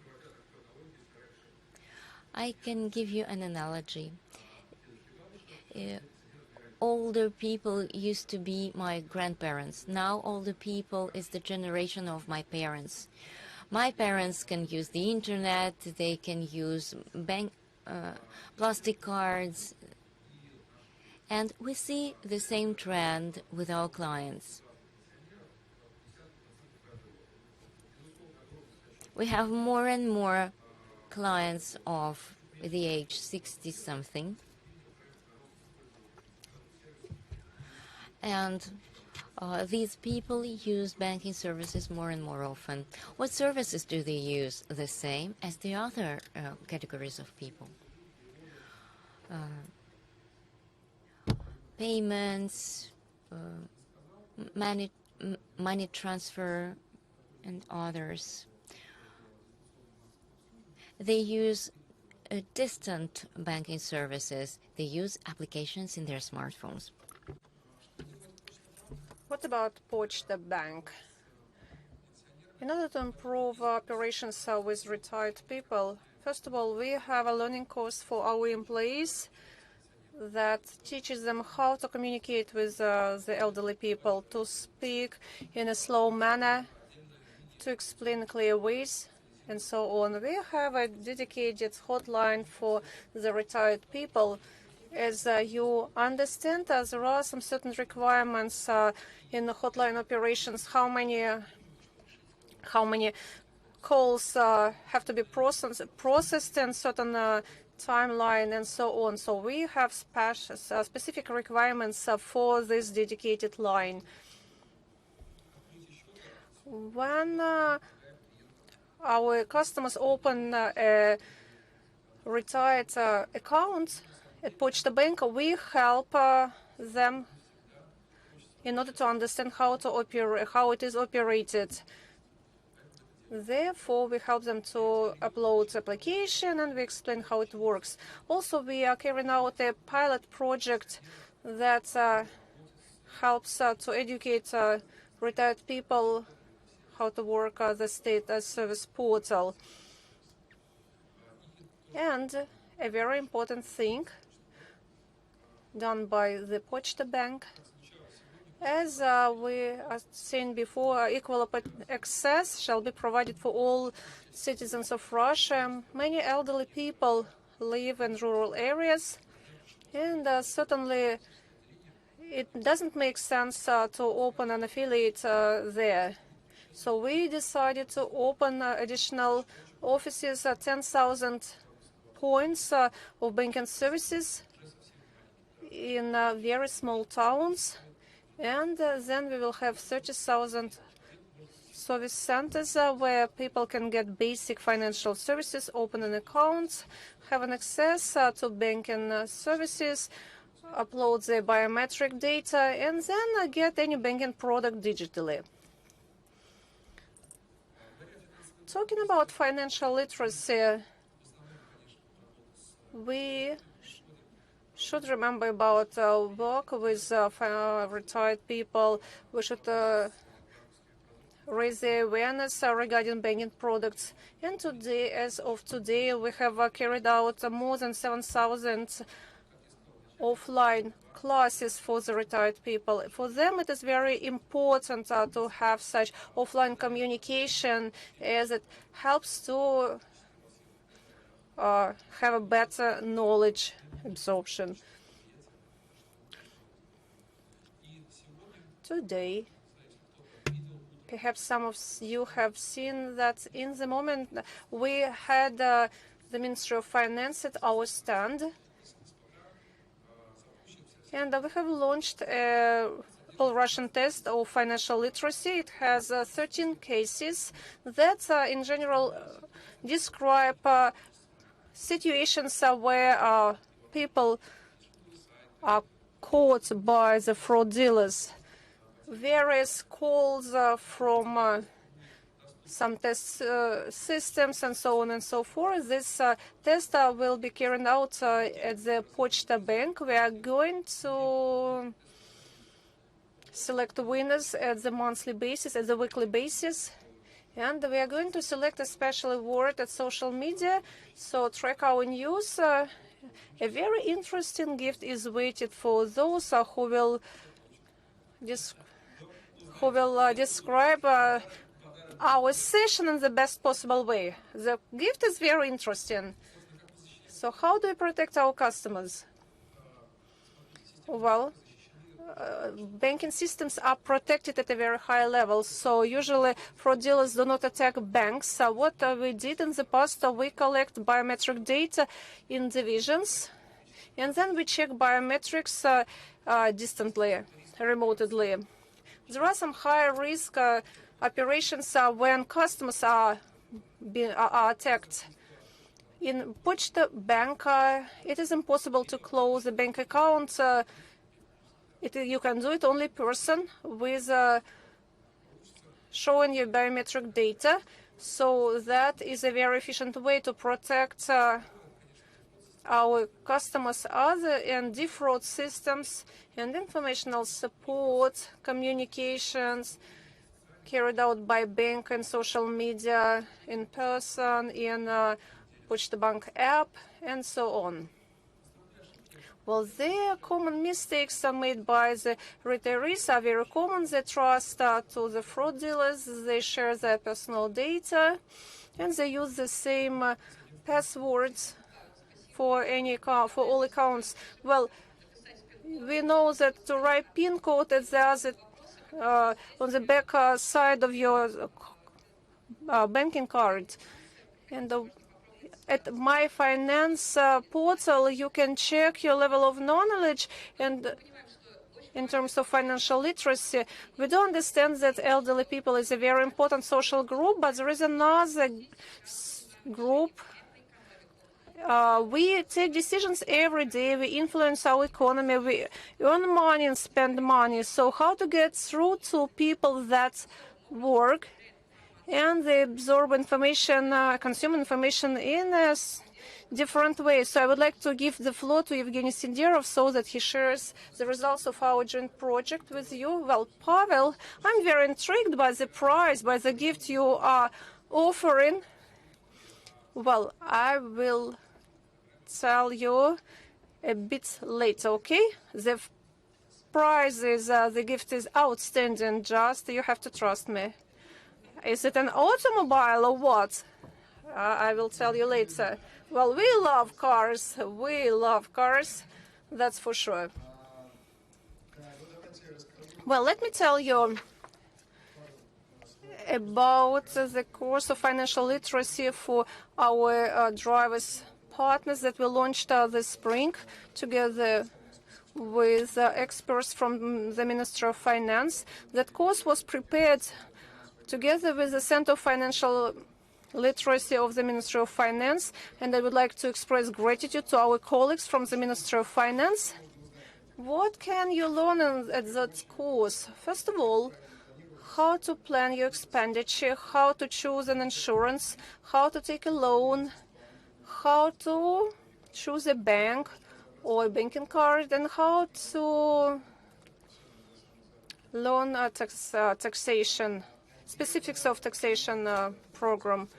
I can give you an analogy. Older people used to be my grandparents. Now older people is the generation of my parents. My parents can use the internet, they can use bank plastic cards, and we see the same trend with our clients. We have more and more clients of the age 60-something. And these people use banking services more and more often. What services do they use? The same as the other categories of people. Payments, money transfer, and others. They use distant banking services. They use applications in their smartphones. What about Pochta Bank? In order to improve operations with retired people, first of all, we have a learning course for our employees that teaches them how to communicate with the elderly people, to speak in a slow manner, to explain clear ways, and so on. We have a dedicated hotline for the retired people. As you understand, there are some certain requirements in the hotline operations, how many calls have to be processed in certain timeline and so on. So we have specific requirements for this dedicated line. When our customers open a retired account at Pochta Bank, we help them in order to understand how it is operated. Therefore, we help them to upload application and we explain how it works. Also, we are carrying out a pilot project that helps to educate retired people how to work the state service portal. And a very important thing done by the Pochta Bank, as we are saying before, equal access shall be provided for all citizens of Russia. Many elderly people live in rural areas, and certainly it doesn't make sense to open an affiliate there. So we decided to open additional offices, 10,000 points of banking services in very small towns. And then we will have 30,000 service centers where people can get basic financial services, open an account, have an access to banking services, upload their biometric data, and then get any banking product digitally. Talking about financial literacy, we should remember about work with retired people. We should raise the awareness regarding banking products. And today, as of today, we have carried out more than 7,000 offline classes for the retired people. For them, it is very important to have such offline communication, as it helps to have a better knowledge absorption. Today, perhaps some of you have seen that in the moment we had the Ministry of Finance at our stand, and we have launched a all-Russian test of financial literacy. It has 13 cases that in general describe situations where people are caught by the fraud dealers. Various calls from some test systems and so on and so forth. This test will be carried out at the Pochta Bank. We are going to select winners at the monthly basis, at the weekly basis. And we are going to select a special award at social media. So track our news. A very interesting gift is waited for those who will describe our session in the best possible way. The gift is very interesting. So how do we protect our customers? Well, banking systems are protected at a very high level. So usually fraud dealers do not attack banks. What we did in the past, we collect biometric data in divisions, and then we check biometrics distantly, remotely. There are some high-risk operations when customers are attacked. In Pochta Bank, it is impossible to close a bank account. You can do it only person with showing your biometric data. So that is a very efficient way to protect our customers' other and defraud systems and informational support, communications carried out by bank and social media, in person, in Pochta Bank app, and so on. Well, the common mistakes are made by the retirees are very common. They trust to the fraud dealers. They share their personal data, and they use the same passwords for all accounts. Well, we know that to write PIN code at the other on the back side of your banking card, and at My Finance portal, you can check your level of knowledge. And in terms of financial literacy, we do understand that elderly people is a very important social group, but there is another group. We take decisions every day. We influence our economy. We earn money and spend money. So how to get through to people that work and they absorb information, consume information in a different ways. So I would like to give the floor to Evgeny Sinderov so that he shares the results of our joint project with you. Well, Pavel, I'm very intrigued by the prize, by the gift you are offering. Well, I will tell you a bit later, okay? The prize is, the gift is outstanding, just you have to trust me. Is it an automobile or what? I will tell you later. Well, we love cars. We love cars. That's for sure. Well, let me tell you about the course of financial literacy for our drivers partners that we launched this spring together with experts from the Ministry of Finance. That course was prepared together with the Center of Financial Literacy of the Ministry of Finance, and I would like to express gratitude to our colleagues from the Ministry of Finance. What can you learn at that course? First of all, how to plan your expenditure, how to choose an insurance, how to take a loan, how to choose a bank or a banking card, and how to learn taxation, specifics of taxation program.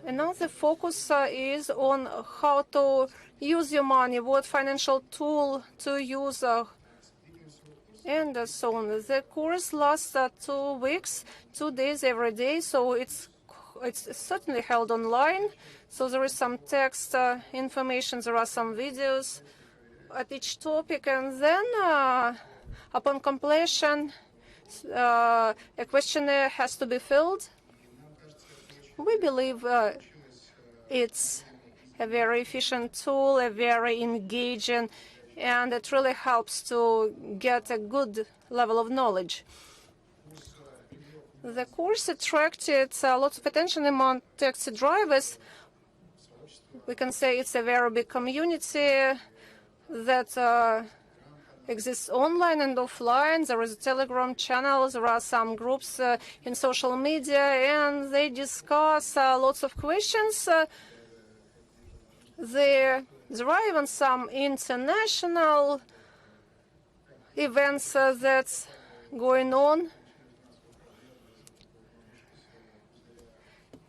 Another focus is on how to use your money, what financial tool to use, and so on. The course lasts 2 weeks, 2 days every day, so it's certainly held online. So there is some text information, there are some videos at each topic, and then upon completion, a questionnaire has to be filled. We believe it's a very efficient tool, a very engaging, and it really helps to get a good level of knowledge. The course attracted lots of attention among taxi drivers. We can say it's a very big community that exists online and offline. There is a Telegram channel, there are some groups in social media, and they discuss lots of questions. There are even some international events that's going on.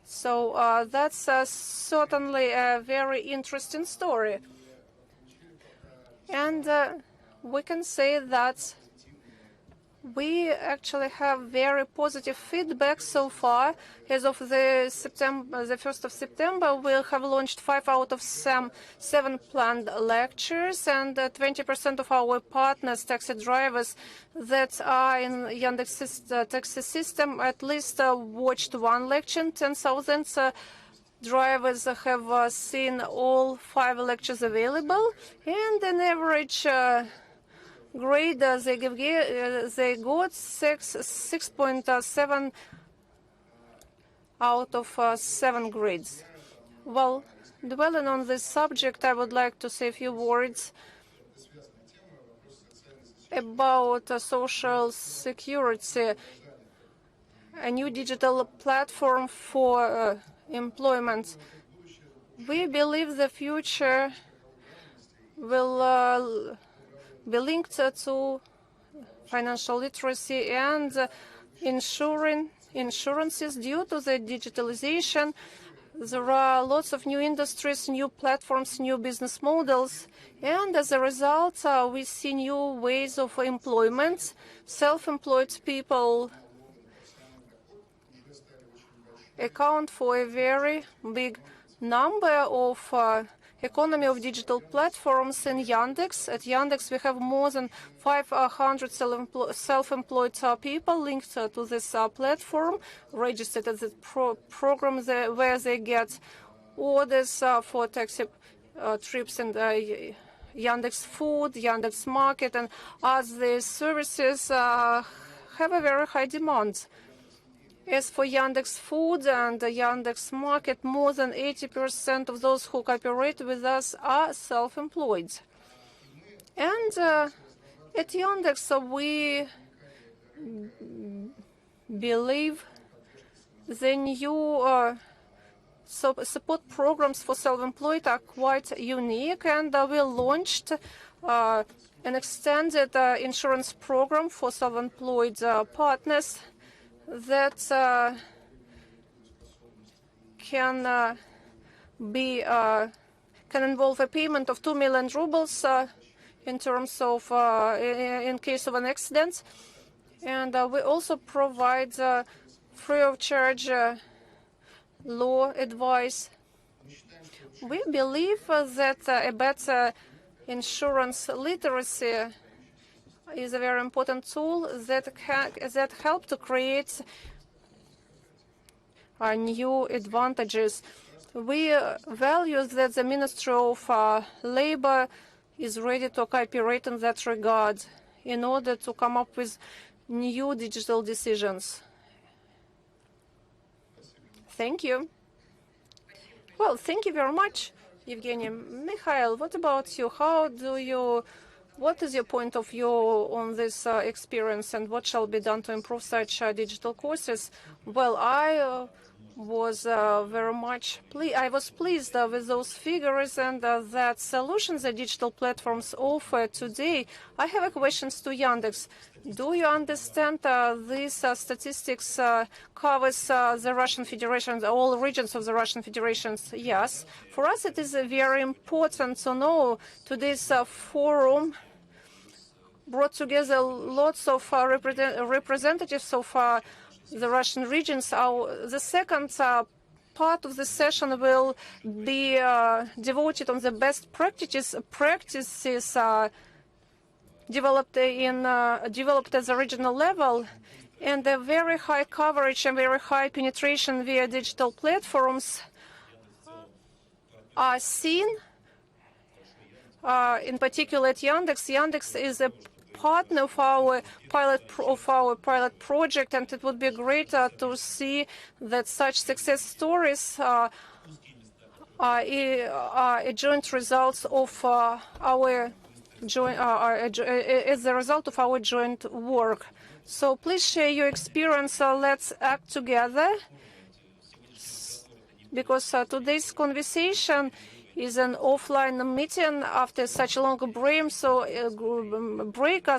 So that's certainly a very interesting story. And we can say that we actually have very positive feedback so far. As of the 1st of September, we'll have launched 5 out of 7 planned lectures, and 20% of our partners, taxi drivers that are in Yandex taxi system, at least watched 1 lecture. 10,000 drivers have seen all 5 lectures available, and an average grade, they got 6.7 out of 7 grades. Well, dwelling on this subject, I would like to say a few words about social security, a new digital platform for employment. We believe the future will be linked to financial literacy and insurances due to the digitalization. There are lots of new industries, new platforms, new business models, and as a result, we see new ways of employment. Self-employed people account for a very big number of economy of digital platforms in Yandex. At Yandex, we have more than 500 self-employed people linked to this platform, registered at the program where they get orders for taxi trips and Yandex Food, Yandex Market, and other services have a very high demand. As for Yandex Food and Yandex Market, more than 80% of those who cooperate with us are self-employed. And at Yandex, we believe the new support programs for self-employed are quite unique, and we launched an extended insurance program for self-employed partners that can involve a payment of 2 million rubles in terms of in case of an accident, and we also provide free of charge law advice. We believe that a better insurance literacy is a very important tool that help to create new advantages. We value that the Ministry of Labor is ready to cooperate in that regard in order to come up with new digital decisions. Thank you. Well, thank you very much, Evgeny. Mikhail, what about you? What is your point of view on this experience, and what shall be done to improve such digital courses? Well, I was pleased with those figures and that solutions that digital platforms offer today. I have a question to Yandex. Do you understand these statistics covers the Russian Federation, all regions of the Russian Federation? Yes. For us, it is very important to know today's forum brought together lots of representatives of the Russian regions. The second part of the session will be devoted on the best practices developed at the regional level, and a very high coverage and very high penetration via digital platforms are seen. In particular, at Yandex. Yandex is a partner of our pilot project, and it would be great to see that such success stories are a joint results of as a result of our joint work. So please share your experience. Let's act together, because today's conversation is an offline meeting after such a long break.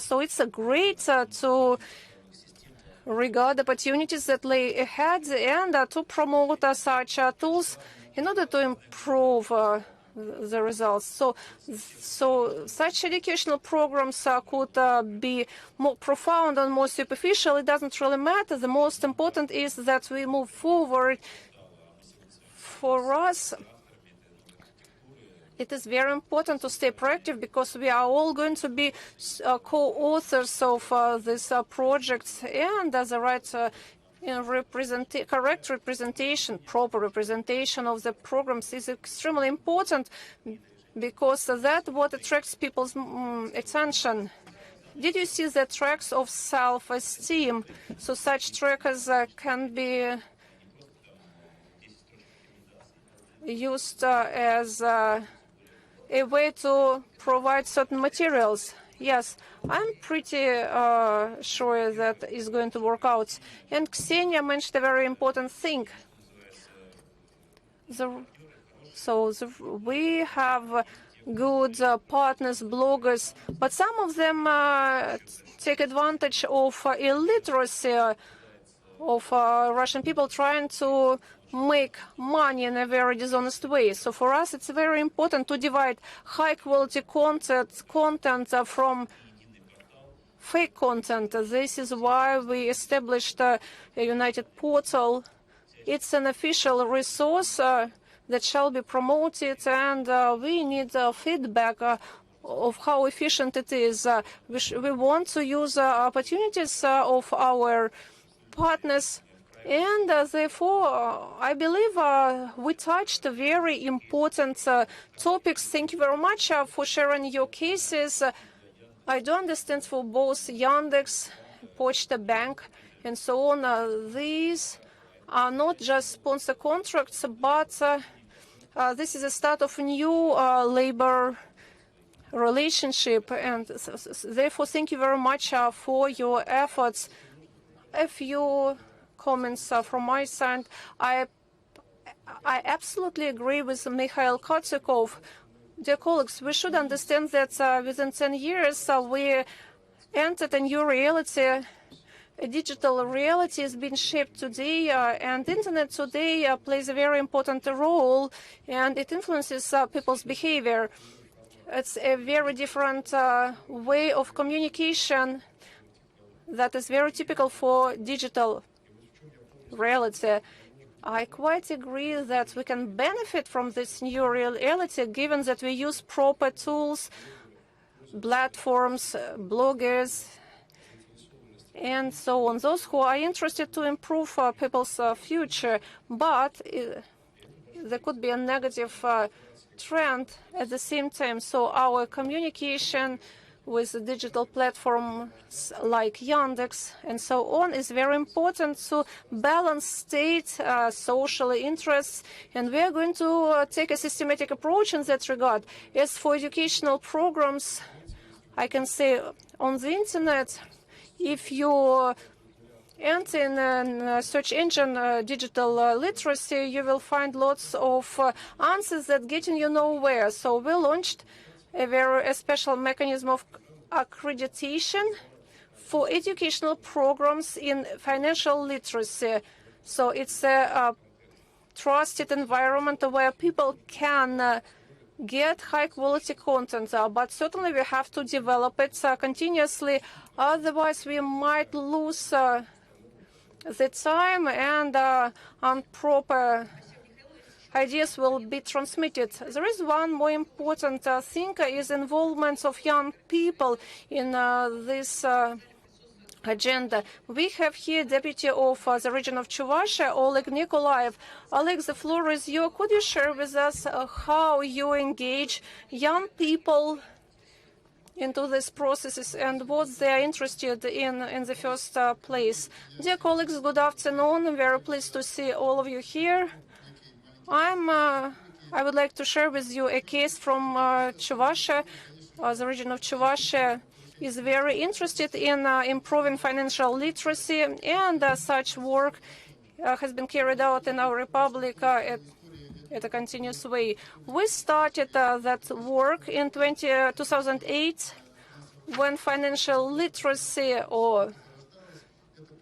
So it's great to regard opportunities that lay ahead and to promote such tools in order to improve the results. So such educational programs could be more profound and more superficial. It doesn't really matter. The most important is that we move forward. For us, it is very important to stay proactive, because we are all going to be co-authors of this project, and as a right correct representation, proper representation of the programs is extremely important, because that's what attracts people's attention. Did you see the tracks of self-esteem? So such trackers can be used as a way to provide certain materials. Yes, I'm pretty sure that is going to work out. And Ksenia mentioned a very important thing. We have good partners, bloggers, but some of them take advantage of illiteracy of Russian people trying to make money in a very dishonest way. So for us, it's very important to divide high-quality content from fake content. This is why we established a United Portal. It's an official resource that shall be promoted, and we need feedback of how efficient it is. We want to use opportunities of our partners, and therefore I believe we touched very important topics. Thank you very much for sharing your cases. I do understand for both Yandex, Pochta Bank, and so on. These are not just sponsor contracts, but this is a start of a new labor relationship, and therefore thank you very much for your efforts. A few comments from my side. I absolutely agree with Mikhail Kotsikov. Dear colleagues, we should understand that within 10 years we entered a new reality. A digital reality is being shaped today, and internet today plays a very important role, and it influences people's behavior. It's a very different way of communication that is very typical for digital reality. I quite agree that we can benefit from this new reality, given that we use proper tools, platforms, bloggers, and so on, those who are interested to improve people's future. But there could be a negative trend at the same time. So our communication with the digital platforms like Yandex and so on is very important to balance state social interests, and we are going to take a systematic approach in that regard. As for educational programs, I can say on the internet, if you enter in a search engine digital literacy, you will find lots of answers that getting you nowhere. So we launched a special mechanism of accreditation for educational programs in financial literacy. So it's a trusted environment where people can get high-quality content, but certainly we have to develop it continuously. Otherwise, we might lose the time, and improper ideas will be transmitted. There is one more important thing, is involvement of young people in this agenda. We have here Deputy of the region of Chuvasha, Oleg Nikolaev. Oleg, the floor is yours. Could you share with us how you engage young people into these processes and what they are interested in the first place? Dear colleagues, good afternoon. I'm very pleased to see all of you here. I would like to share with you a case from Chuvasha. The region of Chuvasha is very interested in improving financial literacy, and such work has been carried out in our republic at a continuous way. We started that work in 2008 when financial literacy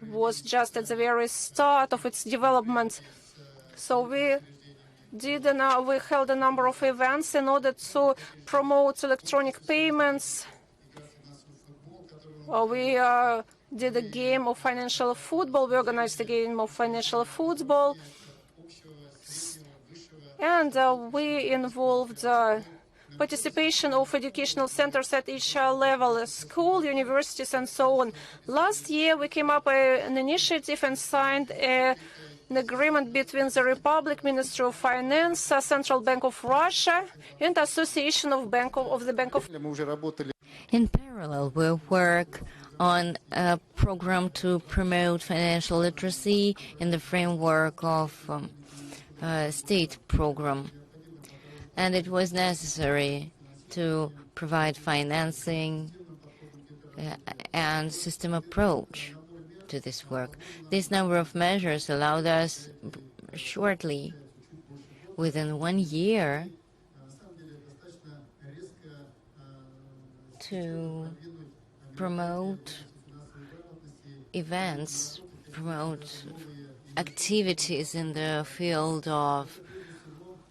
was just at the very start of its development. So we held a number of events in order to promote electronic payments. We did a game of financial football. We organized a game of financial football. And we involved participation of educational centers at each level, school, universities, and so on. Last year, we came up with an initiative and signed an agreement between the Republic, Ministry of Finance, Central Bank of Russia, and Association of the Bank of... In parallel, we work on a program to promote financial literacy in the framework of a state program. And it was necessary to provide financing and system approach to this work. This number of measures allowed us shortly, within 1 year, to promote events, promote activities in the field of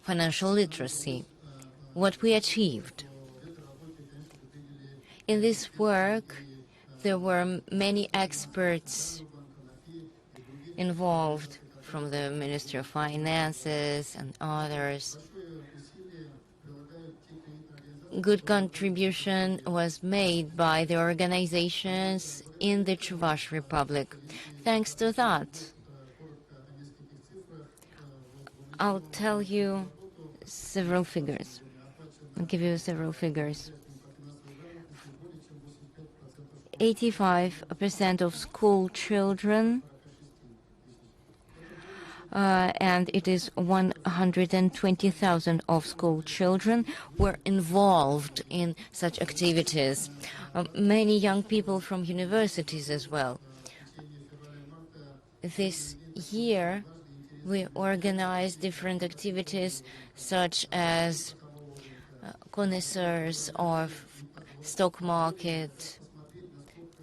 financial literacy. What we achieved. In this work, there were many experts involved from the Ministry of Finances and others. Good contribution was made by the organizations in the Chuvash Republic. Thanks to that, I'll tell you several figures. I'll give you several figures. 85% of school children, and it is 120,000 of school children were involved in such activities. Many young people from universities as well. This year, we organized different activities such as connoisseurs of stock market,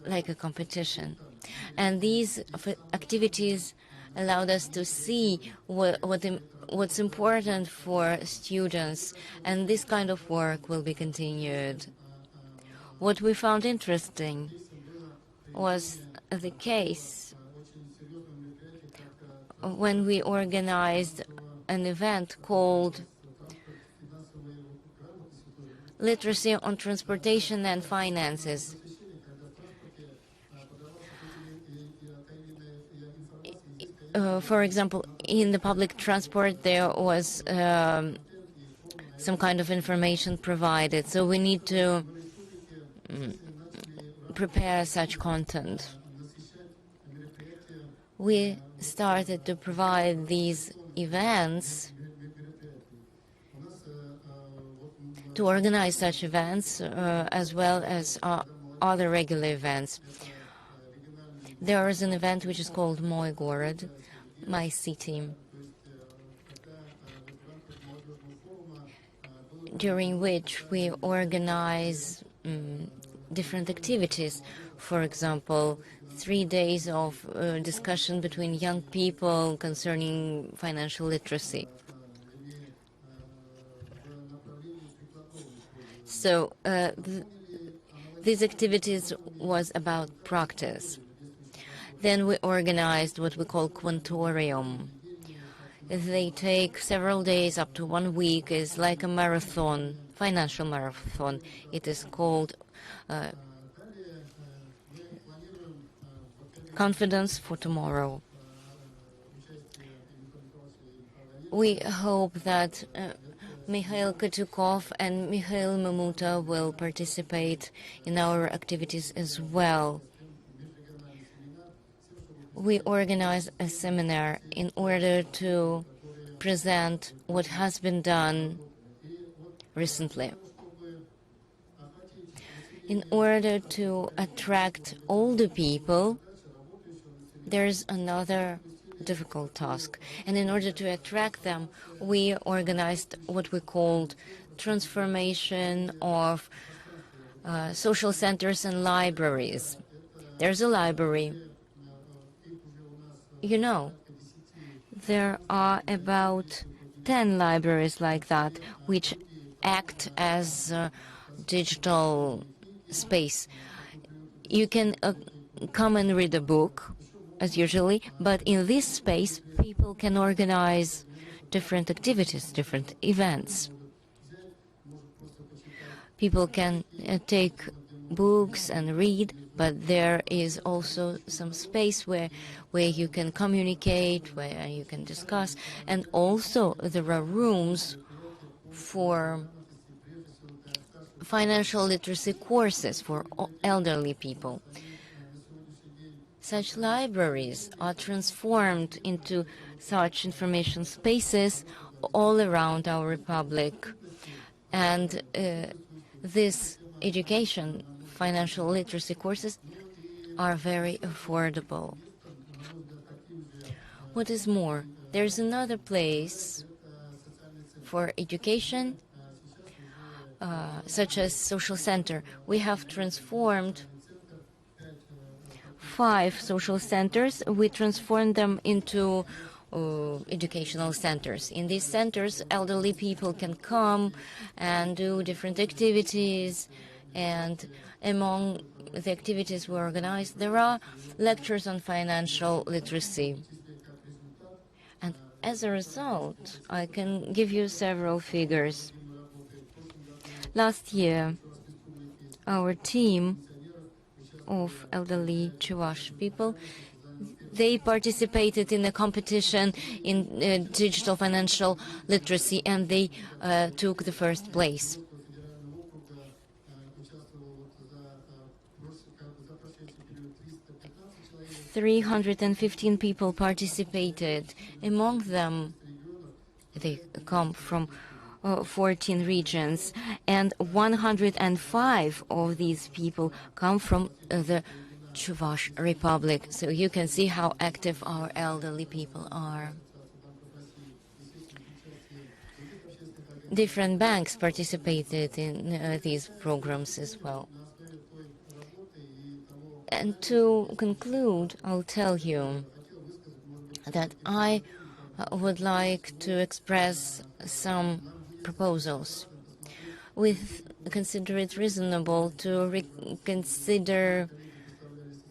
like a competition. And these activities allowed us to see what's important for students, and this kind of work will be continued. What we found interesting was the case when we organized an event called Literacy on Transportation and Finances. For example, in the public transport, there was some kind of information provided, so we need to prepare such content. We started to provide these events, to organize such events, as well as other regular events. There is an event which is called Moy Gorod, My City, during which we organize different activities. For example, 3 days of discussion between young people concerning financial literacy. So these activities was about practice. Then we organized what we call Quantorium. They take several days, up to 1 week. It's like a marathon, financial marathon. It is called Confidence for Tomorrow. We hope that Mikhail Katukov and Mikhail Mamuta will participate in our activities as well. We organized a seminar in order to present what has been done recently. In order to attract older people, there's another difficult task. And in order to attract them, we organized what we called transformation of social centers and libraries. There's a library. You know, there are about 10 libraries like that, which act as digital space. You can come and read a book, as usually, but in this space, people can organize different activities, different events. People can take books and read, but there is also some space where you can communicate, where you can discuss, and also there are rooms for financial literacy courses for elderly people. Such libraries are transformed into such information spaces all around our republic. And this education, financial literacy courses, are very affordable. What is more, there's another place for education, such as social center. We have transformed 5 social centers. We transformed them into educational centers. In these centers, elderly people can come and do different activities, and among the activities we organize, there are lectures on financial literacy. And as a result, I can give you several figures. Last year, our team of elderly Chuvash people, they participated in a competition in digital financial literacy, and they took the first place. "315 people participated. Among them, they come from 14 regions, and 105 of these people come from the Chuvash Republic." So you can see how active our elderly people are. Different banks participated in these programs as well. And to conclude, I'll tell you that I would like to express some proposals. We consider it reasonable to reconsider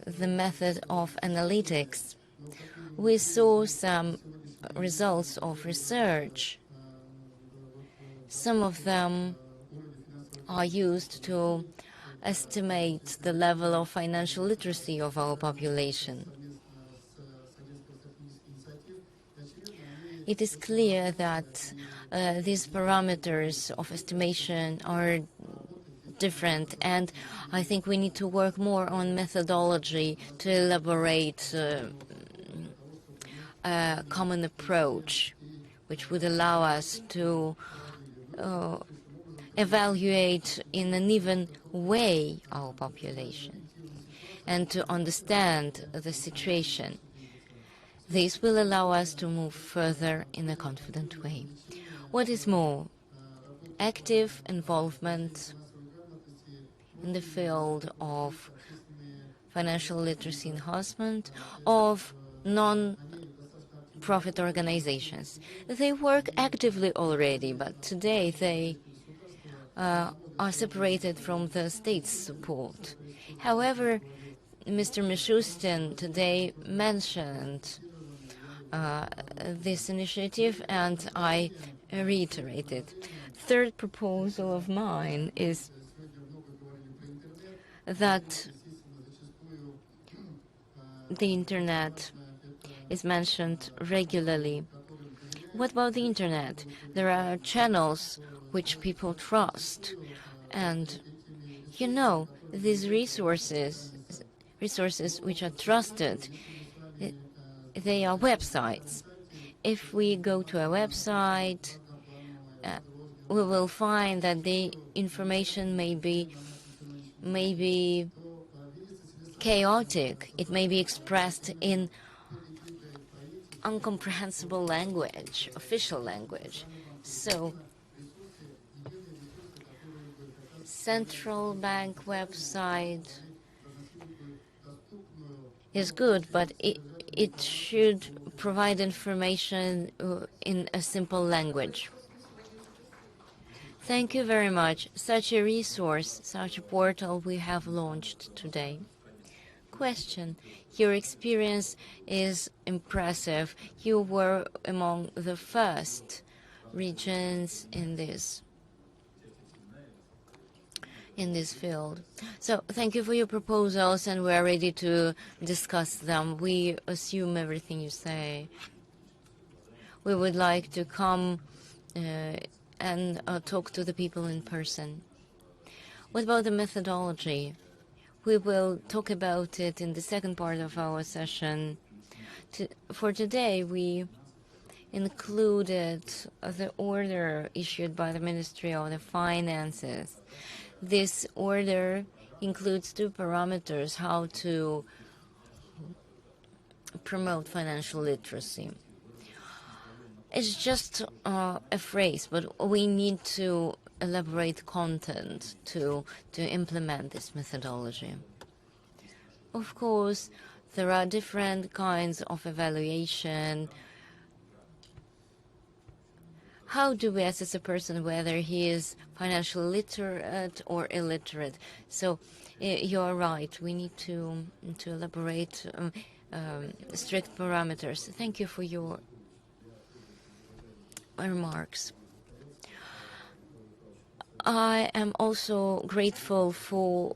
the method of analytics. We saw some results of research. Some of them are used to estimate the level of financial literacy of our population. It is clear that these parameters of estimation are different, and I think we need to work more on methodology to elaborate a common approach, which would allow us to evaluate in an even way our population and to understand the situation. This will allow us to move further in a confident way. What is more, active involvement in the field of financial literacy enhancement of non-profit organizations. They work actively already, but today they are separated from the state's support. However, Mr. Mishustin today mentioned this initiative, and I reiterate it. Third proposal of mine is that the Internet is mentioned regularly. What about the Internet? There are channels which people trust, and you know, these resources which are trusted, they are websites. If we go to a website, we will find that the information may be chaotic. It may be expressed in incomprehensible language, official language. So, central bank website is good, but it should provide information in a simple language. Thank you very much. Such a resource, such a portal we have launched today. Question. Your experience is impressive. You were among the first regions in this field. So thank you for your proposals, and we are ready to discuss them. We assume everything you say. We would like to come and talk to the people in person. What about the methodology? We will talk about it in the second part of our session. For today, we included the order issued by the Ministry of the Finances. This order includes two parameters: how to promote financial literacy. It's just a phrase, but we need to elaborate content to implement this methodology. Of course, there are different kinds of evaluation. How do we assess a person whether he is financially literate or illiterate? So you're right. We need to elaborate strict parameters. Thank you for your remarks. I am also grateful for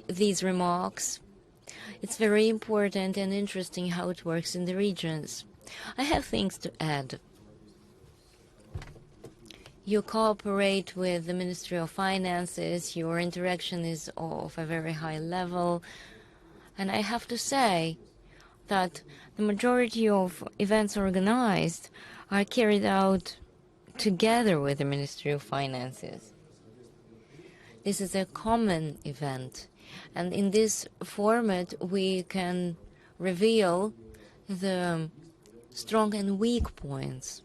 these remarks. It's very important and interesting how it works in the regions. I have things to add. You cooperate with the Ministry of Finances, your interaction is of a very high level, and I have to say that the majority of events organized are carried out together with the Ministry of Finances. This is a common event, and in this format we can reveal the strong and weak points.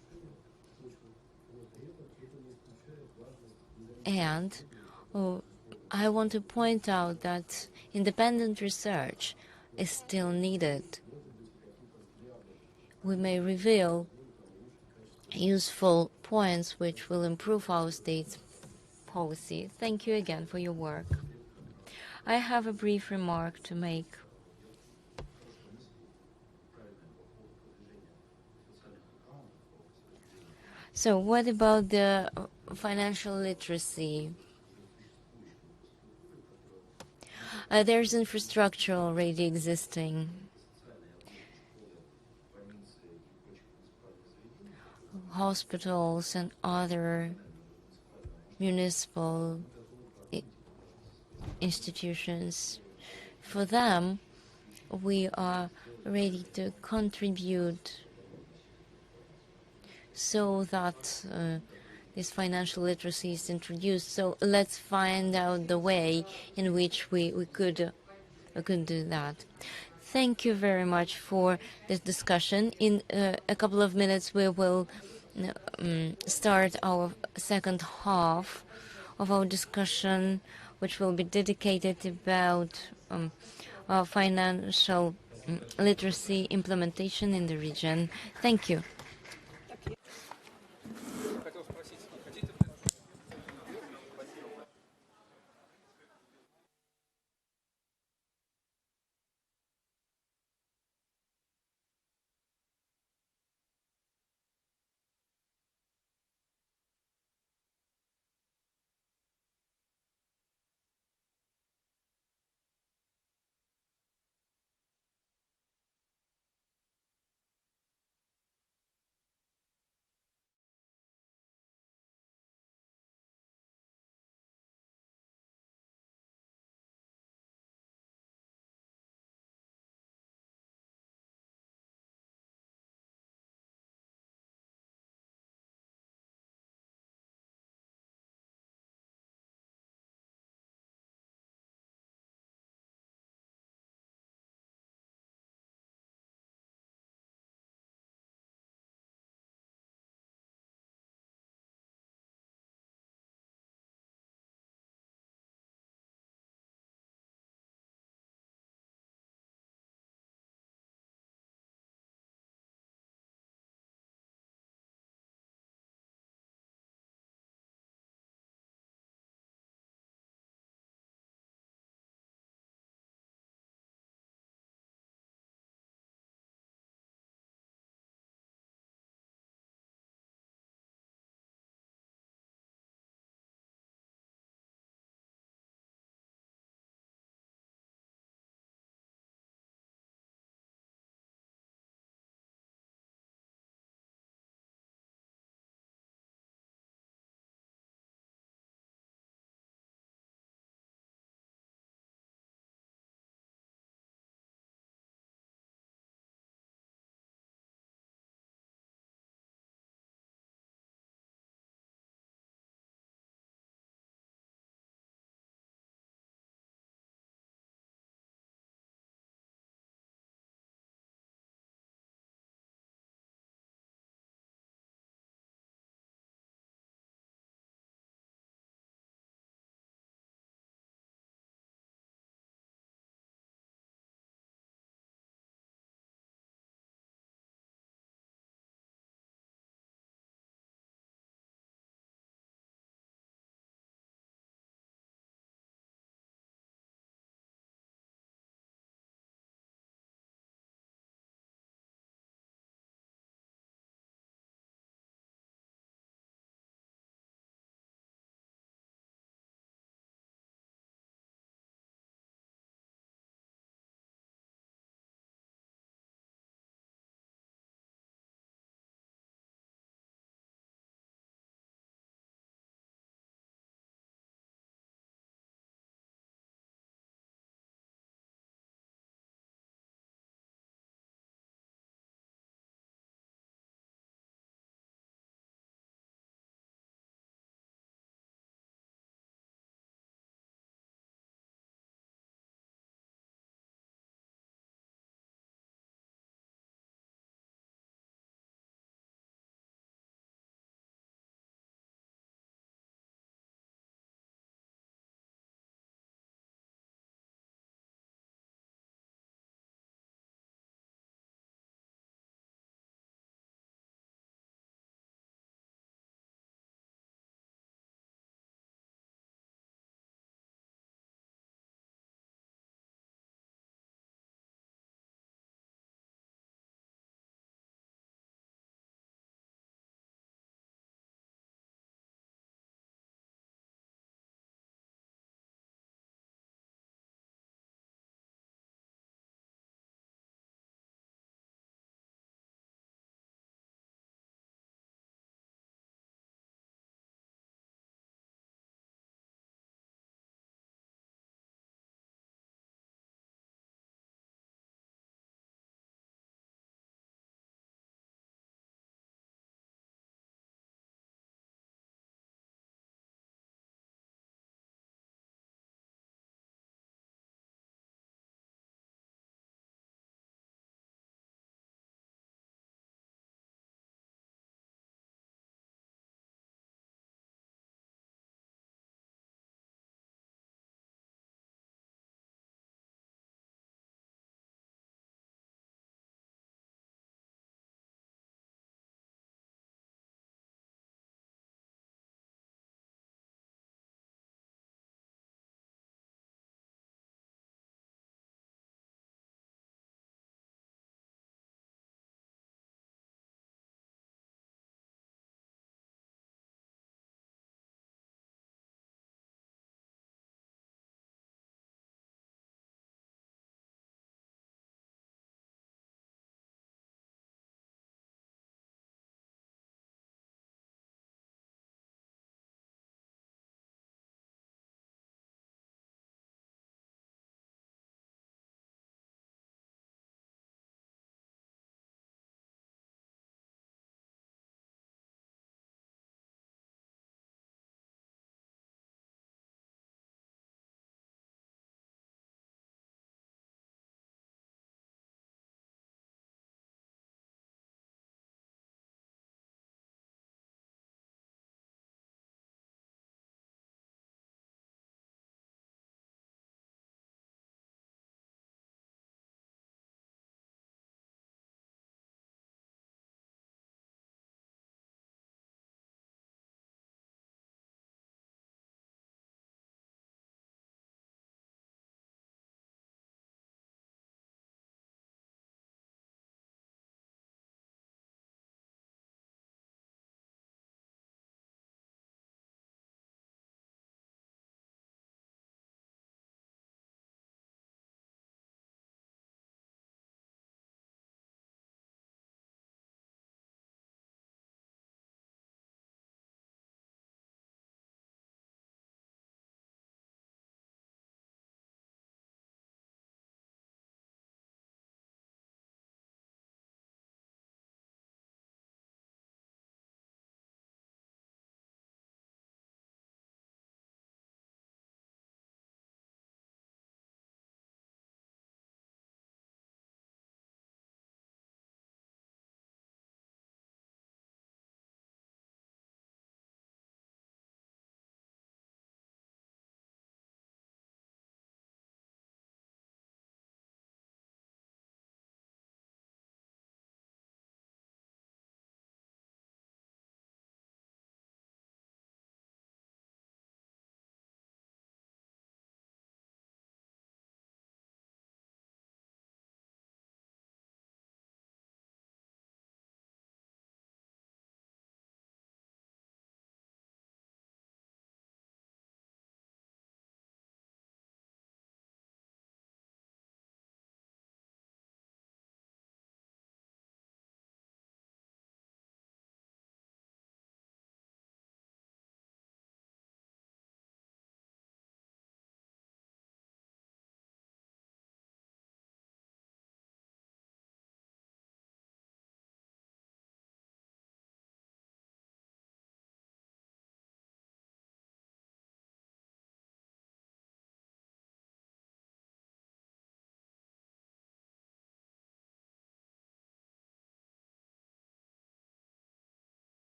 And I want to point out that independent research is still needed. We may reveal useful points which will improve our state's policy. Thank you again for your work. I have a brief remark to make. So what about the financial literacy? There's infrastructure already existing. Hospitals and other municipal institutions. For them, we are ready to contribute so that this financial literacy is introduced. So let's find out the way in which we could do that. Thank you very much for this discussion. In a couple of minutes, we will start our second half of our discussion, which will be dedicated about financial literacy implementation in the region. Thank you.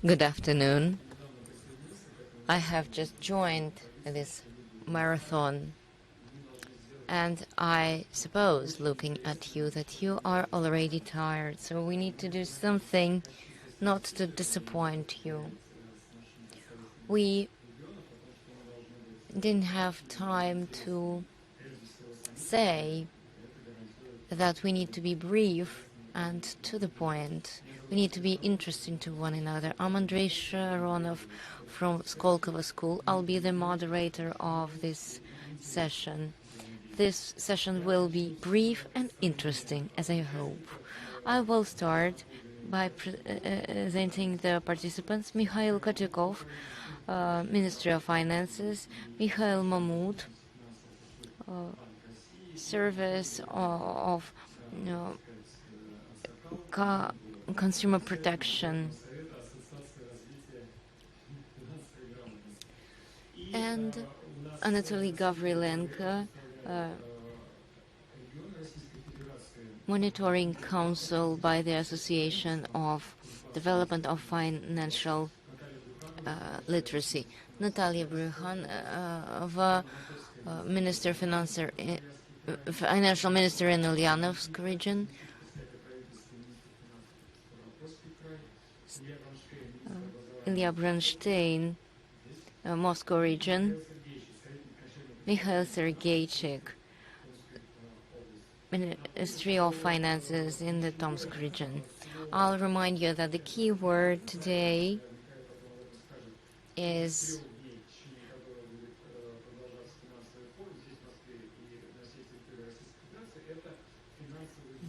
Good afternoon. I have just joined this marathon, and I suppose, looking at you, that you are already tired, so we need to do something not to disappoint you. We didn't have time to say that we need to be brief and to the point. We need to be interesting to one another. I'm Andrei Sharonov from Skolkovo School. I'll be the moderator of this session. This session will be brief and interesting, as I hope. I will start by presenting the participants. Mikhail Kotyakov, Ministry of Finances, Mikhail Mahmud, Service of Consumer Protection, and Anatoly Gavrilenko, Monitoring Council by the Association of Development of Financial Literacy. Natalia Bruhan, Financial Minister in Ulyanovsk region. Ilya Bronstein, Moscow region. Mikhail Sergeychik, Ministry of Finances in the Tomsk region. I'll remind you that the key word today is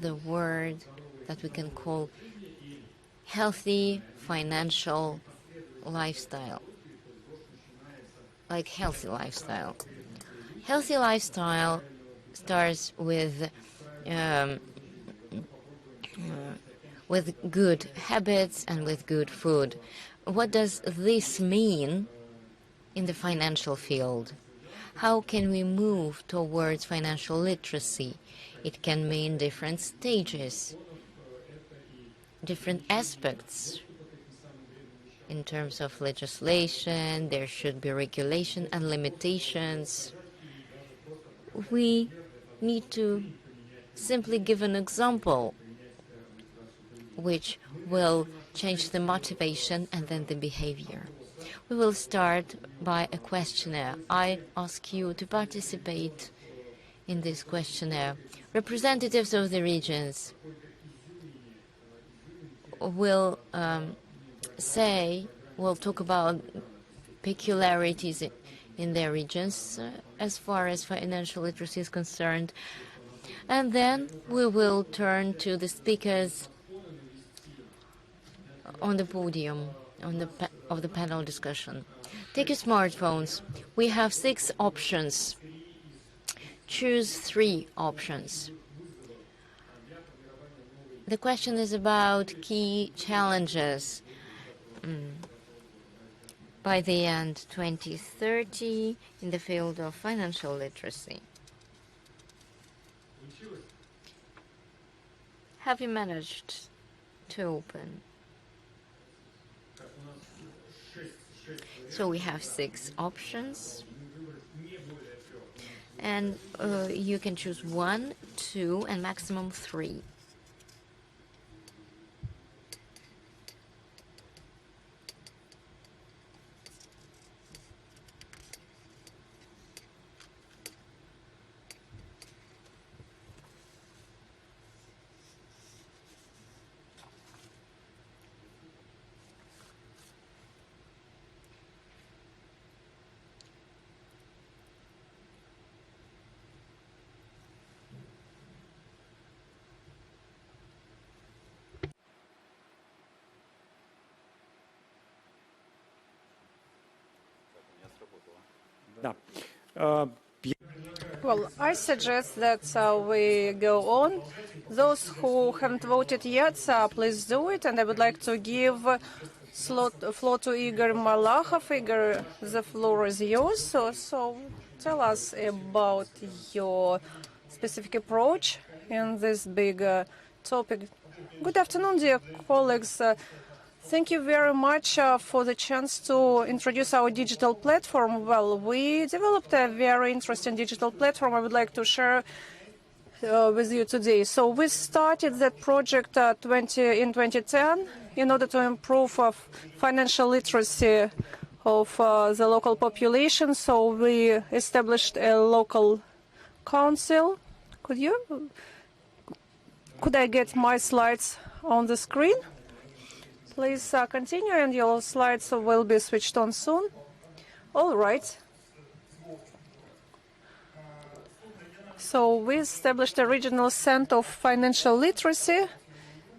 the word that we can call healthy financial lifestyle. Like healthy lifestyle. Healthy lifestyle starts with good habits and with good food. What does this mean in the financial field? How can we move towards financial literacy? It can mean different stages, different aspects. In terms of legislation, there should be regulation and limitations. We need to simply give an example which will change the motivation and then the behavior. We will start by a questionnaire. I ask you to participate in this questionnaire. Representatives of the regions will talk about peculiarities in their regions as far as financial literacy is concerned. And then we will turn to the speakers on the podium of the panel discussion. Take your smartphones. We have 6 options. Choose 3 options. The question is about key challenges by the end 2030 in the field of financial literacy. Have you managed to open? So we have 6 options, and you can choose 1, 2, and maximum 3. Well, I suggest that we go on. Those who haven't voted yet, please do it. And I would like to give floor to Igor Malachov. Igor, the floor is yours. So tell us about your specific approach in this big topic. Good afternoon, dear colleagues. Thank you very much for the chance to introduce our digital platform. Well, we developed a very interesting digital platform I would like to share with you today. So we started that project in 2010 in order to improve financial literacy of the local population. So we established a local council. Could I get my slides on the screen? Please continue, and your slides will be switched on soon. All right. So we established a regional center of financial literacy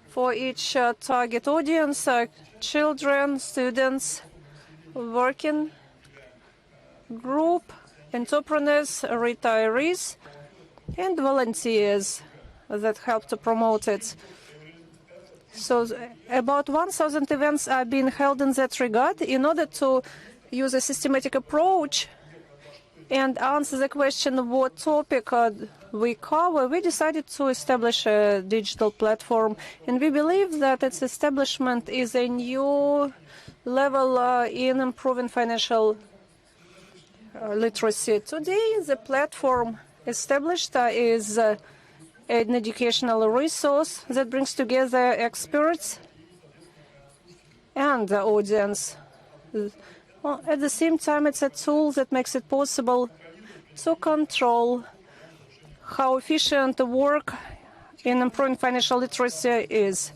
for each target audience, children, students, working group, entrepreneurs, retirees, and volunteers that help to promote it. So about 1,000 events are being held in that regard. In order to use a systematic approach and answer the question what topic we cover, we decided to establish a digital platform. And we believe that its establishment is a new level in improving financial literacy. Today, the platform established is an educational resource that brings together experts and the audience. Well, at the same time, it's a tool that makes it possible to control how efficient the work in improving financial literacy is.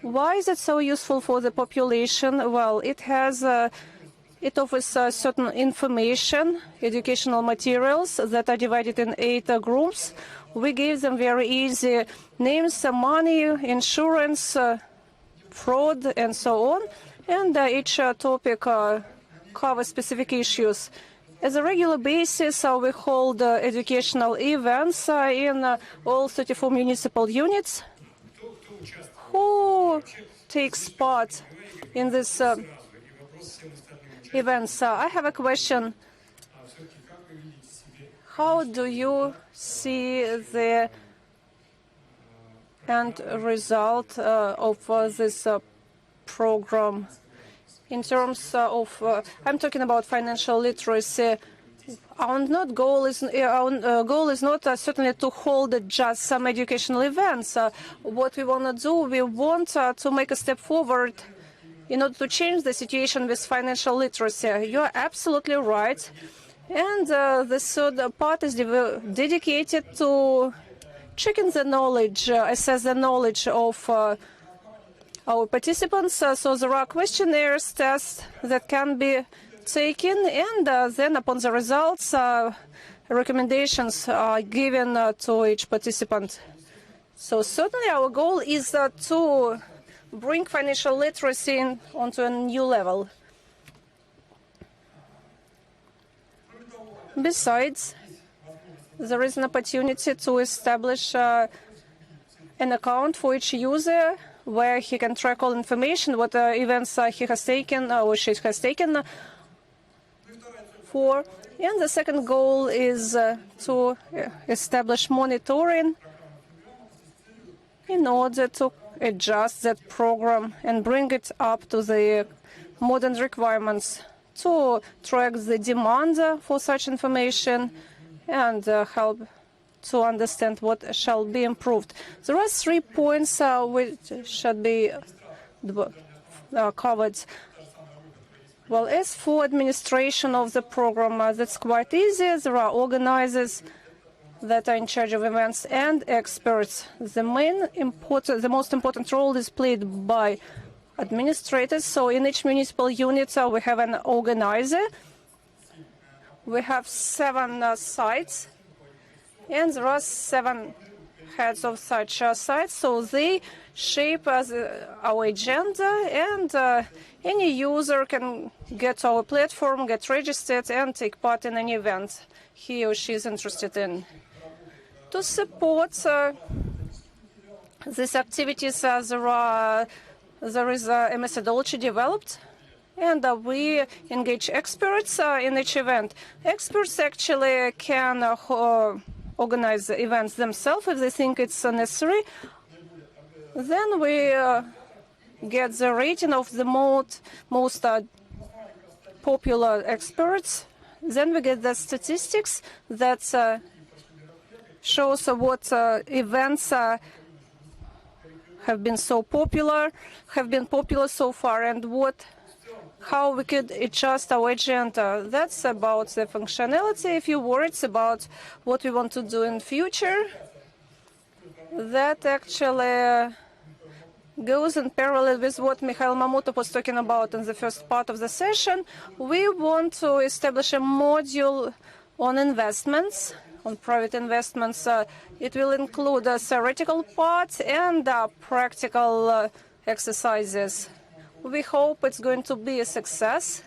Why is it so useful for the population? Well, it offers certain information, educational materials that are divided in 8 groups. We gave them very easy names, money, insurance, fraud, and so on. And each topic covers specific issues. As a regular basis, we hold educational events in all 34 municipal units. Who takes part in this events? I have a question. How do you see the end result of this program in terms of? I'm talking about financial literacy. Our goal is not certainly to hold just some educational events. What we want to do, we want to make a step forward in order to change the situation with financial literacy. You're absolutely right. And the third part is dedicated to checking the knowledge, assess the knowledge of our participants. So there are questionnaires, tests that can be taken, and then upon the results, recommendations are given to each participant. So certainly our goal is to bring financial literacy onto a new level. Besides, there is an opportunity to establish an account for each user where he can track all information, what events he has taken or she has taken for. And the second goal is to establish monitoring in order to adjust that program and bring it up to the modern requirements, to track the demand for such information and help to understand what shall be improved. There are 3 points which should be covered. Well, as for administration of the program, that's quite easy. There are organizers that are in charge of events and experts. The most important role is played by administrators. So in each municipal unit, we have an organizer. We have 7 sites, and there are 7 heads of such sites. So they shape our agenda, and any user can get to our platform, get registered, and take part in any event he or she is interested in. To support these activities, there is a methodology developed, and we engage experts in each event. Experts actually can organize events themselves if they think it's necessary. Then we get the rating of the most popular experts. Then we get the statistics that shows what events have been popular so far, and how we could adjust our agenda. That's about the functionality. A few words about what we want to do in future. That actually goes in parallel with what Mikhail Mamutov was talking about in the first part of the session. We want to establish a module on investments, on private investments. It will include a theoretical part and practical exercises. We hope it's going to be a success.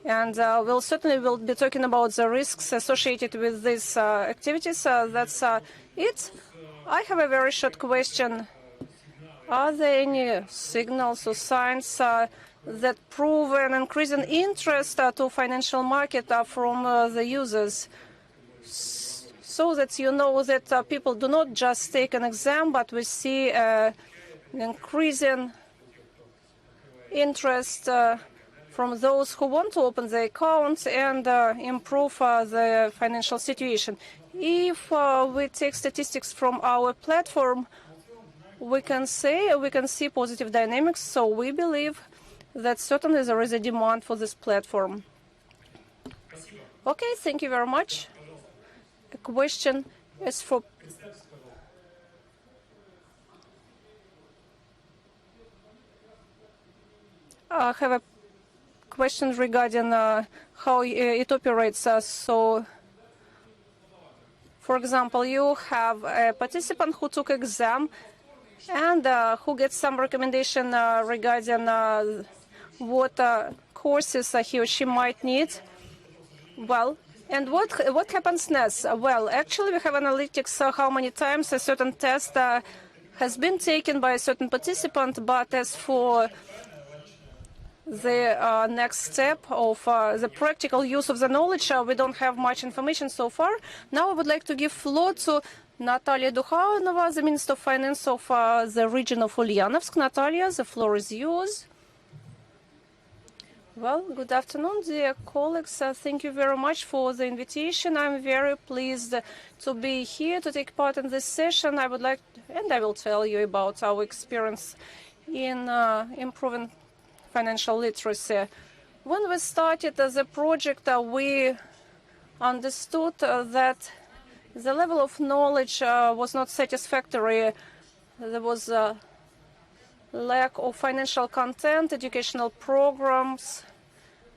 And we'll certainly be talking about the risks associated with these activities. That's it. I have a very short question. Are there any signals or signs that prove an increasing interest to financial market from the users? So that you know that people do not just take an exam, but we see an increasing interest from those who want to open the accounts and improve the financial situation. If we take statistics from our platform, we can see positive dynamics. So we believe that certainly there is a demand for this platform. Okay, thank you very much. A question is for. I have a question regarding how it operates. So, for example, you have a participant who took exam and who gets some recommendation regarding what courses he or she might need. Well, and what happens next? Well, actually, we have analytics how many times a certain test has been taken by a certain participant, but as for the next step of the practical use of the knowledge, we don't have much information so far. Now I would like to give floor to Natalia Dukhanova, the Minister of Finance of the region of Ulyanovsk. Natalia, the floor is yours. Well, good afternoon, dear colleagues. Thank you very much for the invitation. I'm very pleased to be here to take part in this session. I would like, and I will tell you about our experience in improving financial literacy. When we started the project, we understood that the level of knowledge was not satisfactory. There was a lack of financial content, educational programs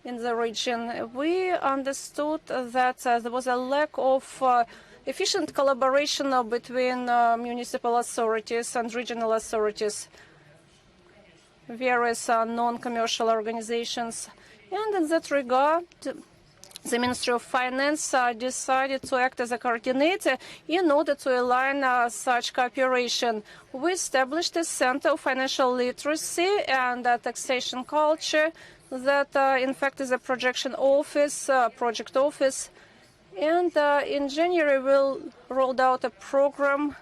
in the region. We understood that there was a lack of efficient collaboration between municipal authorities and regional authorities, various non-commercial organizations. And in that regard, the Ministry of Finance decided to act as a coordinator in order to align such cooperation. We established a Center of Financial Literacy and Taxation Culture that, in fact, is a project office. And in January, we rolled out a program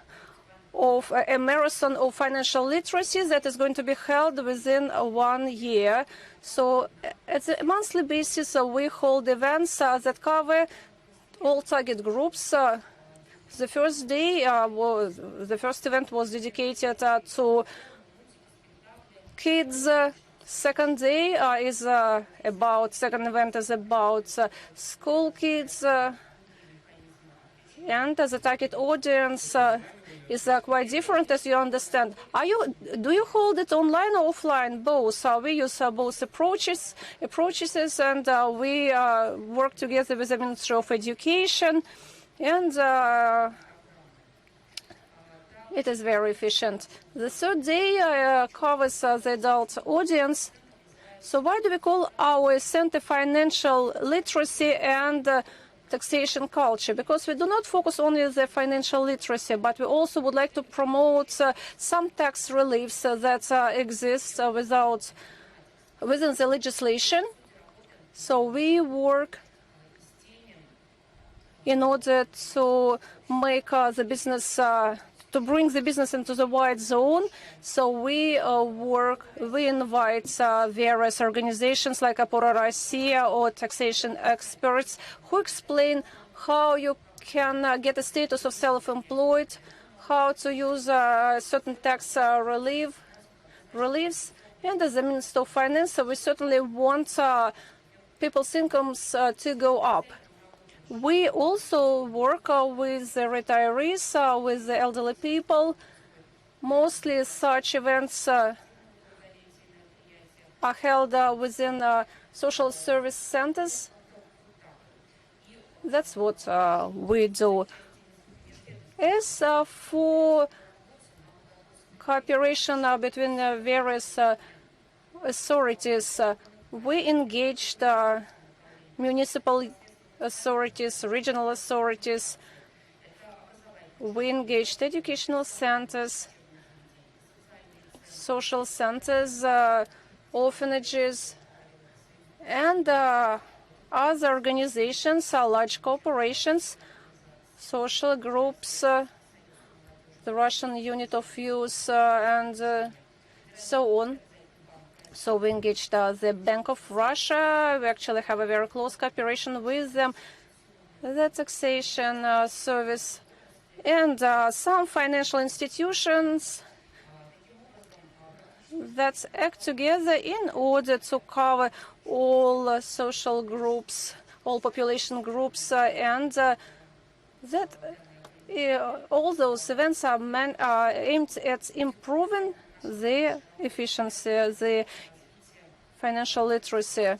of a marathon of financial literacy that is going to be held within 1 year. So at a monthly basis, we hold events that cover all target groups. The first day, the first event was dedicated to kids. Second event is about school kids, and the target audience is quite different, as you understand. Do you hold it online or offline? Both. We use both approaches, and we work together with the Ministry of Education, and it is very efficient. The third day covers the adult audience. So why do we call our center financial literacy and taxation culture? Because we do not focus only on the financial literacy, but we also would like to promote some tax reliefs that exist within the legislation. So we work in order to make the business to bring the business into the white zone. So we invite various organizations like Opora Россия or taxation experts who explain how you can get a status of self-employed, how to use certain tax reliefs. And as a Minister of Finance, we certainly want people's incomes to go up. We also work with the retirees, with the elderly people. Mostly such events are held within social service centers. That's what we do. As for cooperation between various authorities, we engaged municipal authorities, regional authorities. We engaged educational centers, social centers, orphanages, and other organizations, large corporations, social groups, the Russian Unit of Youth, and so on. So we engaged the Bank of Russia. We actually have a very close cooperation with them, the taxation service, and some financial institutions that act together in order to cover all social groups, all population groups, and that all those events are aimed at improving the efficiency, the financial literacy.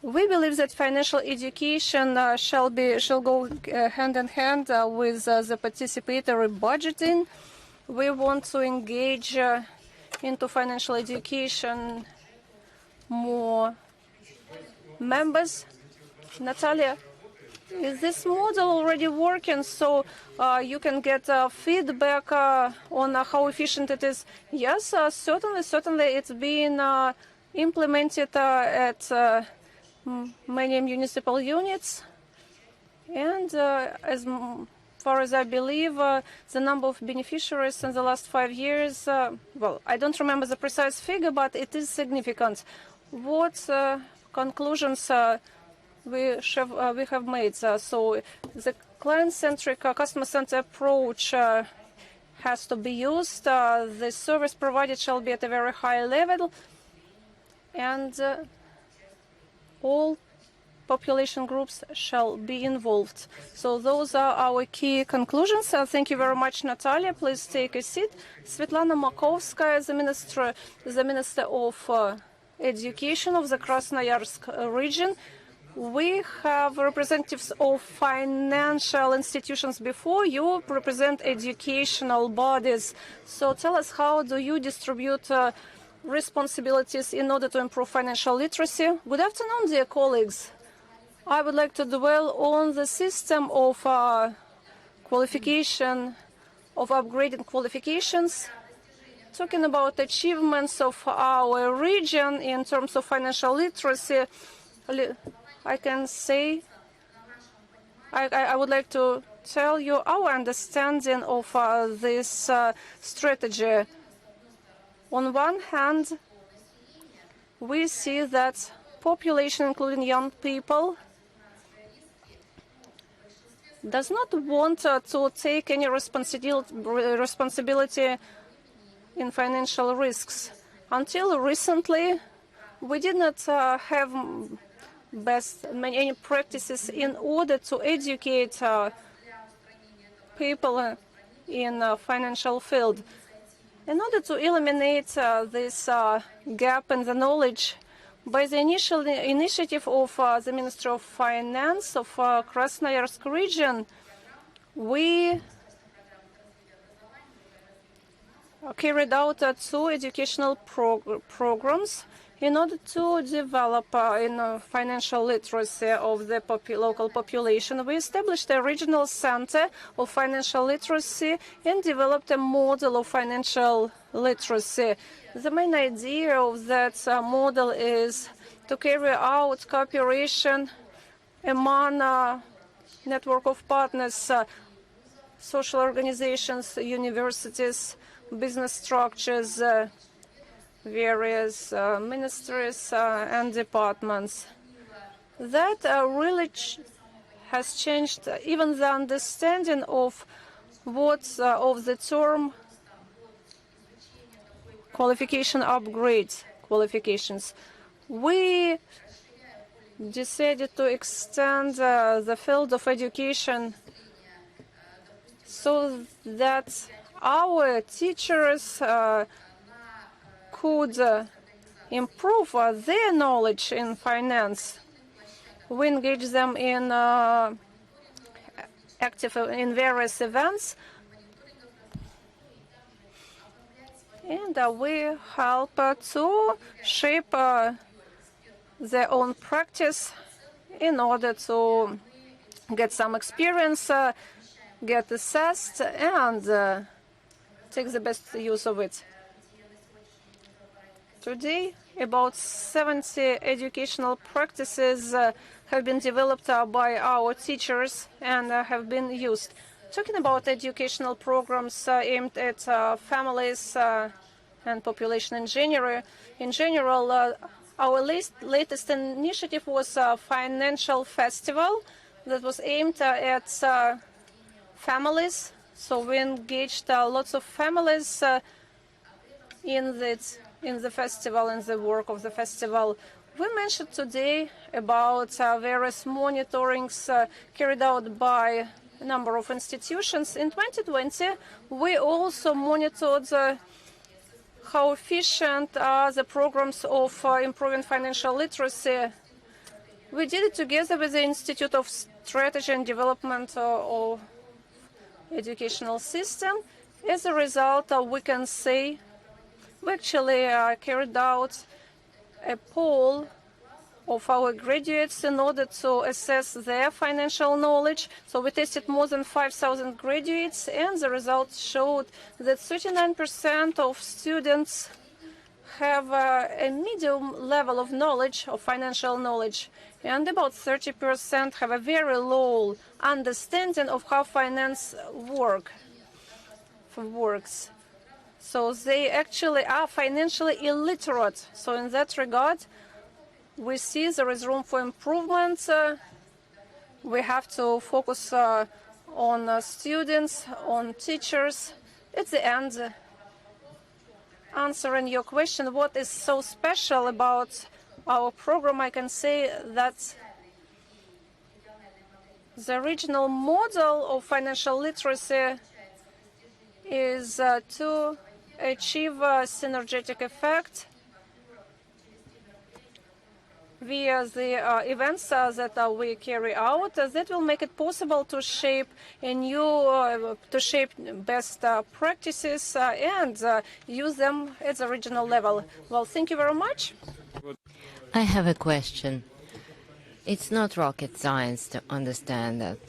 We believe that financial education shall go hand in hand with the participatory budgeting. We want to engage into financial education more members. Natalia, is this model already working so you can get feedback on how efficient it is? Yes, certainly it's being implemented at many municipal units. And as far as I believe, the number of beneficiaries in the last 5 years, well, I don't remember the precise figure, but it is significant. What conclusions we have made? So the client-centric, customer-centered approach has to be used. The service provided shall be at a very high level, and all population groups shall be involved. So those are our key conclusions. Thank you very much, Natalia. Please take a seat. Svetlana Makovskaya, the Minister of Education of the Krasnoyarsk region. We have representatives of financial institutions before you, represent educational bodies. So tell us, how do you distribute responsibilities in order to improve financial literacy? Good afternoon, dear colleagues. I would like to dwell on the system of qualification, of upgrading qualifications, talking about achievements of our region in terms of financial literacy. I can say, I would like to tell you our understanding of this strategy. On one hand, we see that population, including young people, does not want to take any responsibility in financial risks. Until recently, we did not have many practices in order to educate people in financial field. In order to eliminate this gap in the knowledge, by the initial initiative of the Ministry of Finance of Krasnoyarsk region, we carried out 2 educational programs in order to develop financial literacy of the local population. We established a regional center of financial literacy and developed a model of financial literacy. The main idea of that model is to carry out cooperation among a network of partners social organizations, universities, business structures, various ministries and departments. That really has changed even the understanding of what of the term qualification upgrades qualifications. We decided to extend the field of education so that our teachers could improve their knowledge in finance. We engage them in active in various events, and we help to shape their own practice in order to get some experience, get assessed, and take the best use of it. Today, about 70 educational practices have been developed by our teachers and have been used. Talking about educational programs aimed at families and population in general, our latest initiative was a financial festival that was aimed at families. So we engaged lots of families in the festival, in the work of the festival. We mentioned today about various monitorings carried out by a number of institutions. In 2020, we also monitored how efficient are the programs of improving financial literacy. We did it together with the Institute of Strategy and Development of Educational System. As a result, we can say we actually carried out a poll of our graduates in order to assess their financial knowledge. So we tested more than 5,000 graduates, and the results showed that 39% of students have a medium level of knowledge, of financial knowledge, and about 30% have a very low understanding of how finance works. So they actually are financially illiterate. So in that regard, we see there is room for improvement. We have to focus on students, on teachers. At the end, answering your question, what is so special about our program, I can say that the original model of financial literacy is to achieve a synergetic effect via the events that we carry out. That will make it possible to shape best practices and use them at the regional level. Well, thank you very much. I have a question. It's not rocket science to understand that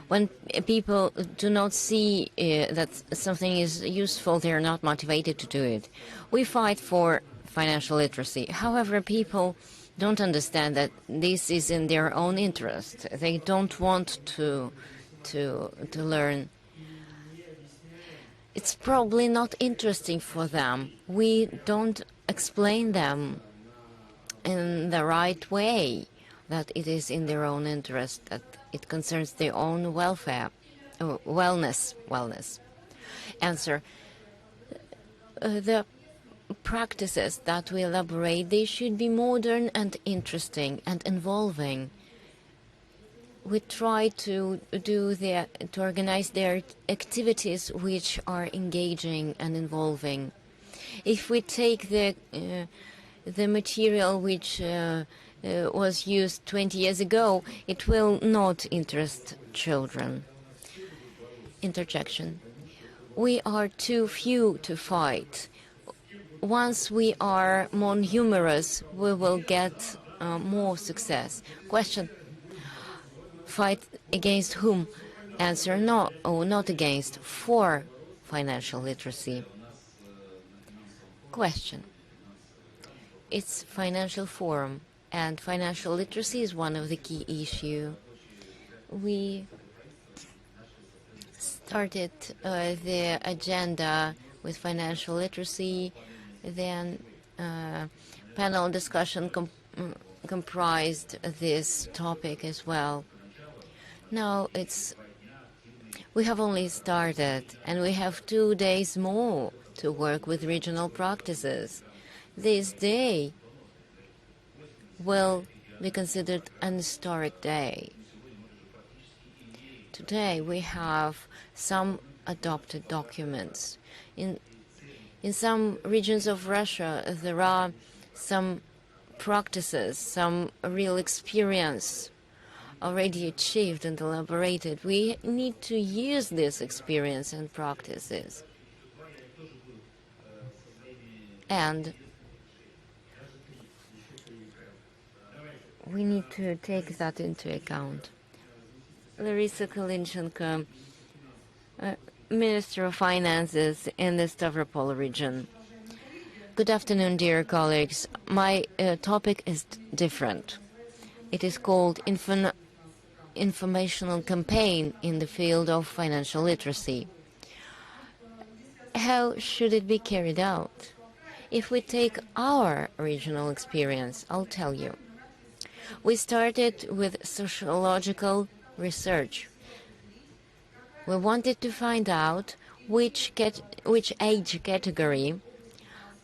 when people do not see that something is useful, they're not motivated to do it. We fight for financial literacy. However, people don't understand that this is in their own interest. They don't want to learn. It's probably not interesting for them. We don't explain them in the right way that it is in their own interest, that it concerns their own welfare, wellness. Answer. The practices that we elaborate, they should be modern and interesting and involving. We try to organize their activities which are engaging and involving. If we take the material which was used 20 years ago, it will not interest children. Interjection. We are too few to fight. Once we are more numerous, we will get more success. Question. Fight against whom? Answer. No, not against. For financial literacy. Question. It's financial forum, and financial literacy is one of the key issues. We started the agenda with financial literacy, then panel discussion comprised this topic as well. Now we have only started, and we have 2 days more to work with regional practices. This day will be considered an historic day. Today we have some adopted documents. In some regions of Russia, there are some practices, some real experience already achieved and elaborated. We need to use this experience and practices. And we need to take that into account. Larisa Kalinchenko, Minister of Finances in the Stavropol region. Good afternoon, dear colleagues. My topic is different. It is called Informational Campaign in the field of financial literacy. How should it be carried out? If we take our regional experience, I'll tell you. We started with sociological research. We wanted to find out which age category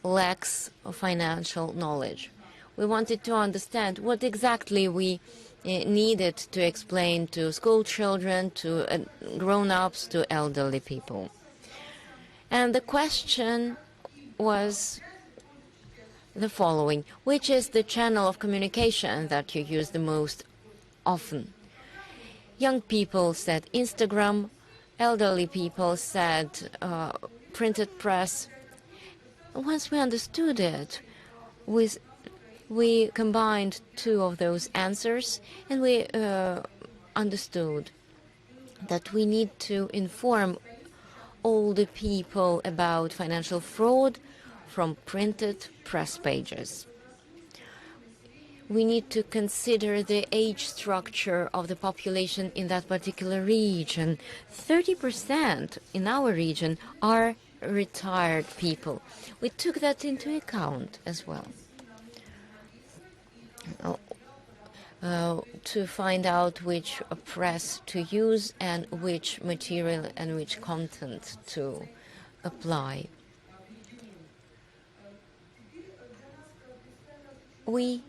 lacks financial knowledge. We wanted to understand what exactly we needed to explain to school children, to grown-ups, to elderly people. And the question was the following: which is the channel of communication that you use the most often? Young people said Instagram, elderly people said printed press. Once we understood it, we combined two of those answers, and we understood that we need to inform all the people about financial fraud from printed press pages. We need to consider the age structure of the population in that particular region. 30% in our region are retired people. We took that into account as well. To find out which press to use and which material and which content to apply. We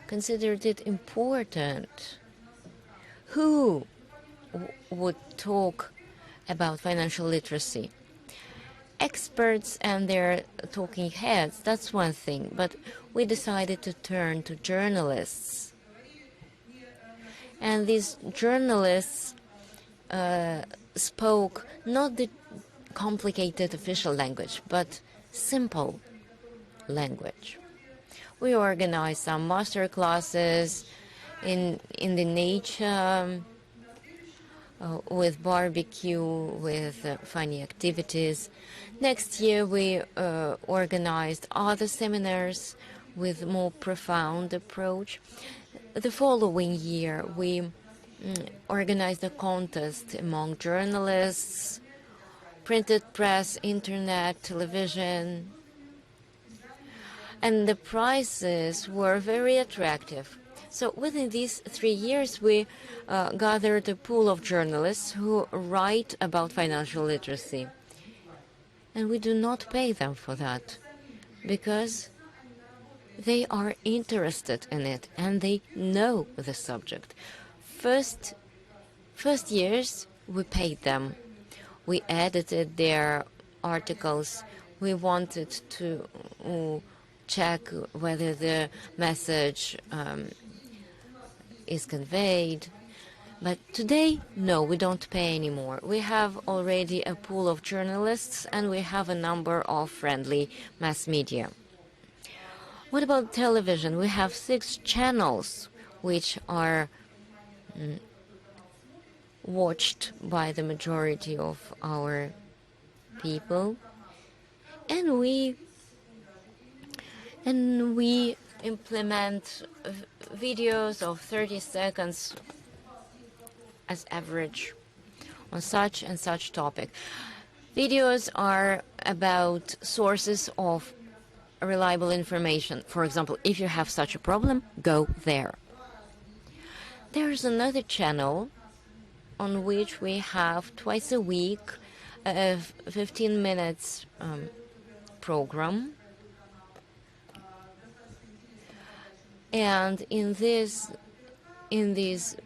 considered it important who would talk about financial literacy. Experts and their talking heads, that's one thing, but we decided to turn to journalists. And these journalists spoke not the complicated official language, but simple language. We organized some master classes in the nature, with barbecue, with funny activities. Next year we organized other seminars with more profound approach. The following year we organized a contest among journalists, printed press, internet, television, and the prizes were very attractive. So within these 3 years, we gathered a pool of journalists who write about financial literacy. And we do not pay them for that, because they are interested in it and they know the subject. First years, we paid them. We edited their articles. We wanted to check whether the message is conveyed. But today, no, we don't pay anymore. We have already a pool of journalists and we have a number of friendly mass media. What about television? We have 6 channels which are watched by the majority of our people. And we implement videos of 30 seconds as average. on such and such topic. Videos are about sources of reliable information. For example, if you have such a problem, go there. There's another channel on which we have twice a week a 15 minutes program. And in these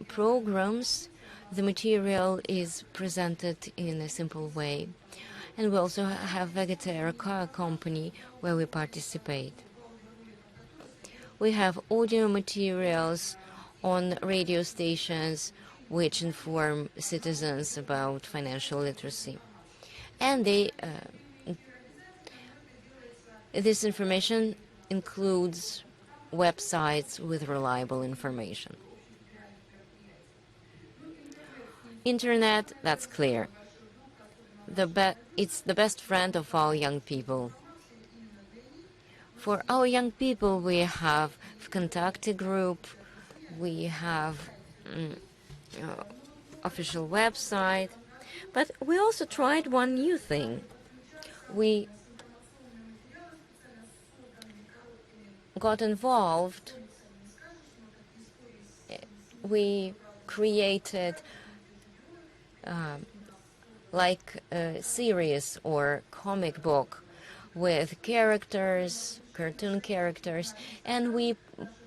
programs, the material is presented in a simple way. And we also have Vegetarian Car Company where we participate. We have audio materials on radio stations which inform citizens about financial literacy. And this information includes websites with reliable information. Internet, that's clear. It's the best friend of all young people. For our young people, we have Vkontakte group, we have official website, but we also tried one new thing. We got involved. We created like a series or comic book with characters, cartoon characters, and we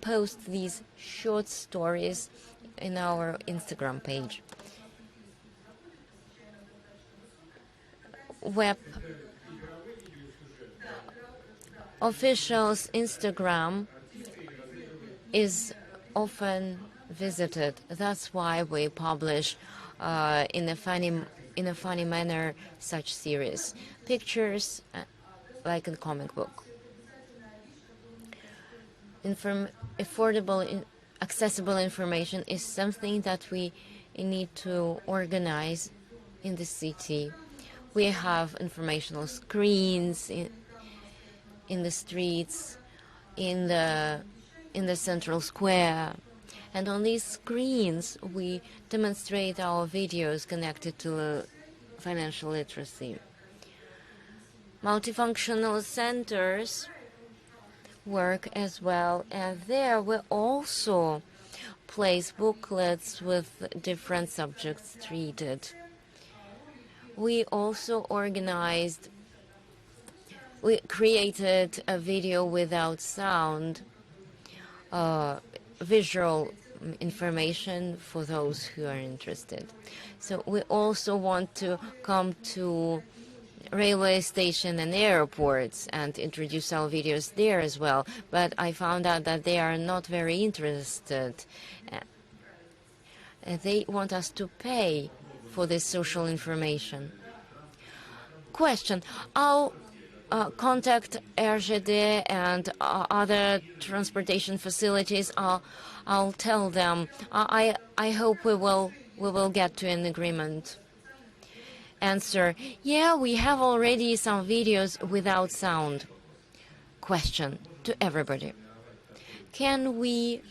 post these short stories in our Instagram page. Web officials' Instagram is often visited. That's why we publish in a funny manner such series, pictures like a comic book. Affordable, accessible information is something that we need to organize in the city. We have informational screens in the streets, in the central square, and on these screens we demonstrate our videos connected to financial literacy. Multifunctional centers work as well, and there we also place booklets with different subjects treated. We also we created a video without sound, visual information for those who are interested. So we also want to come to railway station and airports and introduce our videos there as well, but I found out that they are not very interested. They want us to pay for this social information. Question: I'll contact RGD and other transportation facilities. I'll tell them. I hope we will get to an agreement. Answer: yeah, we have already some videos without sound. Question to everybody: can we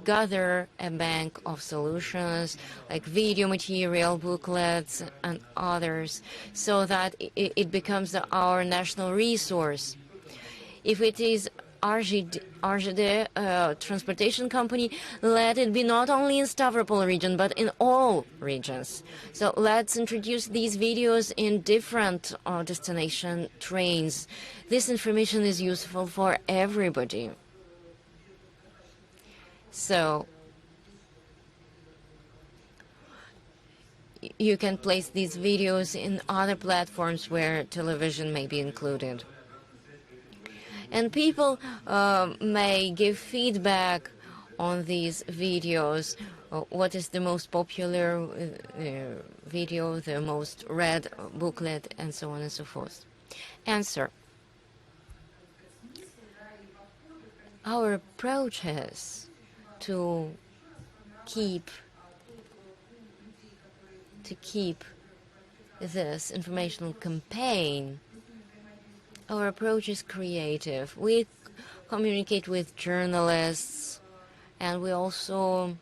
gather a bank of solutions like video material, booklets, and others, so that it becomes our national resource? If it is RGD transportation company, let it be not only in Stavropol region, but in all regions. So let's introduce these videos in different destination trains. This information is useful for everybody. So you can place these videos in other platforms where television may be included. And people may give feedback on these videos. What is the most popular video, the most read booklet, and so on and so forth. Answer: our approach is to keep this informational campaign. Our approach is creative. We communicate with journalists, and we also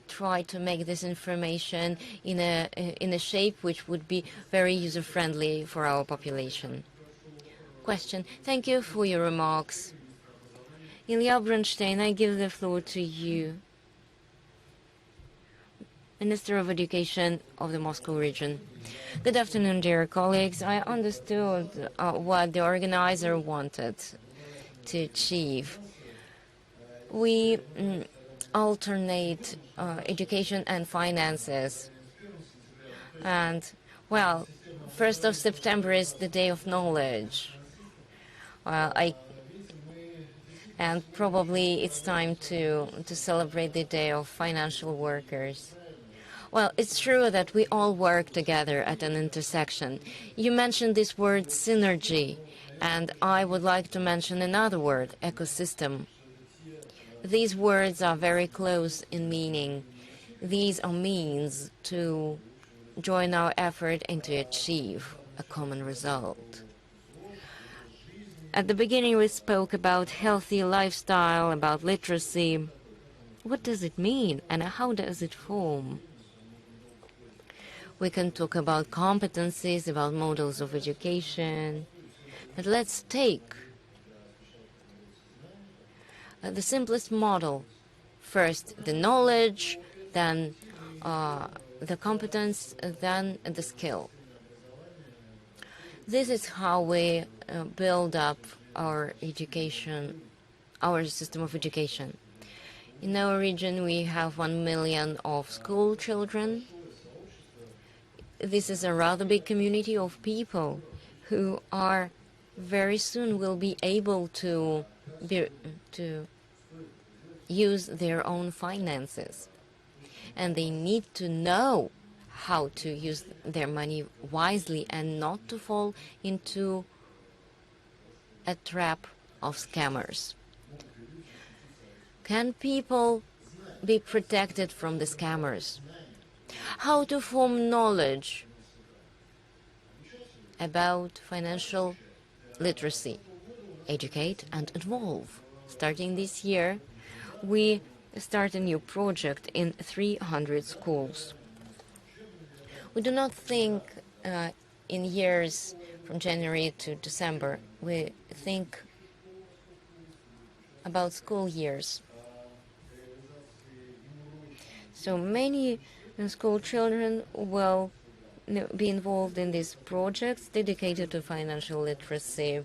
try to make this information in a shape which would be very user-friendly for our population. Question. Thank you for your remarks. Ilya Brunstein, I give the floor to you. Minister of Education of the Moscow region. Good afternoon, dear colleagues. I understood what the organizer wanted to achieve. We alternate education and finances. And, well, 1st of September is the Day of Knowledge. And probably it's time to celebrate the Day of Financial Workers. Well, it's true that we all work together at an intersection. You mentioned this word synergy, and I would like to mention another word, ecosystem. These words are very close in meaning. These are means to join our effort and to achieve a common result. At the beginning, we spoke about healthy lifestyle, about literacy. What does it mean, and how does it form? We can talk about competencies, about models of education, but let's take the simplest model. First, the knowledge, then the competence, then the skill. This is how we build up our education, our system of education. In our region, we have 1 million of school children. This is a rather big community of people who are very soon will be able to use their own finances. And they need to know how to use their money wisely and not to fall into a trap of scammers. Can people be protected from the scammers? How to form knowledge about financial literacy, educate and involve. Starting this year, we start a new project in 300 schools. We do not think in years from January to December. We think about school years. So many school children will be involved in these projects dedicated to financial literacy.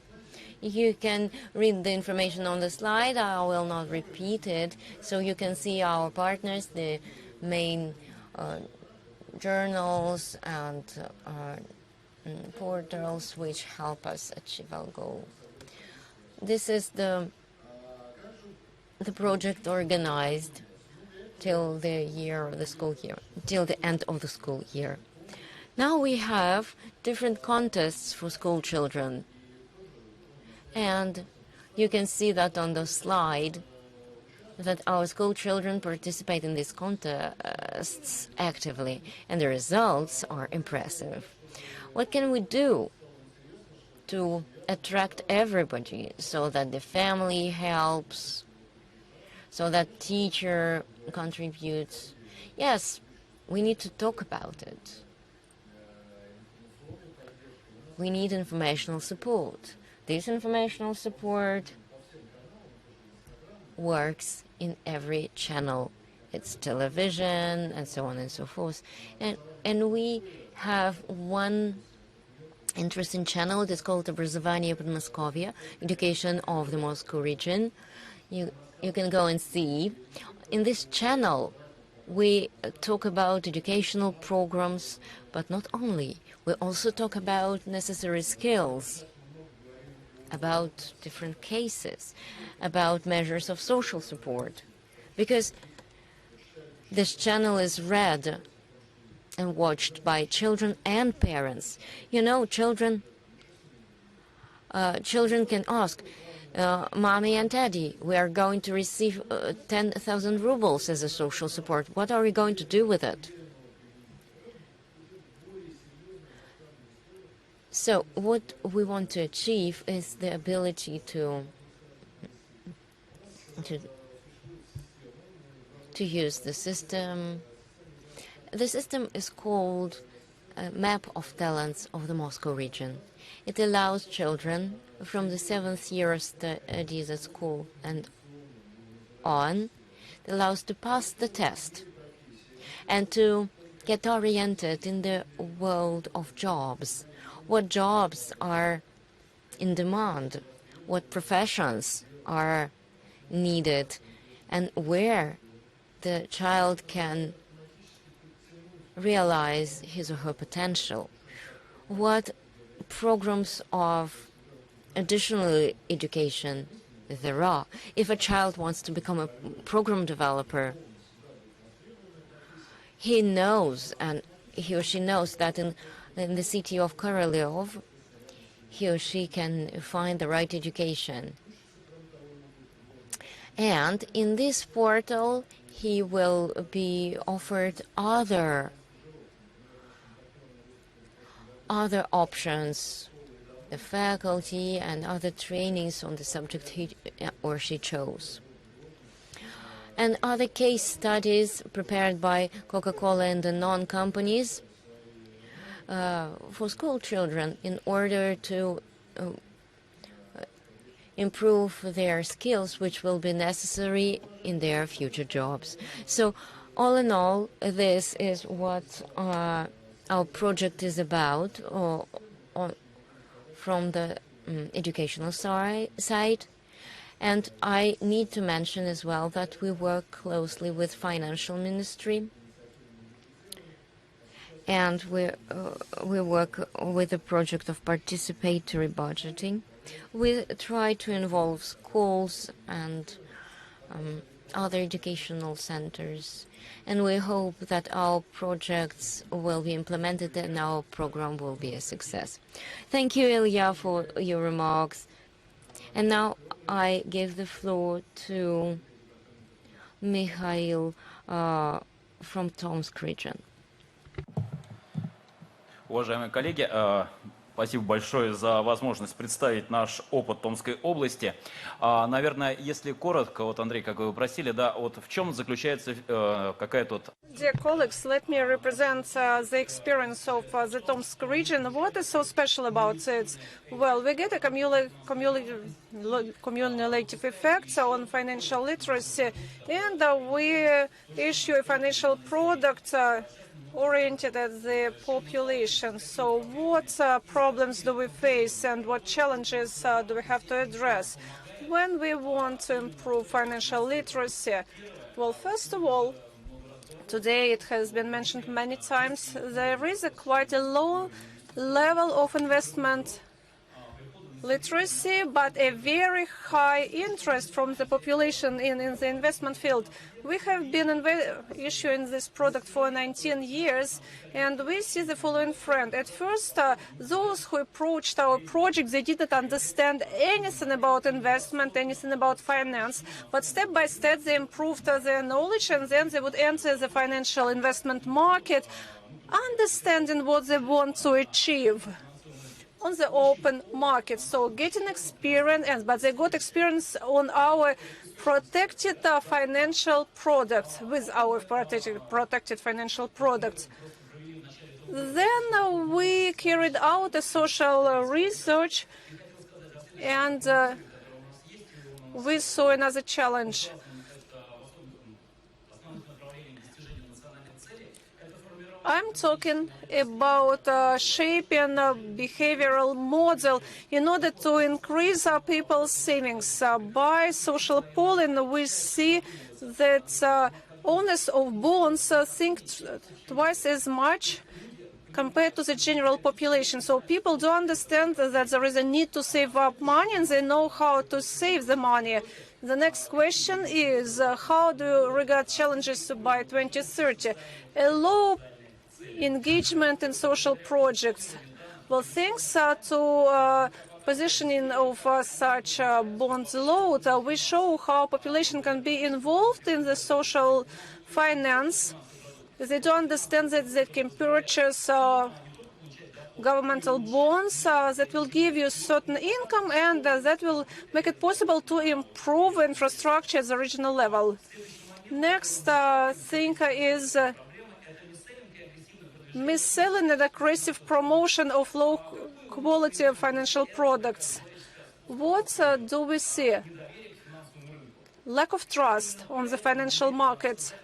You can read the information on the slide. I will not repeat it. So you can see our partners, the main journals and portals which help us achieve our goal. This is the project organized till the year of the school year, till the end of the school year. Now we have different contests for school children. And you can see that on the slide that our school children participate in these contests actively, and the results are impressive. What can we do to attract everybody so that the family helps, so that teacher contributes? Yes, we need to talk about it. We need informational support. This informational support works in every channel. It's television and so on and so forth. And we have one interesting channel. It is called Образование Подмосковья, Education of the Moscow region. You can go and see. In this channel, we talk about educational programs, but not only. We also talk about necessary skills, about different cases, about measures of social support. Because this channel is read and watched by children and parents. You know, children can ask, Mommy and Daddy, we are going to receive 10,000 rubles as a social support. What are we going to do with it? So what we want to achieve is the ability to to use the system. The system is called Map of Talents of the Moscow region. It allows children from the 7th year of studies at school and on, it allows to pass the test and to get oriented in the world of jobs. What jobs are in demand, what professions are needed, and where the child can realize his or her potential. What programs of additional education there are. If a child wants to become a program developer, he knows, and he or she knows that in the city of Korolyov, he or she can find the right education. And in this portal, he will be offered other options, the faculty and other trainings on the subject he or she chose. And other case studies prepared by Coca-Cola and the non-companies for school children in order to improve their skills, which will be necessary in their future jobs. So all in all, this is what our project is about from the educational side. And I need to mention as well that we work closely with Financial Ministry, and we work with the project of participatory budgeting. We try to involve schools and other educational centers, and we hope that our projects will be implemented and our program will be a success. Thank you, Ilya, for your remarks. And now I give the floor to Mikhail from Tomsk region. Уважаемые коллеги, спасибо большое за возможность представить наш опыт Томской области. Наверное, если коротко, вот, Андрей, как вы просили, да, вот в чем заключается какая-то... Dear colleagues, let me represent the experience of the Tomsk region. What is so special about it? Well, we get a cumulative effects on financial literacy, and we issue a financial product oriented at the population. So what problems do we face and what challenges do we have to address when we want to improve financial literacy? Well, first of all, today it has been mentioned many times, there is quite a low level of investment literacy, but a very high interest from the population in the investment field. We have been issuing this product for 19 years, and we see the following trend. At first, those who approached our project, they didn't understand anything about investment, anything about finance, but step by step they improved their knowledge, and then they would enter the financial investment market, understanding what they want to achieve on the open market. So getting experience, but they got experience on our protected financial products, with our protected financial products. Then we carried out a social research, and we saw another challenge. I'm talking about shaping a behavioral model in order to increase people's savings. By social polling, we see that owners of bonds think twice as much compared to the general population. So people do understand that there is a need to save up money, and they know how to save the money. The next question is, how do you regard challenges by 2030? A low engagement in social projects. Well, thanks to positioning of such bonds load, we show how population can be involved in the social finance. They do understand that they can purchase governmental bonds that will give you certain income, and that will make it possible to improve infrastructure at the regional level. Next thing is misselling and aggressive promotion of low quality financial products. What do we see? Lack of trust on the financial markets.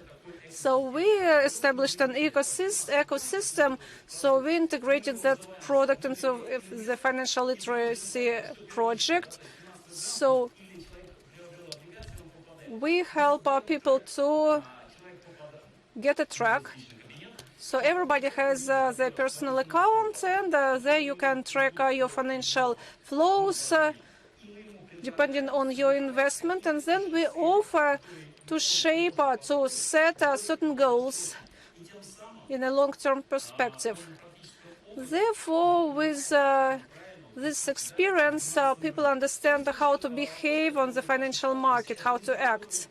So we established an ecosystem, so we integrated that product into the financial literacy project. So we help our people to get a track. So everybody has their personal account, and there you can track your financial flows depending on your investment. And then we offer to shape, to set certain goals in a long-term perspective. Therefore, with this experience, people understand how to behave on the financial market, how to act.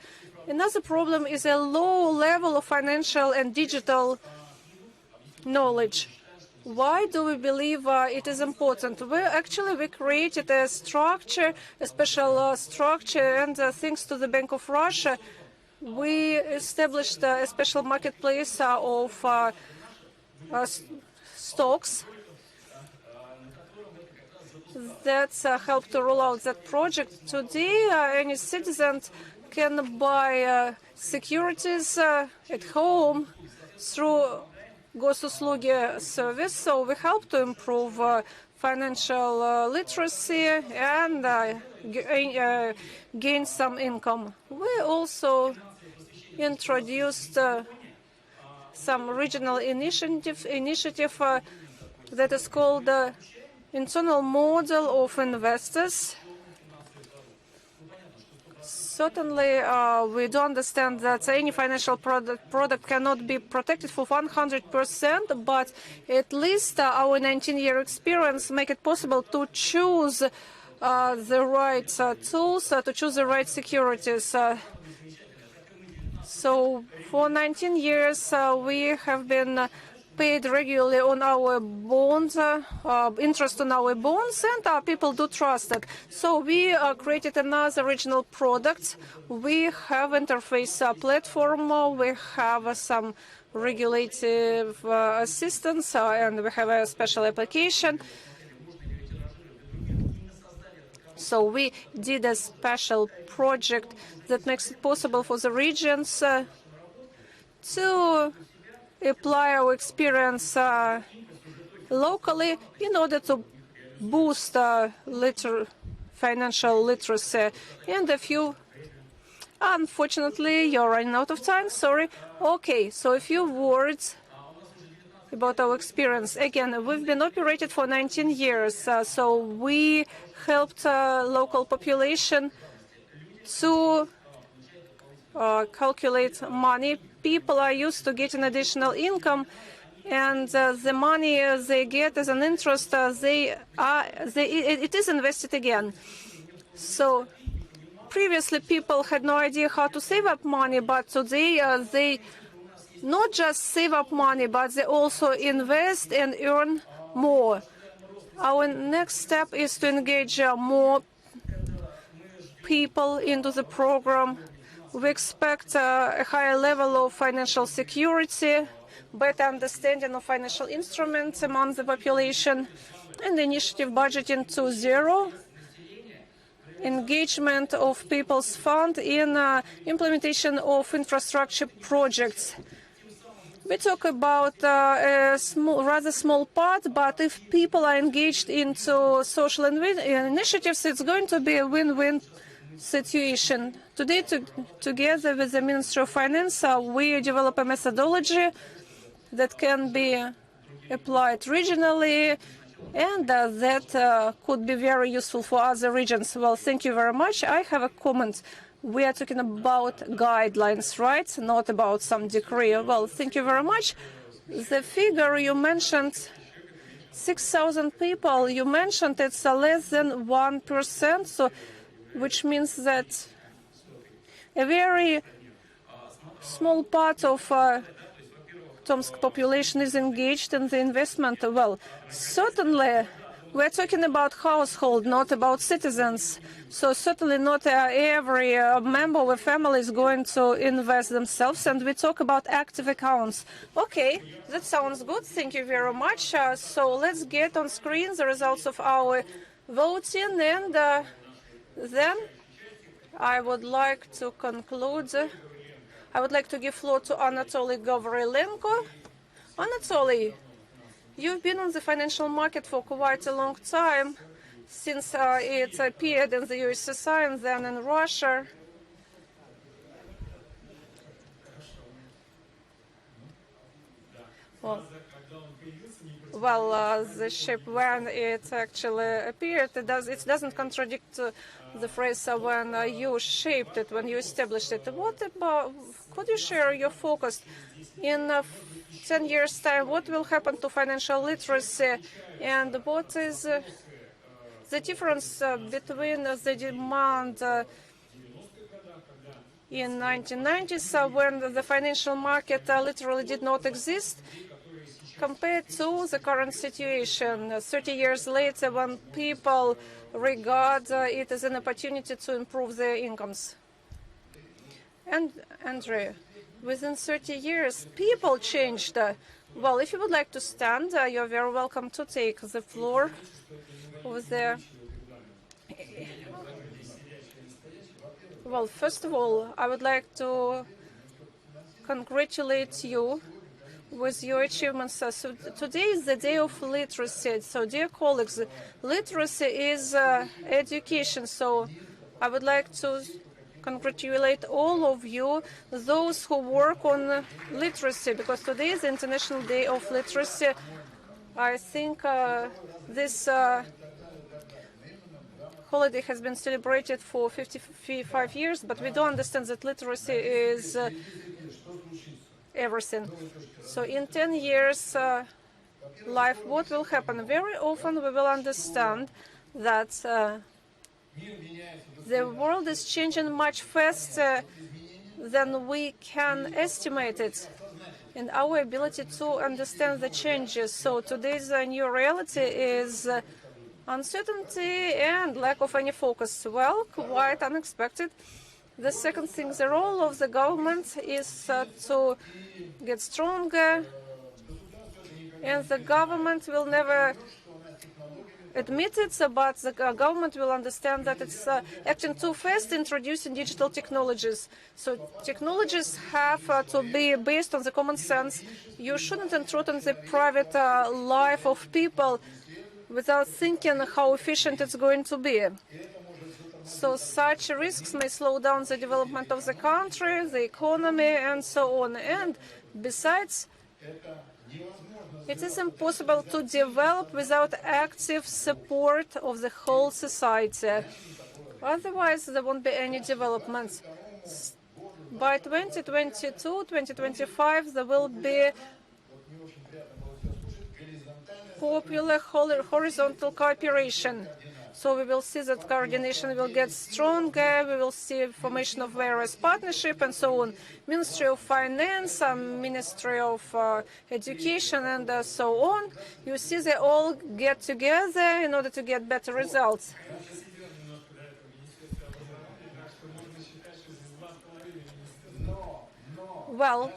Another problem is a low level of financial and digital knowledge. Why do we believe it is important? We created a structure, a special structure, and thanks to the Bank of Russia, we established a special marketplace of stocks that helped to roll out that project. Today, any citizen can buy securities at home through Gosuslugi service. So we help to improve financial literacy and gain some income. We also introduced some regional initiative that is called internal model of investors. Certainly, we do understand that any financial product cannot be protected for 100%, but at least our 19-year experience make it possible to choose the right tools, to choose the right securities. So for 19 years, we have been paid regularly on our bonds, interest on our bonds, and people do trust it. So we created another regional product. We have interface platform. We have some regulative assistance, and we have a special application. So we did a special project that makes it possible for the regions to apply our experience locally in order to boost financial literacy. And unfortunately, you're running out of time, sorry. Okay, so a few words about our experience. Again, we've been operated for 19 years, so we helped local population to calculate money. People are used to getting additional income, and the money they get as an interest, it is invested again. So previously, people had no idea how to save up money, but today they not just save up money, but they also invest and earn more. Our next step is to engage more people into the program. We expect a higher level of financial security, better understanding of financial instruments among the population, and initiative budgeting 2.0, engagement of People's Fund in implementation of infrastructure projects. We talk about a rather small part, but if people are engaged into social initiatives, it's going to be a win-win situation. Today, together with the Ministry of Finance, we develop a methodology that can be applied regionally, and that could be very useful for other regions. Well, thank you very much. I have a comment. We are talking about guidelines, right? Not about some decree. Well, thank you very much. The figure you mentioned, 6,000 people, you mentioned it's less than 1%, so which means that a very small part of Tomsk population is engaged in the investment. Well, certainly We're talking about household, not about citizens. So certainly not every member of a family is going to invest themselves. And we talk about active accounts. Okay, that sounds good. Thank you very much. So let's get on screen the results of our voting. And then I would like to conclude. I would like to give floor to Anatoly Gavrilenko. Anatoly, you've been on the financial market for quite a long time, since it appeared in the USSR and then in Russia. Well, the ship, when it actually appeared, it doesn't contradict the phrase when you shaped it, when you established it. What about, could you share your focus in 10 years' time? What will happen to financial literacy, and what is the difference between the demand in 1990s, when the financial market literally did not exist, compared to the current situation 30 years later, when people regard it as an opportunity to improve their incomes? And Andrea, within 30 years, people changed. Well, if you would like to stand, you're very welcome to take the floor over there. Well, first of all, I would like to congratulate you with your achievements. So today is the day of literacy. So, dear colleagues, literacy is education. So I would like to congratulate all of you, those who work on literacy, because today is the International Day of Literacy. I think this holiday has been celebrated for 55 years, but we do understand that literacy is everything. So in 10 years life, what will happen? Very often we will understand that the world is changing much faster than we can estimate it, and our ability to understand the changes. So today's new reality is uncertainty and lack of any focus. Well, quite unexpected. The second thing, the role of the government is to get stronger, and the government will never admit it, but the government will understand that it's acting too fast, introducing digital technologies. So technologies have to be based on the common sense. You shouldn't intrude on the private life of people without thinking how efficient it's going to be. So such risks may slow down the development of the country, the economy, and so on. And besides, it is impossible to develop without active support of the whole society. Otherwise, there won't be any development. By 2022, 2025, there will be popular horizontal cooperation. So we will see that coordination will get stronger, we will see formation of various partnerships and so on. Ministry of Finance, Ministry of Education, and so on. You see they all get together in order to get better results. Well,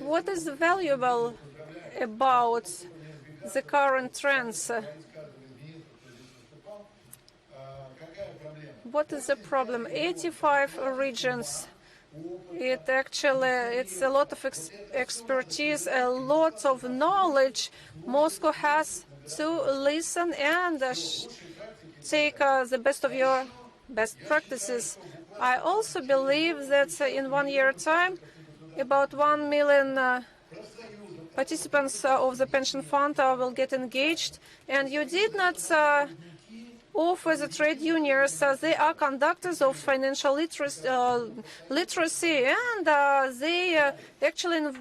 what is valuable about the current trends? What is the problem? 85 regions. It's a lot of expertise, a lot of knowledge. Moscow has to listen and take the best of your best practices. I also believe that in 1 year time, about 1 million participants of the pension fund will get engaged. And you did not offer the trade unions. They are conductors of financial literacy, and they actually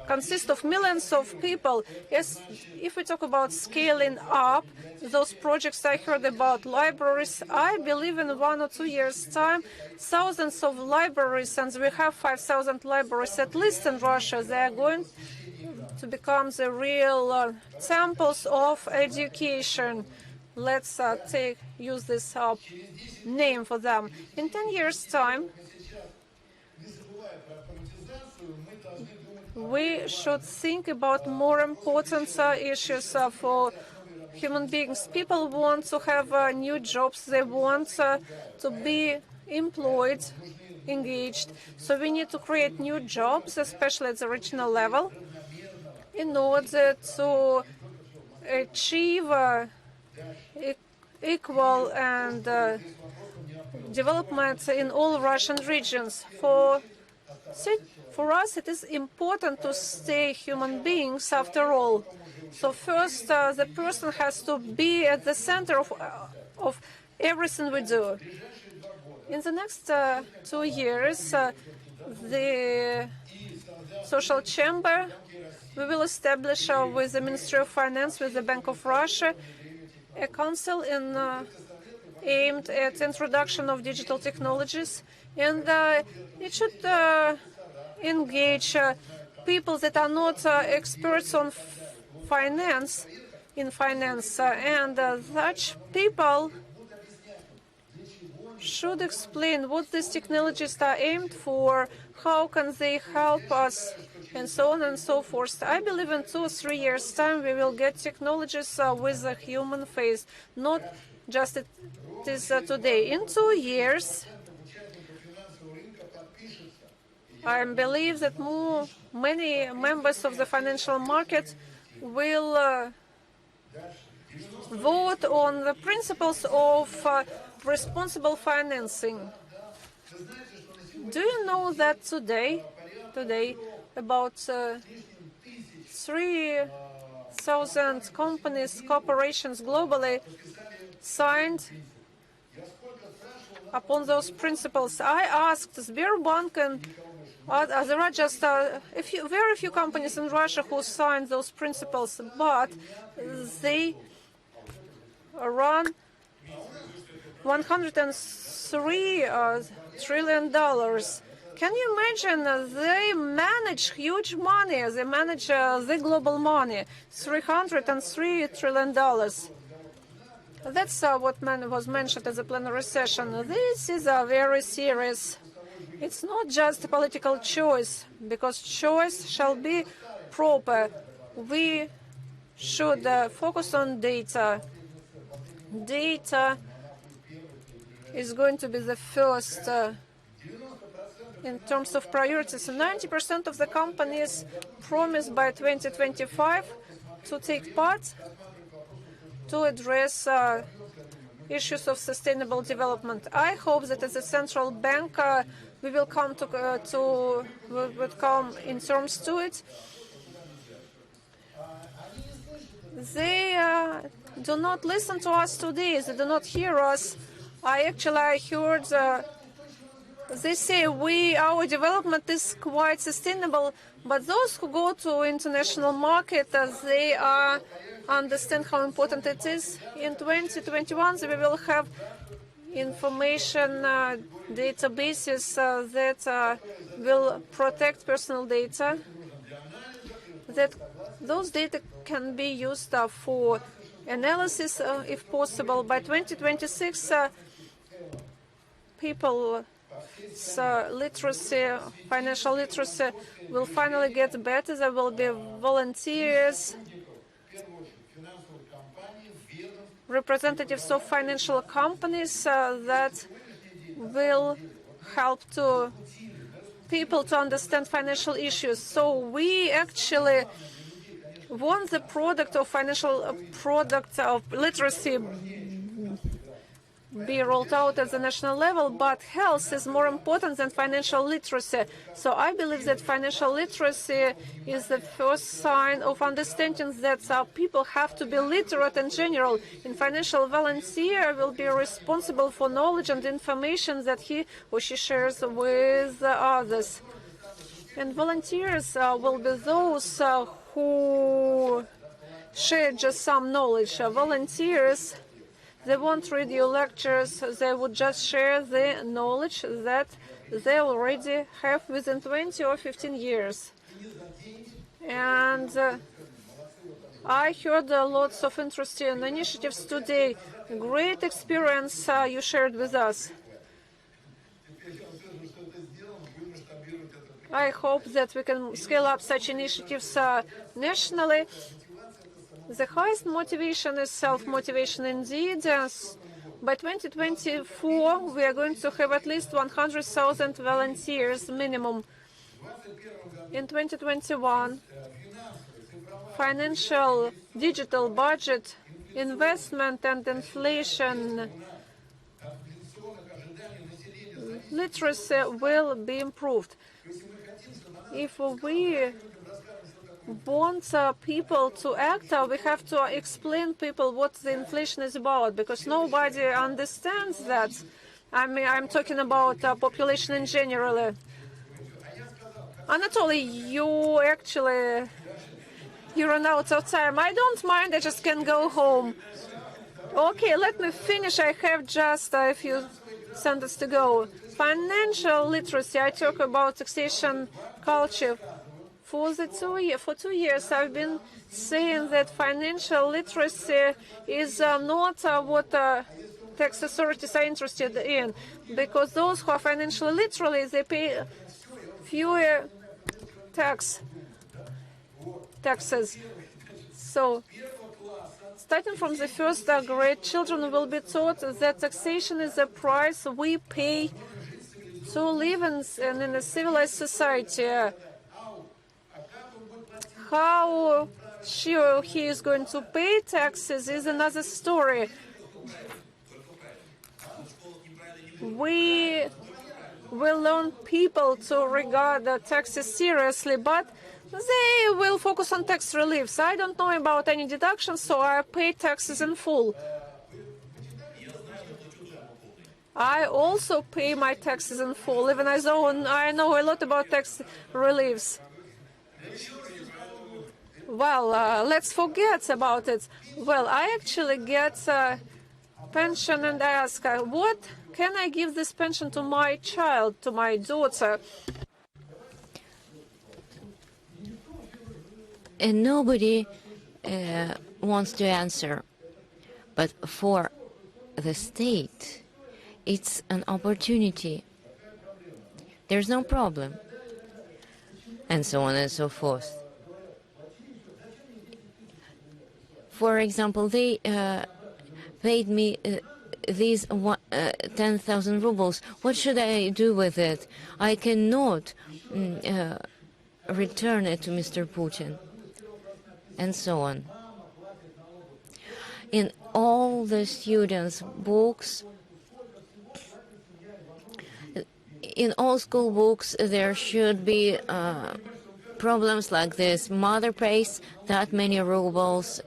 consist of millions of people. Yes, if we talk about scaling up those projects I heard about, libraries, I believe in 1 or 2 years' time, thousands of libraries, and we have 5,000 libraries at least in Russia, they are going to become the real temples of education. Let's use this name for them. In 10 years' time, we should think about more important issues for human beings. People want to have new jobs. They want to be employed, engaged. So we need to create new jobs, especially at the regional level, in order to achieve equal and development in all Russian regions. For us, it is important to stay human beings after all. So first, the person has to be at the center of everything we do. In the next 2 years, the social chamber, we will establish with the Ministry of Finance, with the Bank of Russia, a council aimed at introduction of digital technologies, and it should engage people that are not experts on finance, and such people should explain what these technologies are aimed for, how can they help us, and so on and so forth. I believe in 2 or 3 years' time we will get technologies with a human face, not just it is today. In 2 years, I believe that many members of the financial market will vote on the principles of responsible financing. Do you know that today about 3,000 companies, corporations globally signed upon those principles? I asked Sberbank and there are just very few companies in Russia who signed those principles, but they run $103 trillion. Can you imagine? They manage huge money. They manage the global money, $303 trillion. That's what was mentioned at the plenary session. This is very serious. It's not just a political choice, because choice shall be proper. We should focus on data. Data is going to be the first in terms of priorities. 90% of the companies promised by 2025 to take part to address issues of sustainable development. I hope that as a central bank we will come in terms to it. They do not listen to us today. They do not hear us. I heard they say our development is quite sustainable, but those who go to international market, they understand how important it is. In 2021, we will have information databases that will protect personal data. That those data can be used for analysis, if possible. By 2026, people's literacy, financial literacy, will finally get better. There will be volunteers, representatives of financial companies that will help people to understand financial issues. So we actually want the product of literacy be rolled out at the national level, but health is more important than financial literacy. So I believe that financial literacy is the first sign of understanding that people have to be literate in general. And financial volunteer will be responsible for knowledge and information that he or she shares with others. And volunteers will be those who share just some knowledge. Volunteers, they won't read your lectures, they would just share the knowledge that they already have within 20 or 15 years. And I heard lots of interesting initiatives today. Great experience you shared with us. I hope that we can scale up such initiatives nationally. The highest motivation is self-motivation indeed. By 2024, we are going to have at least 100,000 volunteers minimum. In 2021, financial digital budget, investment and inflation literacy will be improved. If we want people to act, we have to explain people what the inflation is about, because nobody understands that. I'm talking about population in general. Anatoly, you run out of time. I don't mind, I just can go home. Okay, let me finish. I have just a few sentences to go. Financial literacy, I talk about taxation culture. For 2 years, I've been saying that financial literacy is not what tax authorities are interested in, because those who are financially literate, they pay fewer taxes. So, starting from the first grade, children will be taught that taxation is the price we pay to live in a civilized society. How she or he is going to pay taxes is another story. We will learn people to regard the taxes seriously, but they will focus on tax reliefs. I don't know about any deductions, so I pay taxes in full. I also pay my taxes in full, even though I know a lot about tax reliefs. Well, let's forget about it. Well, I actually get a pension, and I ask, what can I give this pension to my child, to my daughter? And nobody wants to answer. But for the state, it's an opportunity. There's no problem. And so on and so forth. For example, they paid me these 10,000 rubles. What should I do with it? I cannot return it to Mr. Putin. And so on. In all the students' books, in all school books, there should be problems like this. Mother pays that many rubles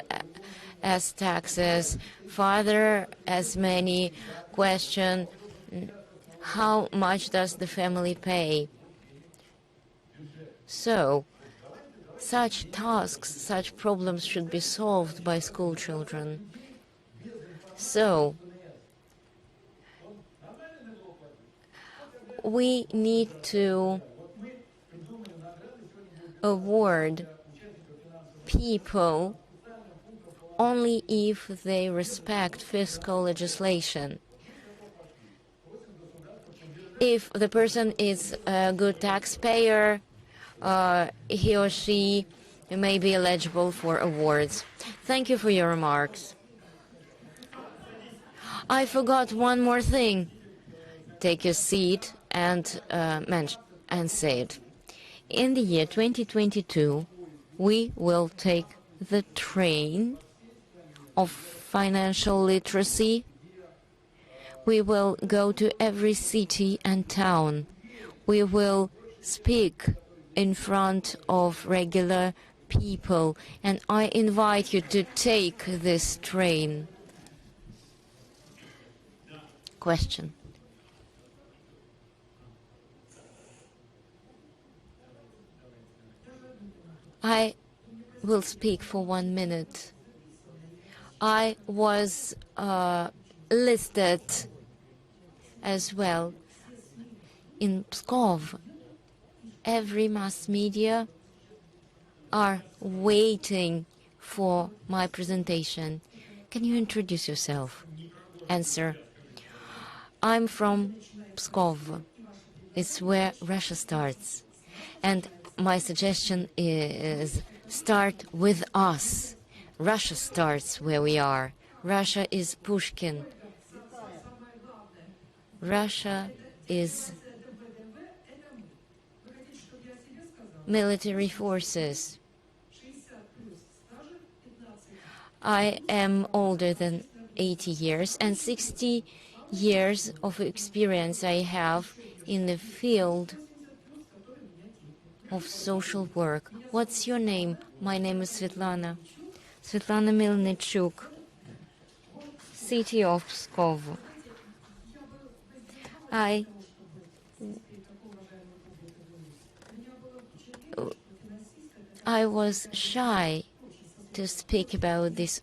as taxes. Father as many. Question, how much does the family pay? So, such tasks, such problems should be solved by school children. So, we need to award people only if they respect fiscal legislation. If the person is a good taxpayer, he or she may be eligible for awards. Thank you for your remarks. I forgot one more thing. Take your seat and say it. In the year 2022, we will take the train of financial literacy. We will go to every city and town. We will speak in front of regular people, and I invite you to take this train. Question. I will speak for 1 minute. I was listed as well in Pskov. Every mass media are waiting for my presentation. Can you introduce yourself? Answer. I'm from Pskov. It's where Russia starts. And my suggestion is start with us. Russia starts where we are. Russia is Pushkin. Russia is military forces. I am older than 80 years, and 60 years of experience I have in the field of social work. What's your name? My name is Svetlana. Svetlana Milnichuk, city of Pskov. I was shy to speak about this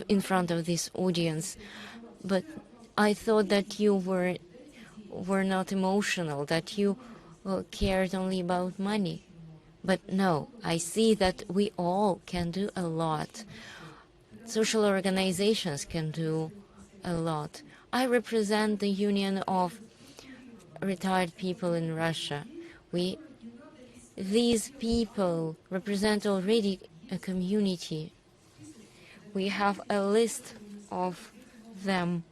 in front of this audience, but I thought that you were not emotional, that you cared only about money. But no, I see that we all can do a lot. Social organizations can do a lot. I represent the Union of Retired People in Russia. These people represent already a community. We have a list of them.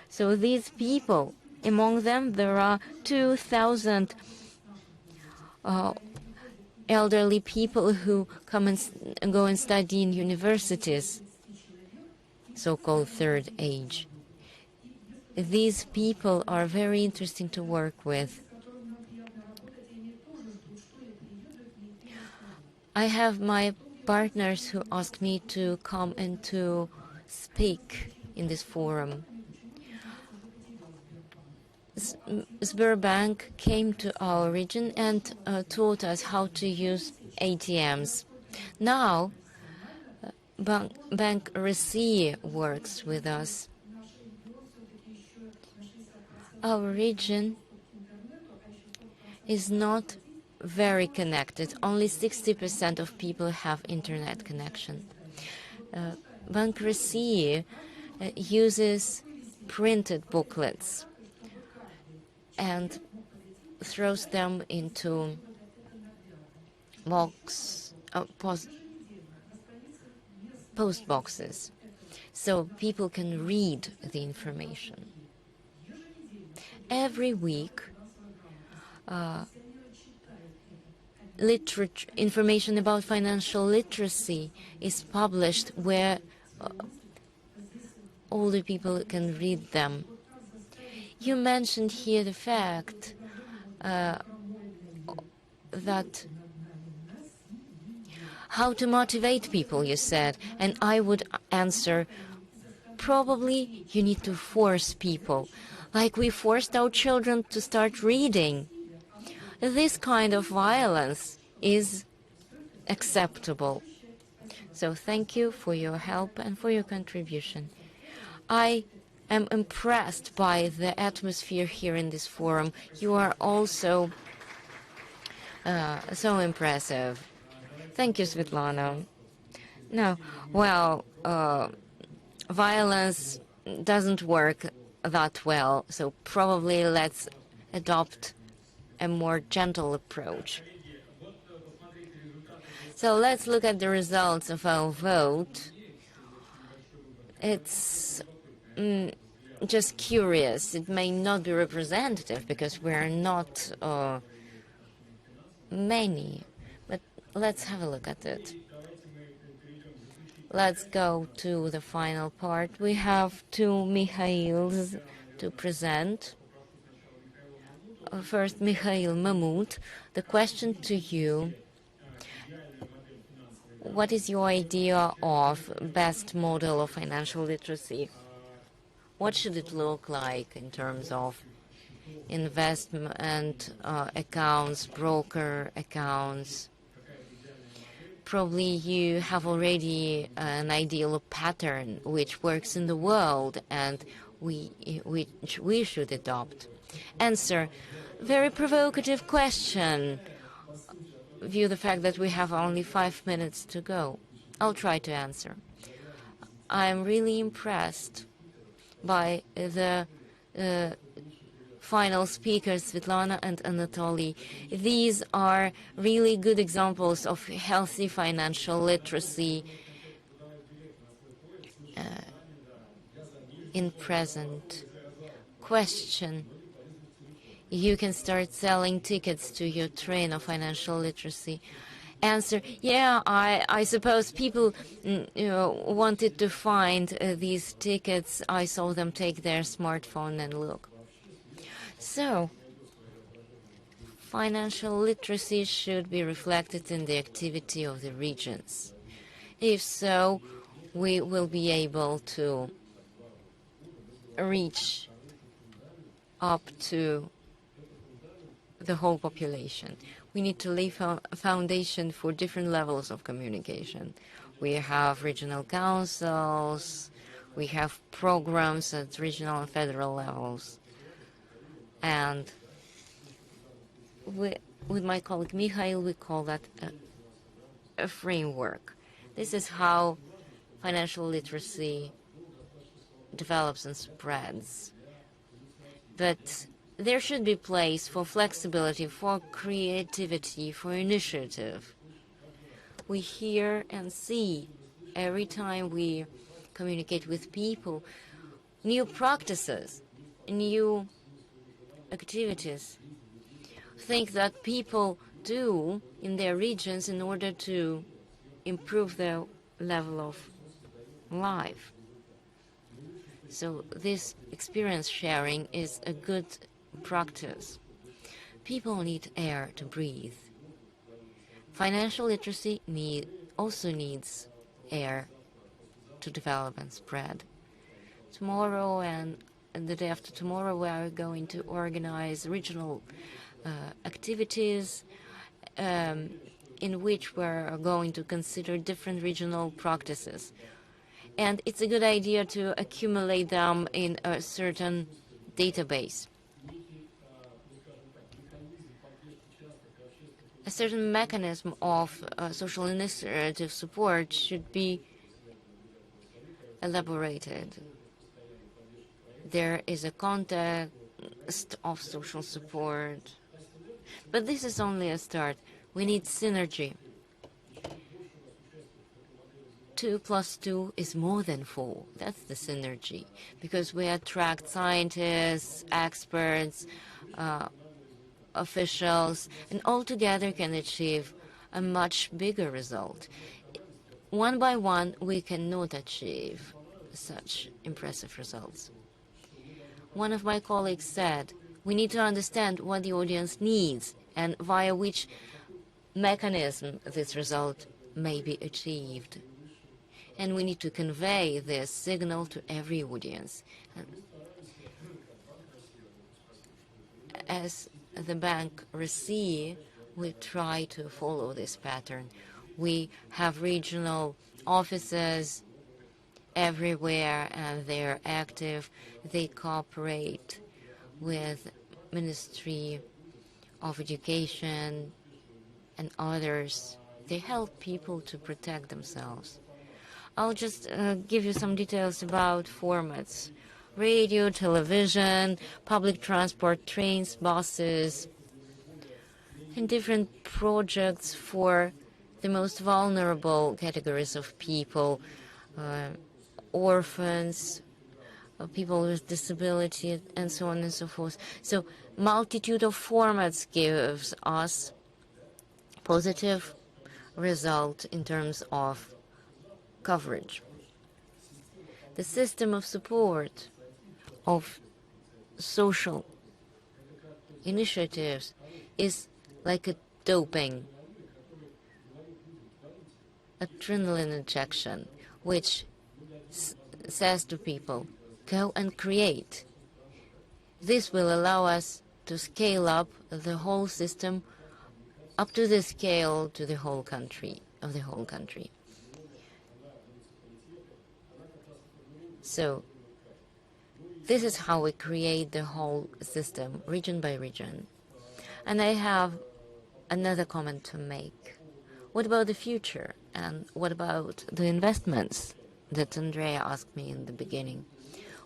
So these people, among them there are 2,000 elderly people who come and go and study in universities, so-called third age. These people are very interesting to work with. I have my partners who asked me to come and to speak in this forum. Sberbank came to our region and taught us how to use ATMs. Now, Bank России works with us. Our region is not very connected. Only 60% of people have internet connection. Bank России uses printed booklets and throws them into post boxes, so people can read the information. Every week, information about financial literacy is published where older people can read them. You mentioned here the fact that how to motivate people, you said, and I would answer, probably you need to force people, like we forced our children to start reading. This kind of violence is acceptable. So thank you for your help and for your contribution. I am impressed by the atmosphere here in this forum. You are also so impressive. Thank you, Svetlana. No, well, violence doesn't work that well, so probably let's adopt a more gentle approach. So let's look at the results of our vote. It's just curious. It may not be representative because we're not many, but let's have a look at it. Let's go to the final part. We have two Mikhails to present. First, Mikhail Mamut, the question to you: what is your idea of best model of financial literacy? What should it look like in terms of investment accounts, broker accounts? Probably you have already an ideal pattern which works in the world and which we should adopt. Answer: very provocative question. view the fact that we have only 5 minutes to go, I'll try to answer. I'm really impressed by the final speakers, Svetlana and Anatoly. These are really good examples of healthy financial literacy in present. Question. You can start selling tickets to your train of financial literacy. Answer. Yeah, I suppose people wanted to find these tickets. I saw them take their smartphone and look. So, financial literacy should be reflected in the activity of the regions. If so, we will be able to reach up to the whole population. We need to lay a foundation for different levels of communication. We have regional councils, we have programs at regional and federal levels. And with my colleague Mikhail, we call that a framework. This is how financial literacy develops and spreads. But there should be place for flexibility, for creativity, for initiative. We hear and see every time we communicate with people new practices, new activities, things that people do in their regions in order to improve their level of life. So this experience sharing is a good practice. People need air to breathe. Financial literacy also needs air to develop and spread. Tomorrow and the day after tomorrow, we are going to organize regional activities in which we're going to consider different regional practices. And it's a good idea to accumulate them in a certain database. A certain mechanism of social initiative support should be elaborated. There is a context of social support. But this is only a start. We need synergy. 2 + 2 is more than 4. That's the synergy. Because we attract scientists, experts, officials, and all together can achieve a much bigger result. One by one, we cannot achieve such impressive results. One of my colleagues said, we need to understand what the audience needs and via which mechanism this result may be achieved. And we need to convey this signal to every audience. As the bank RESI, we try to follow this pattern. We have regional offices everywhere, and they're active. They cooperate with Ministry of Education and others. They help people to protect themselves. I'll just give you some details about formats. Radio, television, public transport, trains, buses, and different projects for the most vulnerable categories of people, orphans, people with disability, and so on and so forth. So multitude of formats gives us positive result in terms of coverage. The system of support of social initiatives is like a doping, adrenaline injection, which says to people, go and create. This will allow us to scale up the whole system up to the scale to the whole country, of the whole country. So this is how we create the whole system, region by region. And I have another comment to make. What about the future? And what about the investments that Andrea asked me in the beginning?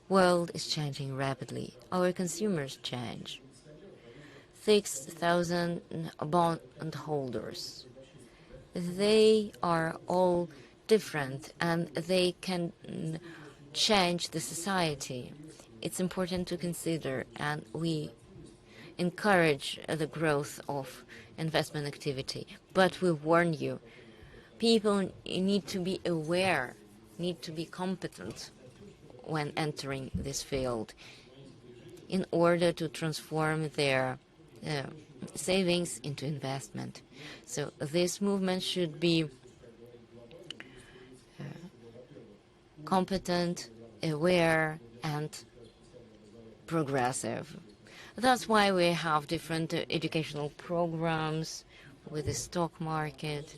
World is changing rapidly. Our consumers change. 6,000 bond holders. They are all different and they can change the society. It's important to consider, and we encourage the growth of investment activity. But we warn you, people need to be aware, need to be competent when entering this field in order to transform their savings into investment. So this movement should be competent, aware, and progressive. That's why we have different educational programs with the stock market,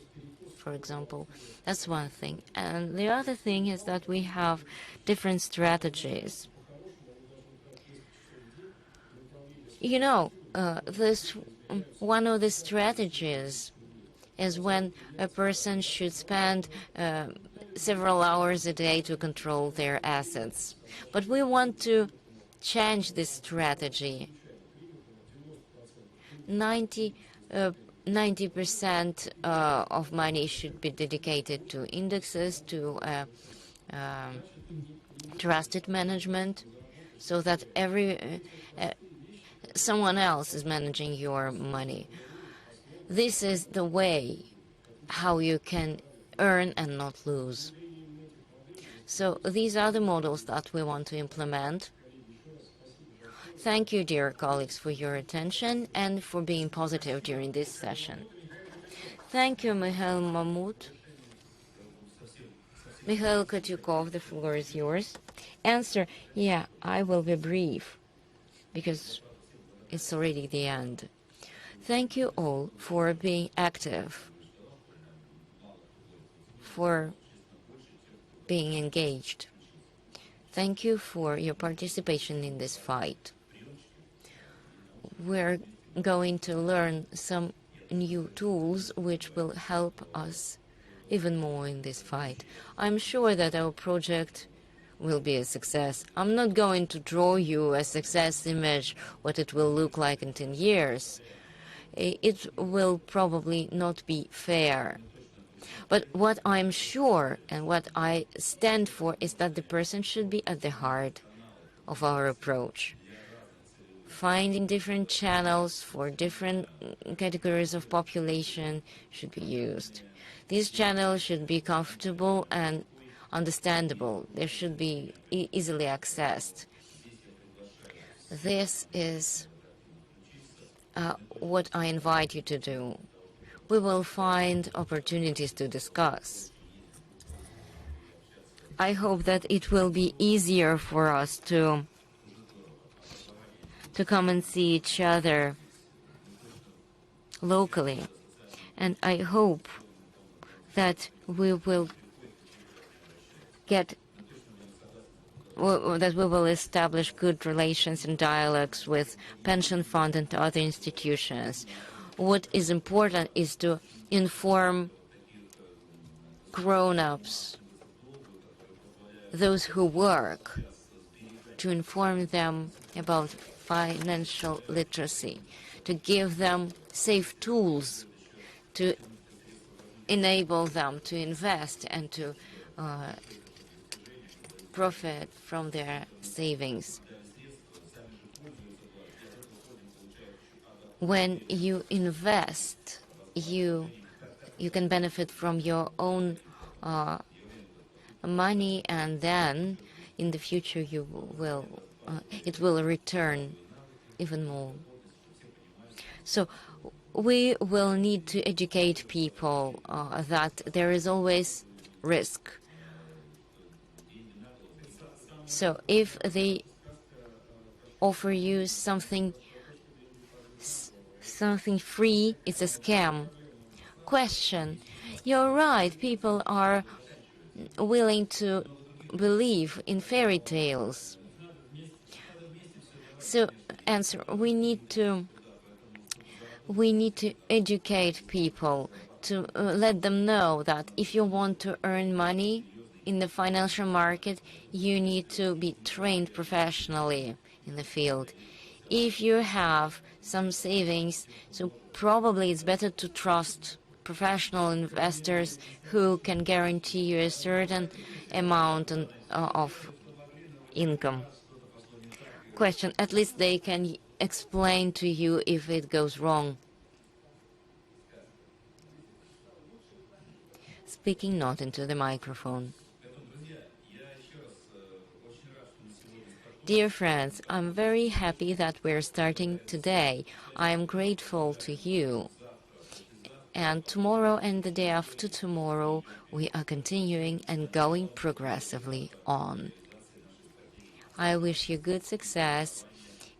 for example. That's one thing. And the other thing is that we have different strategies. You know, one of the strategies is when a person should spend several hours a day to control their assets. But we want to change this strategy. 90% of money should be dedicated to indexes, to trusted management, so that someone else is managing your money. This is the way how you can earn and not lose. So these are the models that we want to implement. Thank you, dear colleagues, for your attention and for being positive during this session. Thank you, Mikhail Mamut. Mikhail Kotyukov, the floor is yours. Answer, yeah, I will be brief, because it's already the end. Thank you all for being active, for being engaged. Thank you for your participation in this fight. We're going to learn some new tools which will help us even more in this fight. I'm sure that our project will be a success. I'm not going to draw you a success image, what it will look like in 10 years. It will probably not be fair. But what I'm sure and what I stand for is that the person should be at the heart of our approach. Finding different channels for different categories of population should be used. These channels should be comfortable and understandable. They should be easily accessed. This is what I invite you to do. We will find opportunities to discuss. I hope that it will be easier for us to come and see each other locally. And I hope that we will establish good relations and dialogues with pension fund and other institutions. What is important is to inform grown-ups, those who work, to inform them about financial literacy, to give them safe tools to enable them to invest and to profit from their savings. When you invest, you can benefit from your own money, and then in the future it will return even more. So we will need to educate people that there is always risk. So if they offer you something free, it's a scam. Question. You're right, people are willing to believe in fairy tales. So answer, we need to we need to educate people to let them know that if you want to earn money in the financial market, you need to be trained professionally in the field. If you have some savings, so probably it's better to trust professional investors who can guarantee you a certain amount of income. Question, at least they can explain to you if it goes wrong. Speaking not into the microphone. Dear friends, I'm very happy that we're starting today. I am grateful to you. And tomorrow and the day after tomorrow, we are continuing and going progressively on. I wish you good success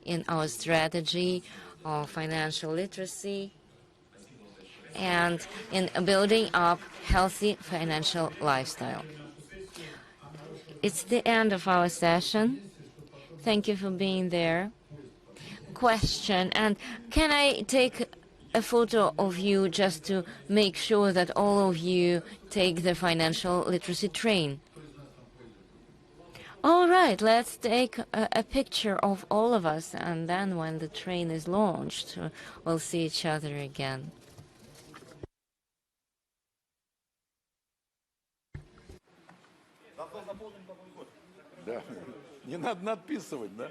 in our strategy of financial literacy and in building up healthy financial lifestyle. It's the end of our session. Thank you for being there. Question, and can I take a photo of you just to make sure that all of you take the financial literacy train? All right, let's take a picture of all of us, and then when the train is launched, we'll see each other again. Да. Не надо надписывать, да?